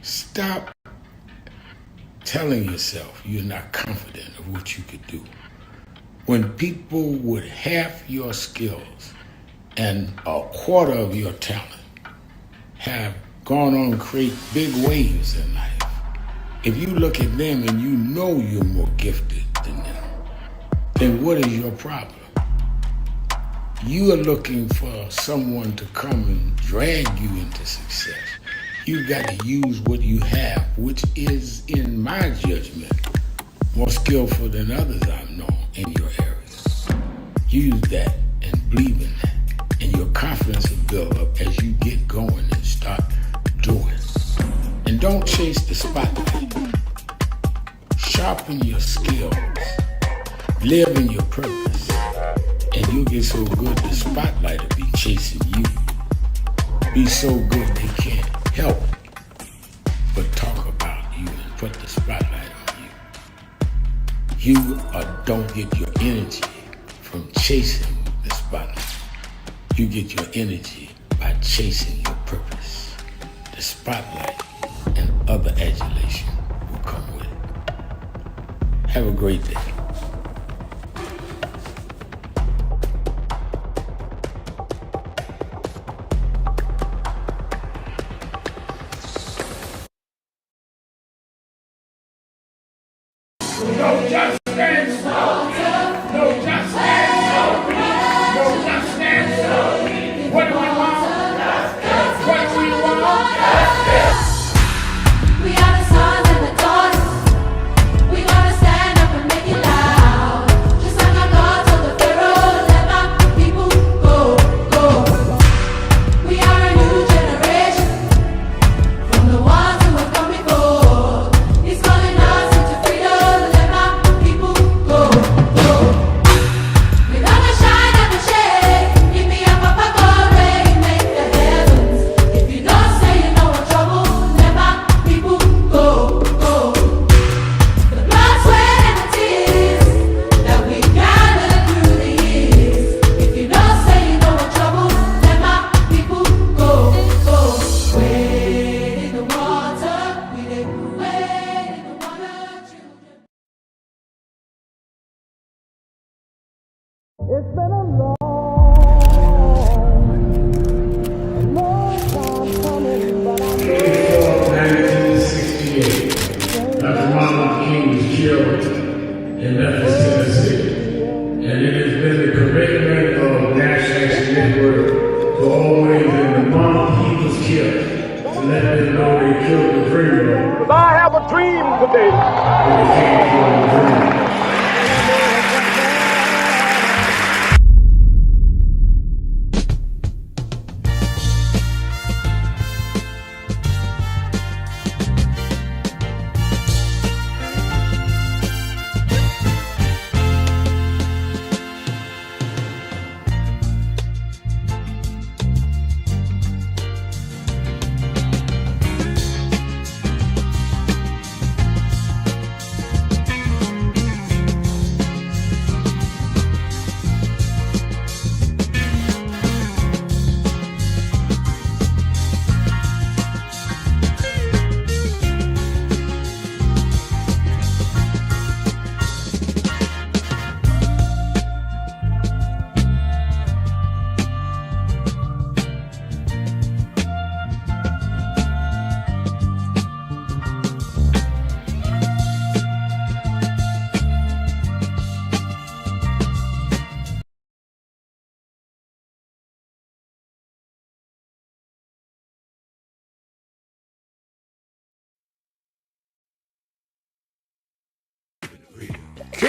Stop telling yourself you're not confident of what you could do. When people with half your skills and a quarter of your talent have gone on to create big waves in life, if you look at them and you know you're more gifted than them, then what is your problem? You are looking for someone to come and drag you into success. You got to use what you have, which is, in my judgment, more skillful than others I've known in your areas. Use that and believe in that, and your confidence will build up as you get going and start doing. And don't chase the spotlight. Sharpen your skills. Live in your purpose. And you'll get so good the spotlight will be chasing you. Be so good they can't help but talk about you and put the spotlight on you. You don't get your energy from chasing the spotlight. You get your energy by chasing your purpose. The spotlight and other adulation will come with it. Have a great day. No justice! No justice! No justice! What do we want? What do we want? We are the sons and the daughters. We gotta stand up and make it loud. Just like our God told the Pharaoh, let my people go, go. We are a new generation from the ones who have come before. He's calling us into freedom. Let my people go, go. We're gonna shine up and shake. Give me a papa God rain, make the heavens. If you don't say you know what trouble, let my people go, go. The blood, sweat, and the tears that we gathered through the years. If you don't say you know what trouble, let my people go, go. Wade in the water, we did wade in the water, children. It's been a long time coming, but I know 1968, Dr. Martin Luther King was killed in Memphis, Tennessee. And it has been the commitment of National Action Network for always in the month he was killed to let them know they killed the dreamer. I have a dream today. When they came for the dream.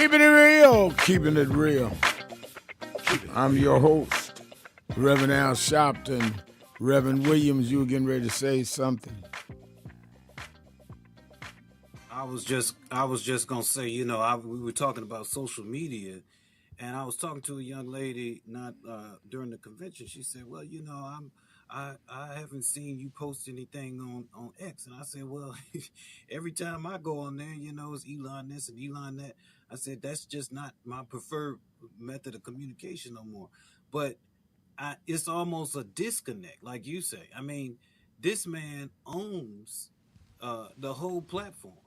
Keeping it real, keeping it real. I'm your host, Reverend Al Sharpton. Reverend Williams, you were getting ready to say something. I was just gonna say, we were talking about social media, and I was talking to a young lady not during the convention. She said, "Well, I haven't seen you post anything on X," and I said, "Well, every time I go on there, it's Elon this and Elon that." I said, "That's just not my preferred method of communication no more." But it's almost a disconnect, like you say. I mean, this man owns the whole platform.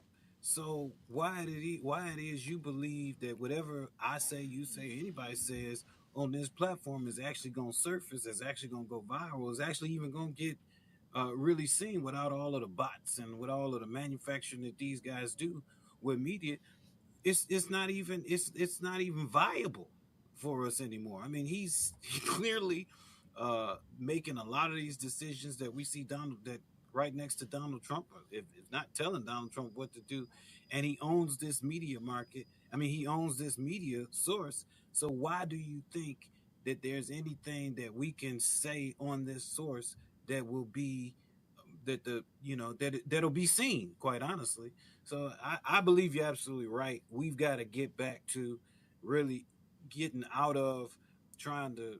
So why it is you believe that whatever I say, you say, anybody says on this platform is actually going to surface, is actually going to go viral, is actually even going to get really seen without all of the bots and with all of the manufacturing that these guys do with media? It's not even viable for us anymore. I mean, he's clearly making a lot of these decisions that we see that right next to Donald Trump, if not telling Donald Trump what to do, and he owns this media market. I mean, he owns this media source. So why do you think that there's anything that we can say on this source that will be that'll be seen, quite honestly? So I believe you're absolutely right. We've got to get back to really getting out of trying to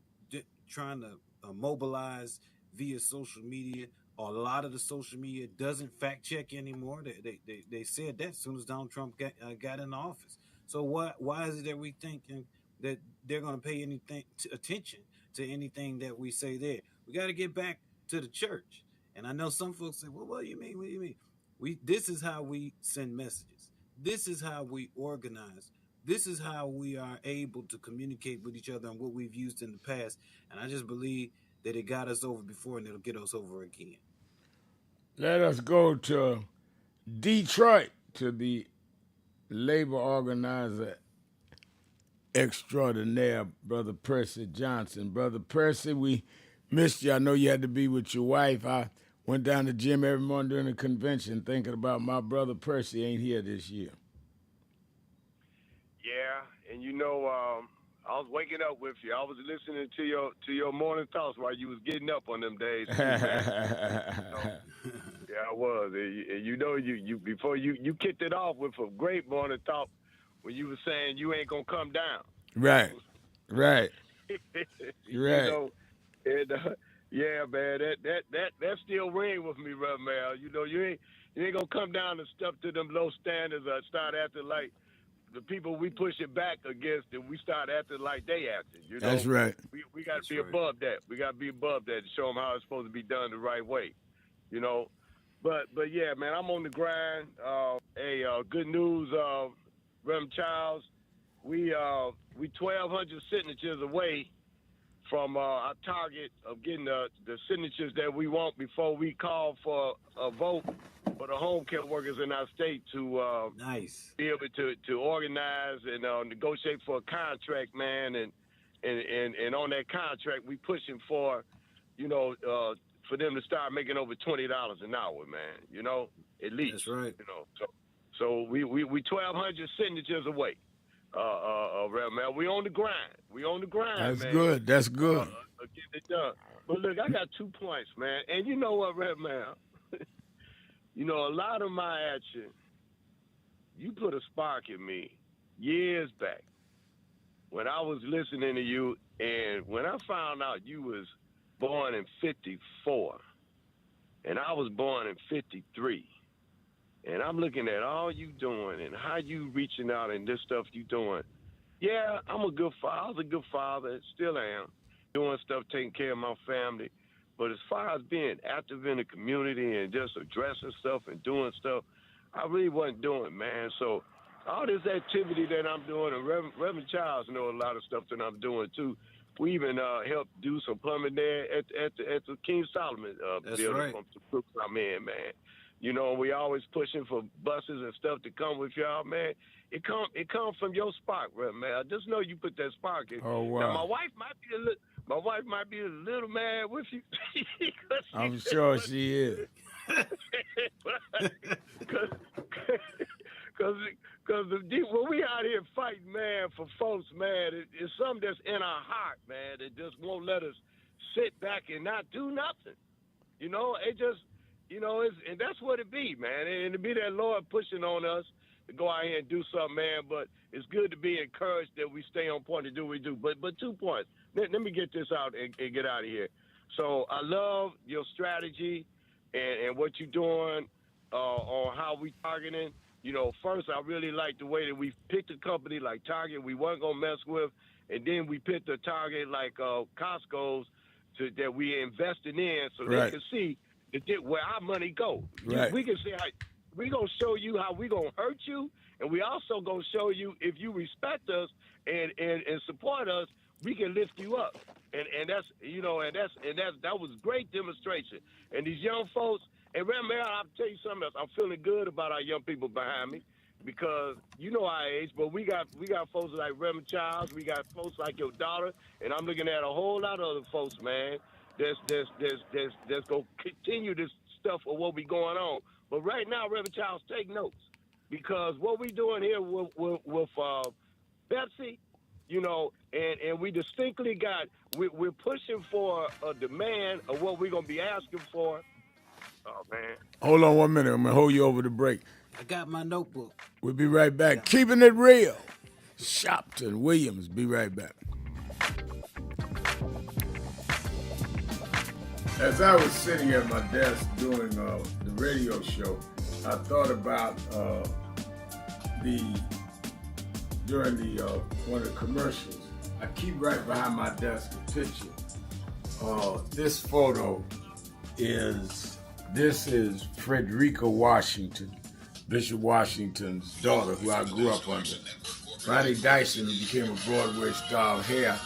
mobilize via social media. A lot of the social media doesn't fact check anymore. They said that as soon as Donald Trump got in office. So why is it that we thinking that they're going to pay attention to anything that we say there? We got to get back to the church. And I know some folks say, "Well, what do you mean? What do you mean?" This is how we send messages. This is how we organize. This is how we are able to communicate with each other and what we've used in the past. And I just believe that it got us over before and it'll get us over again. Let us go to Detroit to the labor organizer extraordinaire, Brother Percy Johnson. Brother Percy, we missed you. I know you had to be with your wife. I went down to the gym every morning during the convention thinking about my brother Percy ain't here this year. Yeah, and I was waking up with you. I was listening to your morning thoughts while you was getting up on them days too, man. Yeah, I was. And you before you kicked it off with a great morning thought when you were saying you ain't gonna come down. Right. Right. And, yeah, man, that still ring with me, right, man. You ain't gonna come down and step to them low standards or start acting like the people we push it back against, and we start acting like they acting. That's right. We got to be above that. We got to be above that to show them how it's supposed to be done the right way. But yeah, man, I'm on the grind. Good news, Reverend Charles. We 1,200 signatures away from our target of getting the signatures that we want before we call for a vote for the home care workers in our state to be able to organize and negotiate for a contract, man. And on that contract, we pushing for, for them to start making over $20 an hour, man. At least. That's right. So we 1,200 signatures away. Man, we on the grind. That's man. good. That's good. Getting it done. But look, I got 2 points, man. And you know what, Rev, man? A lot of my action, you put a spark in me years back when I was listening to you, and when I found out you was born in 54, and I was born in 53. And I'm looking at all you doing and how you reaching out and this stuff you doing. Yeah, I'm a good father. I was a good father, still am, doing stuff, taking care of my family. But as far as being active in the community and just addressing stuff and doing stuff, I really wasn't doing, man. So all this activity that I'm doing, and Reverend Charles know a lot of stuff that I'm doing too. We even helped do some plumbing there at the King Solomon building right. from the groups I'm in, man. We always pushing for buses and stuff to come with y'all, man. It come from your spark, man. I just know you put that spark in. Oh, wow. Now my wife might be a little mad with you. I'm sure she is. Because when we out here fighting, man, for folks, man, it's something that's in our heart, man, that just won't let us sit back and not do nothing. You know, it just, you know, and that's what it be, man. And to be that Lord pushing on us to go out here and do something, man. But it's good to be encouraged that we stay on point and do what we do. But 2 points. Let me get this out and get out of here. So I love your strategy and what you're doing on how we targeting. You know, first, I really like the way that we picked a company like Target we weren't going to mess with. And then we picked a Target like Costco's that we invested in so they can see where our money go. Right. We can see how we going to show you how we going to hurt you. And we also going to show you if you respect us and support us, we can lift you up. And that's, you know, that was great demonstration. And these young folks, and remember, I'll tell you something else. I'm feeling good about our young people behind me because you know our age, but we got folks like Reverend Childs, we got folks like your daughter, and I'm looking at a whole lot of other folks, man, that's going to continue this stuff of what we going on. But right now, Reverend Childs, take notes because what we doing here with Betsy, you know, and we distinctly we're pushing for a demand of what we're going to be asking for. Oh, man. Hold on 1 minute. I'm going to hold you over the break. I got my notebook. We'll be right back. Keeping it real. Sharpton Williams. Be right back. As I was sitting at my desk doing the radio show, I thought about during one of the commercials. I keep right behind my desk a picture. This photo This is Frederica Washington, Bishop Washington's daughter, who I grew up under. Ronnie Dyson, who became a Broadway star of hair,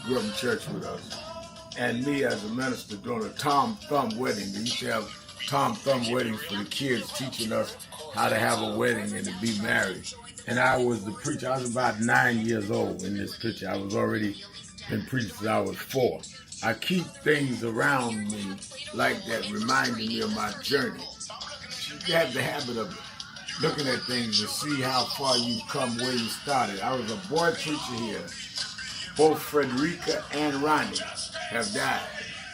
grew up in church with us. And me as a minister doing a Tom Thumb wedding. We used to have Tom Thumb weddings for the kids, teaching us how to have a wedding and to be married. And I was the preacher. I was about 9 years old in this picture. I was already been preaching since I was 4. I keep things around me like that, reminding me of my journey. You have the habit of looking at things to see how far you've come where you started. I was a boy preacher here. Both Frederica and Ronnie have died,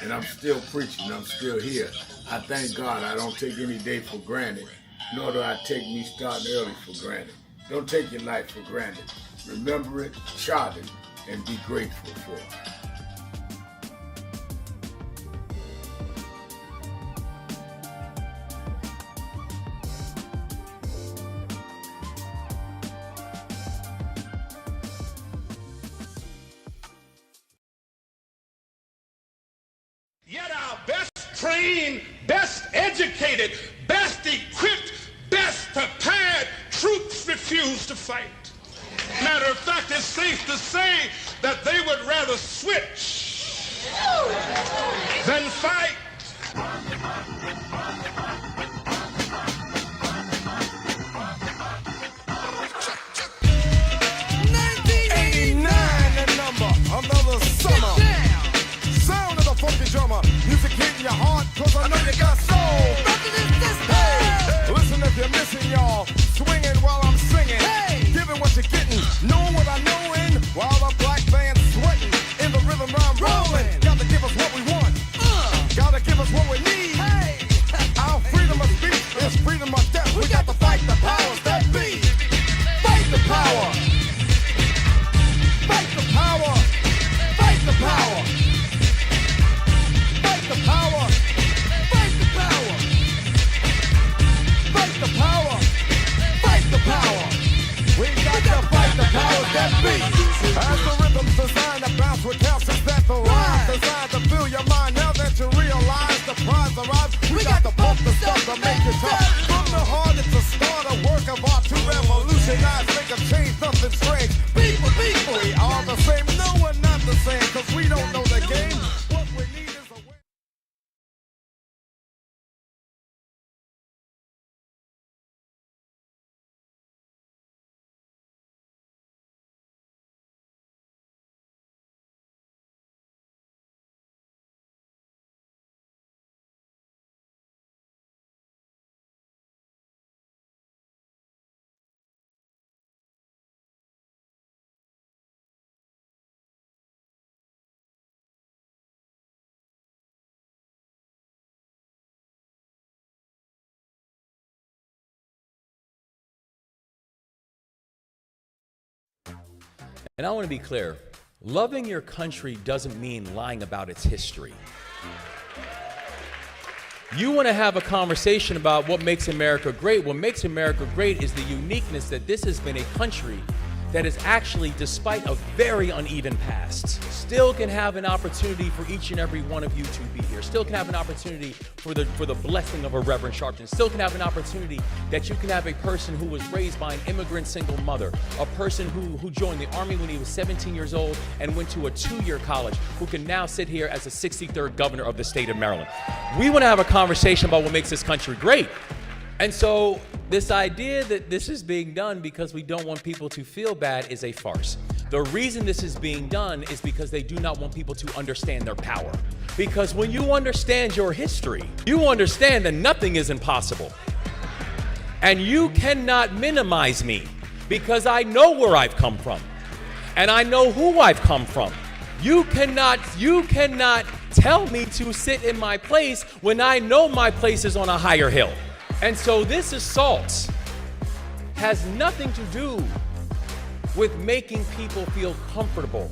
and I'm still preaching. I'm still here. I thank God I don't take any day for granted, nor do I take me starting early for granted. Don't take your life for granted. Remember it, chart it, and be grateful for it. Yet our best trained, best educated, best equipped, best prepared troops refuse to fight. Matter of fact, it's safe to say that they would rather switch than fight. Another summer. Sound of the funky drummer. Music hitting your heart, cause I know you got soul. Hey, listen if you're missing, y'all. Swinging while I'm singing. Hey, giving what you're getting. Knowing what I know in. While the black band's sweating. In the rhythm I'm rolling. Gotta give us what we want. Gotta give us what we need. Hey, our freedom of speech is freedom of death. We got to fight the powers that be. Fight the power. Fight the power. Fight the power. Fight the power. Fight the power. Fight the power. Fight the power. We got to fight the powers that be. As the rhythm's designed to bounce with calcium that the rhyme designed to fill your mind. Now that you realize the prize arrives, we got to pump the stuff to make it tough. From the heart, it's a start, a work of art to revolutionize, make a change, something strange. People, we are the same. No, we're not the same, cause we don't know the And I want to be clear, loving your country doesn't mean lying about its history. You want to have a conversation about what makes America great. What makes America great is the uniqueness that this has been a country that is actually, despite a very uneven past, still can have an opportunity for each and every one of you to be here. Still can have an opportunity for the blessing of a Reverend Sharpton. Still can have an opportunity that you can have a person who was raised by an immigrant single mother, a person who joined the Army when he was 17 years old and went to a 2-year college, who can now sit here as the 63rd governor of the state of Maryland. We want to have a conversation about what makes this country great. And so this idea that this is being done because we don't want people to feel bad is a farce. The reason this is being done is because they do not want people to understand their power. Because when you understand your history, you understand that nothing is impossible. And you cannot minimize me because I know where I've come from. And I know who I've come from. You cannot tell me to sit in my place when I know my place is on a higher hill. And so this assault has nothing to do with making people feel comfortable.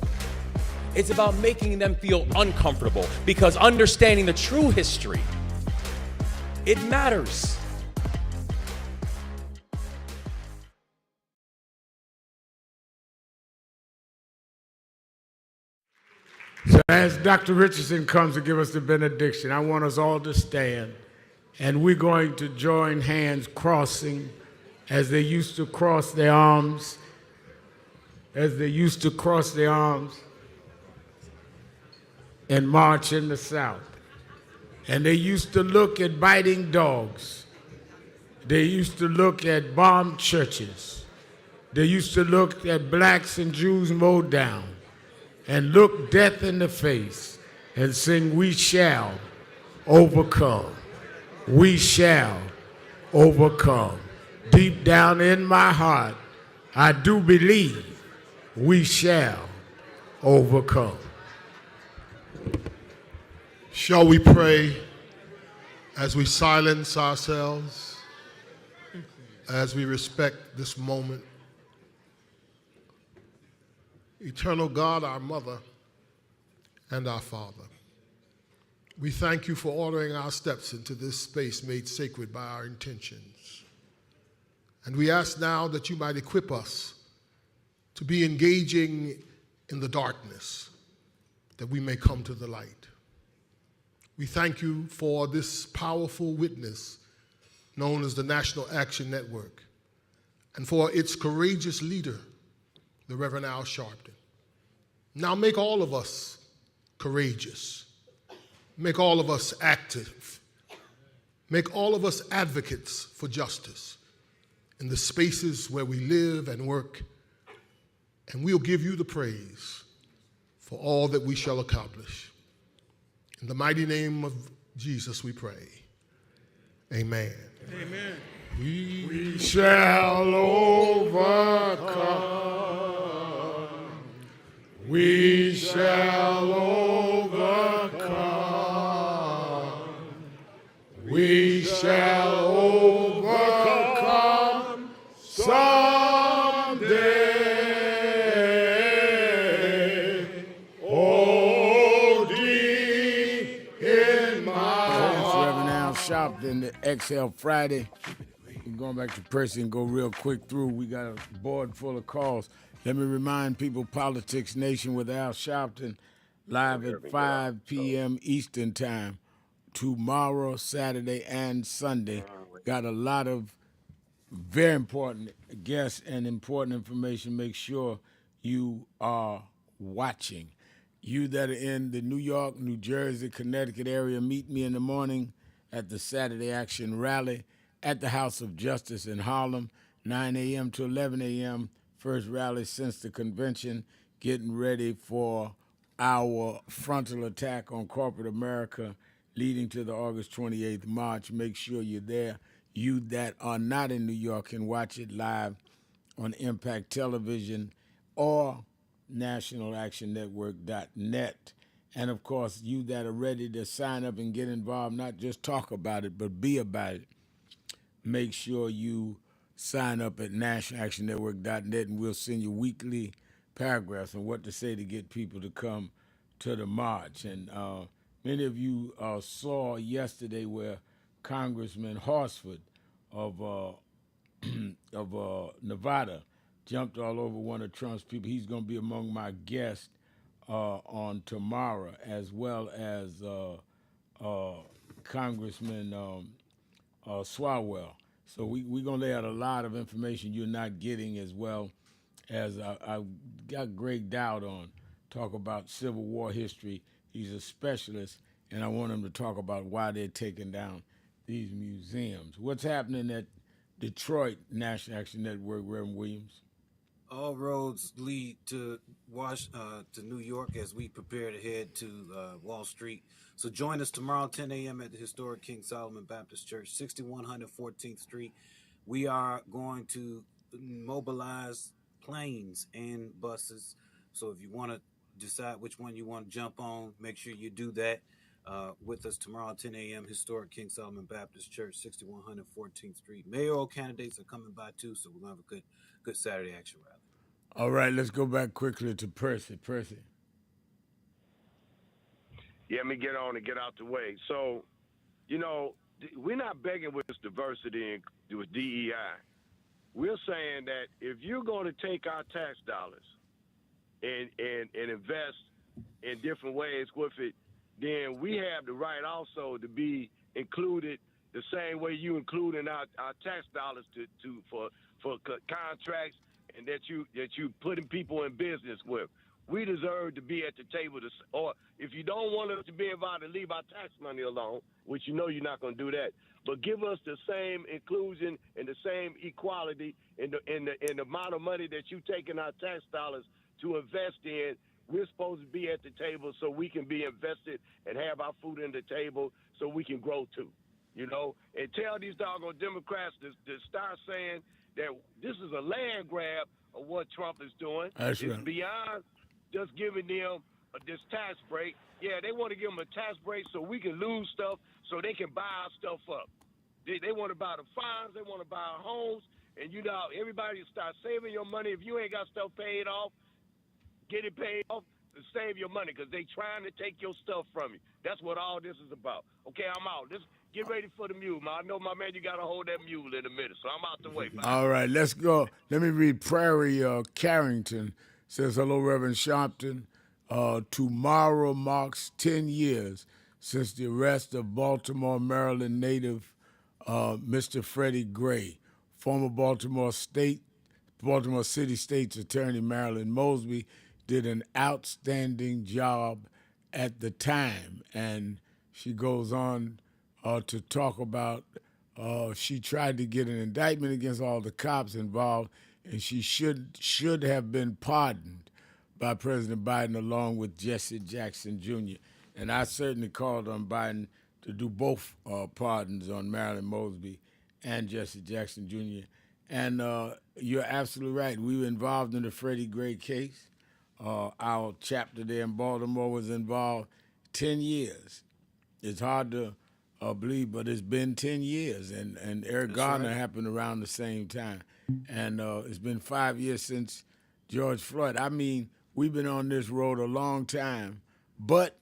It's about making them feel uncomfortable, because understanding the true history, it matters. So as Dr. Richardson comes to give us the benediction, I want us all to stand, and we're going to join hands crossing as they used to cross their arms, and march in the South. And they used to look at biting dogs. They used to look at bombed churches. They used to look at blacks and Jews mowed down and look death in the face and sing, "We shall overcome. We shall overcome." Deep down in my heart, I do believe we shall overcome. Shall we pray as we silence ourselves, as we respect this moment? Eternal God, our Mother and our Father, we thank you for ordering our steps into this space made sacred by our intentions. And we ask now that you might equip us to be engaging in the darkness, that we may come to the light. We thank you for this powerful witness known as the National Action Network, and for its courageous leader, the Reverend Al Sharpton. Now make all of us courageous. Make all of us active. Make all of us advocates for justice in the spaces where we live and work, and we'll give you the praise for all that we shall accomplish. In the mighty name of Jesus we pray. Amen. Amen. We shall overcome. We shall overcome. We shall overcome someday. Oh, deep in my heart. Reverend Al Sharpton, the Exhale Friday. We're going back to Percy and go real quick through. We got a board full of calls. Let me remind people, Politics Nation with Al Sharpton, live at 5 p.m. Eastern Time, tomorrow, Saturday, and Sunday. Got a lot of very important guests and important information. Make sure you are watching. You that are in the New York, New Jersey, Connecticut area, meet me in the morning at the Saturday Action Rally at the House of Justice in Harlem, 9 a.m. to 11 a.m., first rally since the convention, getting ready for our frontal attack on corporate America leading to the August 28th march. Make sure you're there. You that are not in New York can watch it live on Impact Television or nationalactionnetwork.net. And, of course, you that are ready to sign up and get involved, not just talk about it, but be about it, make sure you sign up at nationalactionnetwork.net, and we'll send you weekly paragraphs on what to say to get people to come to the march. And many of you saw yesterday where Congressman Horsford of Nevada jumped all over one of Trump's people. He's going to be among my guests on tomorrow, as well as Congressman Swalwell. So we're going to lay out a lot of information you're not getting, as well as I got Greg Dowd on, talk about Civil War history. He's a specialist, and I want him to talk about why they're taking down these museums. What's happening at Detroit National Action Network, Reverend Williams? All roads lead to New York as we prepare to head to Wall Street. So join us tomorrow, 10 a.m. at the historic King Solomon Baptist Church, 6100 14th Street. We are going to mobilize planes and buses. So if you want to decide which one you want to jump on, make sure you do that with us tomorrow, 10 a.m., historic King Solomon Baptist Church, 6100 14th Street. Mayoral candidates are coming by too, so we're going to have a good Saturday action rally. All right, let's go back quickly to Percy. Percy. Yeah, let me get on and get out the way. So, we're not begging with this diversity and with DEI. We're saying that if you're going to take our tax dollars and invest in different ways with it, then we have the right also to be included the same way you include in our tax dollars for contracts and that you putting people in business with. We deserve to be at the table, or if you don't want us to be involved, leave our tax money alone, which you're not going to do that. But give us the same inclusion and the same equality in the amount of money that you take in our tax dollars to invest in. We're supposed to be at the table so we can be invested and have our food on the table so we can grow too. And tell these doggone Democrats to start saying that this is a land grab of what Trump is doing. That's it's right. beyond just giving them this tax break. Yeah, they want to give them a tax break so we can lose stuff so they can buy our stuff up. They want to buy the farms, they want to buy our homes, and everybody start saving your money. If you ain't got stuff paid off, get it paid off to save your money because they trying to take your stuff from you. That's what all this is about. Okay, I'm out. Get ready for the mule, man. I know, my man, you got to hold that mule in a minute, so I'm out the way. Bye. All right, let's go. Let me read Prairie Carrington. Says, hello, Reverend Sharpton. Tomorrow marks 10 years since the arrest of Baltimore, Maryland native Mr. Freddie Gray. Former Baltimore City State's Attorney Marilyn Mosby did an outstanding job at the time. And she goes on to talk about she tried to get an indictment against all the cops involved, and she should have been pardoned by President Biden along with Jesse Jackson Jr. And I certainly called on Biden to do both pardons on Marilyn Mosby and Jesse Jackson Jr. And you're absolutely right. We were involved in the Freddie Gray case. Our chapter there in Baltimore was involved 10 years. It's hard to believe, but it's been 10 years. And Eric Garner happened around the same time. And it's been 5 years since George Floyd. I mean, we've been on this road a long time, but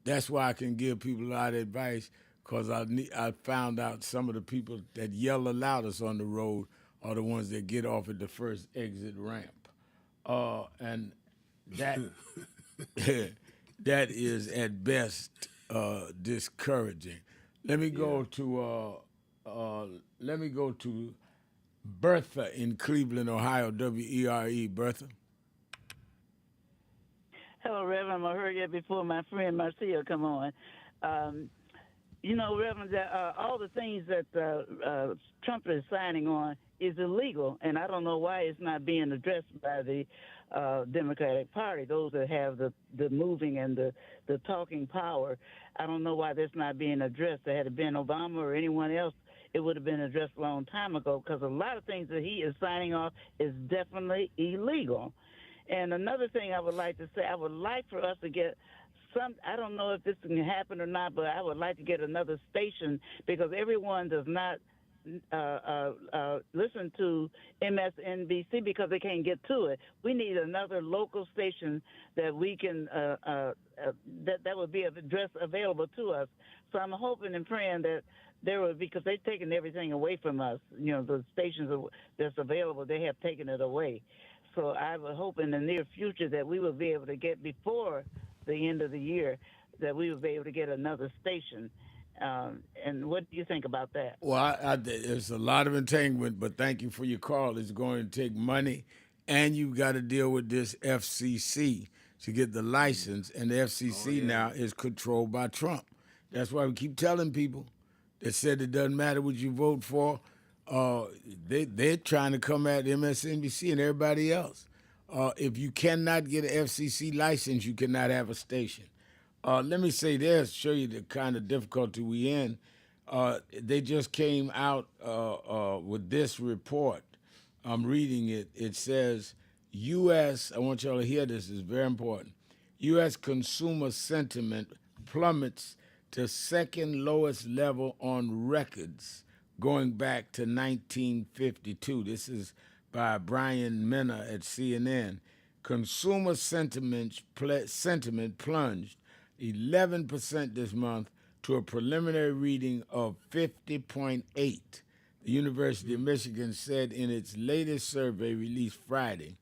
that's why I can give people a lot of advice, because I found out some of the people that yell the loudest on the road are the ones that get off at the first exit ramp. And that that is at best discouraging. Let me go to Bertha in Cleveland, Ohio. WERE, Bertha. Hello, Reverend. I'm gonna hurry up before my friend Marcia come on. Reverend, all the things that Trump is signing on is illegal, and I don't know why it's not being addressed by the Democratic Party, those that have the moving and the talking power. I don't know why that's not being addressed. Had it been Obama or anyone else, it would have been addressed a long time ago, because a lot of things that he is signing off is definitely illegal. And another thing I would like to say, I would like for us to get I don't know if this can happen or not, but I would like to get another station, because everyone does not listen to MSNBC because they can't get to it. We need another local station that we can that would be of address available to us. So I'm hoping and praying that there will be, because they've taken everything away from us. You know, the stations that's available, they have taken it away. So I would hope in the near future that we will be able to get, before the end of the year, that we will be able to get another station. And what do you think about that? Well, there's a lot of entanglement, but thank you for your call. It's going to take money, and you've got to deal with this FCC to get the license, and the FCC now is controlled by Trump. That's why we keep telling people that said it doesn't matter what you vote for. They're trying to come at MSNBC and everybody else. If you cannot get an FCC license, you cannot have a station. Let me say this, show you the kind of difficulty we in. They just came out with this report. I'm reading it. It says, I want y'all to hear this, it's very important. U.S. consumer sentiment plummets to second lowest level on records going back to 1952. This is by Brian Minner at CNN. Consumer sentiment plunged 11% this month to a preliminary reading of 50.8. The University of Michigan said in its latest survey released Friday,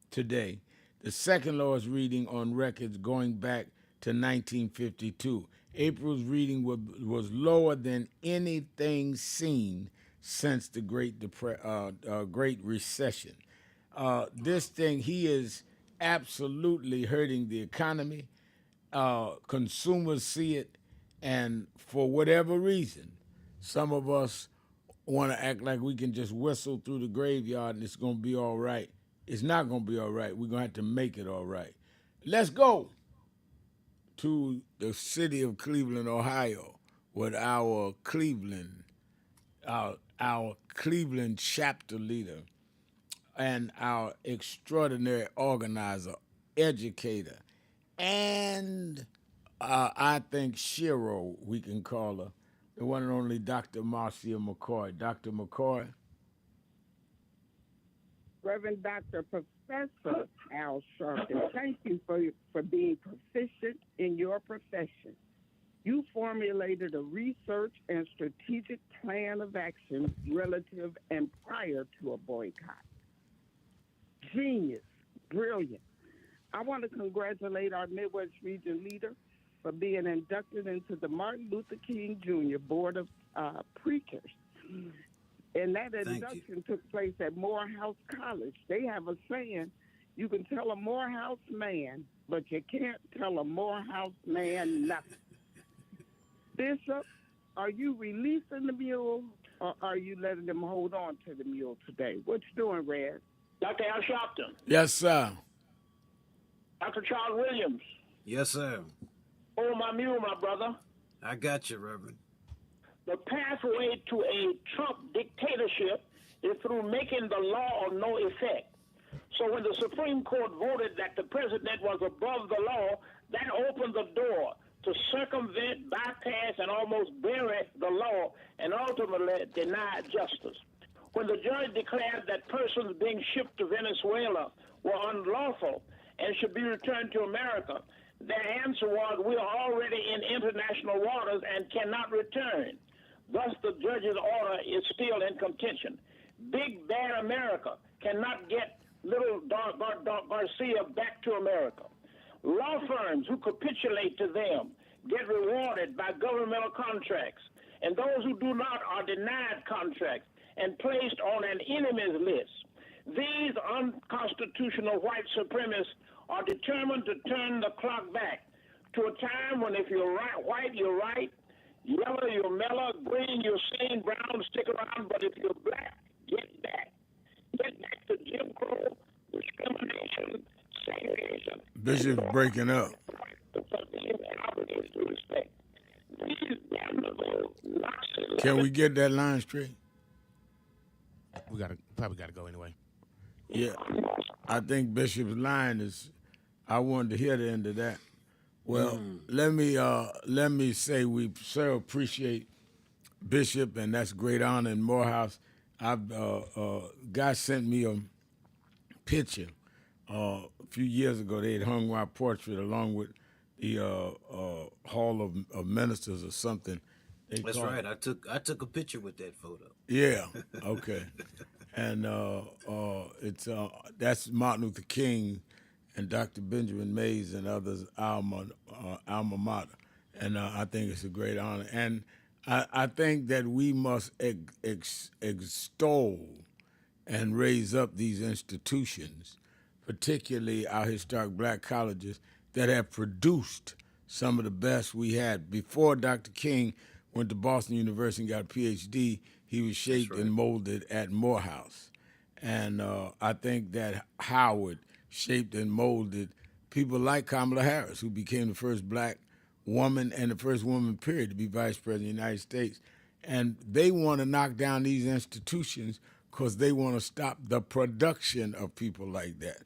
today, the second lowest reading on records going back to 1952. April's reading was lower than anything seen since the Great Recession. This thing, he is absolutely hurting the economy. Consumers see it, and for whatever reason, some of us want to act like we can just whistle through the graveyard and it's going to be all right. It's not going to be all right. We're going to have to make it all right. Let's go to the city of Cleveland, Ohio, with our Cleveland chapter leader and our extraordinary organizer, educator, and I think Shiro, we can call her, the one and only Dr. Marcia McCoy. Dr. McCoy. Reverend Dr. Professor Al Sharpton, thank you for being proficient in your profession. You formulated a research and strategic plan of action relative and prior to a boycott. Genius, brilliant. I want to congratulate our Midwest region leader for being inducted into the Martin Luther King Jr. Board of Preachers. And that induction took place at Morehouse College. They have a saying, you can tell a Morehouse man, but you can't tell a Morehouse man nothing. Bishop, are you releasing the mule, or are you letting them hold on to the mule today? What you doing, Red? Dr. Al Sharpton. Yes, sir. Dr. Charles Williams. Yes, sir. Oh, my mule, my brother. I got you, Reverend. The pathway to a Trump dictatorship is through making the law of no effect. So when the Supreme Court voted that the president was above the law, that opened the door to circumvent, bypass, and almost bury the law and ultimately deny justice. When the judge declared that persons being shipped to Venezuela were unlawful and should be returned to America, their answer was, we are already in international waters and cannot return. Thus, the judge's order is still in contention. Big bad America cannot get little Garcia back to America. Law firms who capitulate to them get rewarded by governmental contracts, and those who do not are denied contracts and placed on an enemies list. These unconstitutional white supremacists are determined to turn the clock back to a time when if you're right, white, you're right, yellow, you're mellow, green, you're sane, brown, stick around, but if you're black, get back. Get back to Jim Crow, discrimination, segregation. Bishop's breaking up. Can we get that line straight? We probably gotta go anyway. Yeah, I think Bishop's line is. I wanted to hear the end of that. Well, let me say we so appreciate bishop, and that's great honor in Morehouse. Guy sent me a picture a few years ago. They had hung my portrait along with the Hall of Ministers or something. That's right. I took a picture with that photo. Yeah. Okay. And it's that's Martin Luther King and Dr. Benjamin Mays and others' alma mater, and I think it's a great honor. And I think that we must extol and raise up these institutions, particularly our historic black colleges that have produced some of the best we had. Before Dr. King went to Boston University and got a PhD, he was shaped and molded at Morehouse. And I think that Howard shaped and molded people like Kamala Harris, who became the first black woman and the first woman, period, to be vice president of the United States. And they want to knock down these institutions because they want to stop the production of people like that.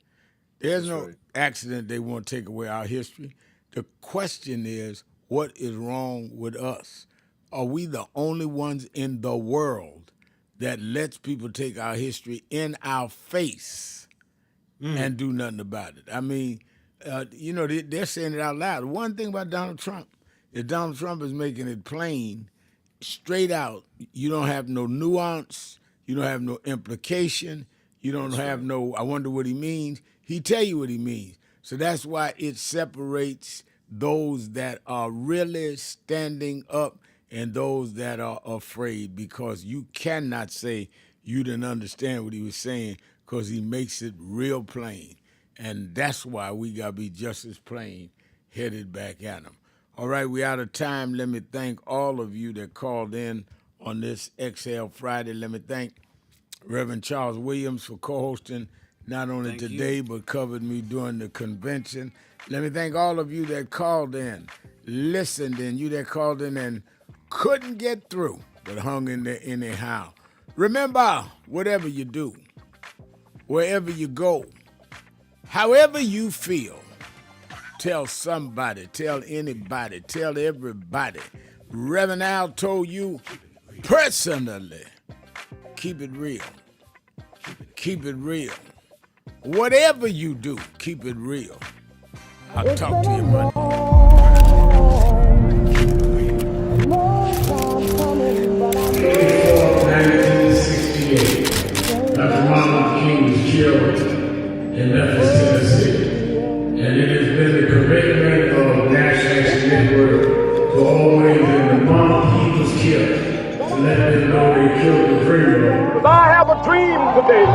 There's no accident they want to take away our history. The question is, what is wrong with us? Are we the only ones in the world that lets people take our history in our face and do nothing about it? I mean, they're saying it out loud. One thing about Donald Trump is Donald Trump is making it plain, straight out. You don't have no nuance. You don't have no implication. You don't have no, I wonder what he means. He tell you what he means. So that's why it separates those that are really standing up and those that are afraid, because you cannot say you didn't understand what he was saying, because he makes it real plain. And that's why we got to be just as plain headed back at him. All right, we out of time. Let me thank all of you that called in on this Exhale Friday. Let me thank Reverend Charles Williams for co-hosting not only today, but covered me during the convention. Let me thank all of you that called in, listened in, you that called in and couldn't get through, but hung in there anyhow. Remember, whatever you do, wherever you go, however you feel, tell somebody, tell anybody, tell everybody. Reverend Al told you personally, keep it real. Keep it real. Whatever you do, keep it real. I'll talk to you Monday. 1968, Dr. Martin Luther King was killed in Memphis, Tennessee. And it has been the commitment of National Action Network to always, in the month he was killed, to let them know they killed the dreamer. I have a dream today.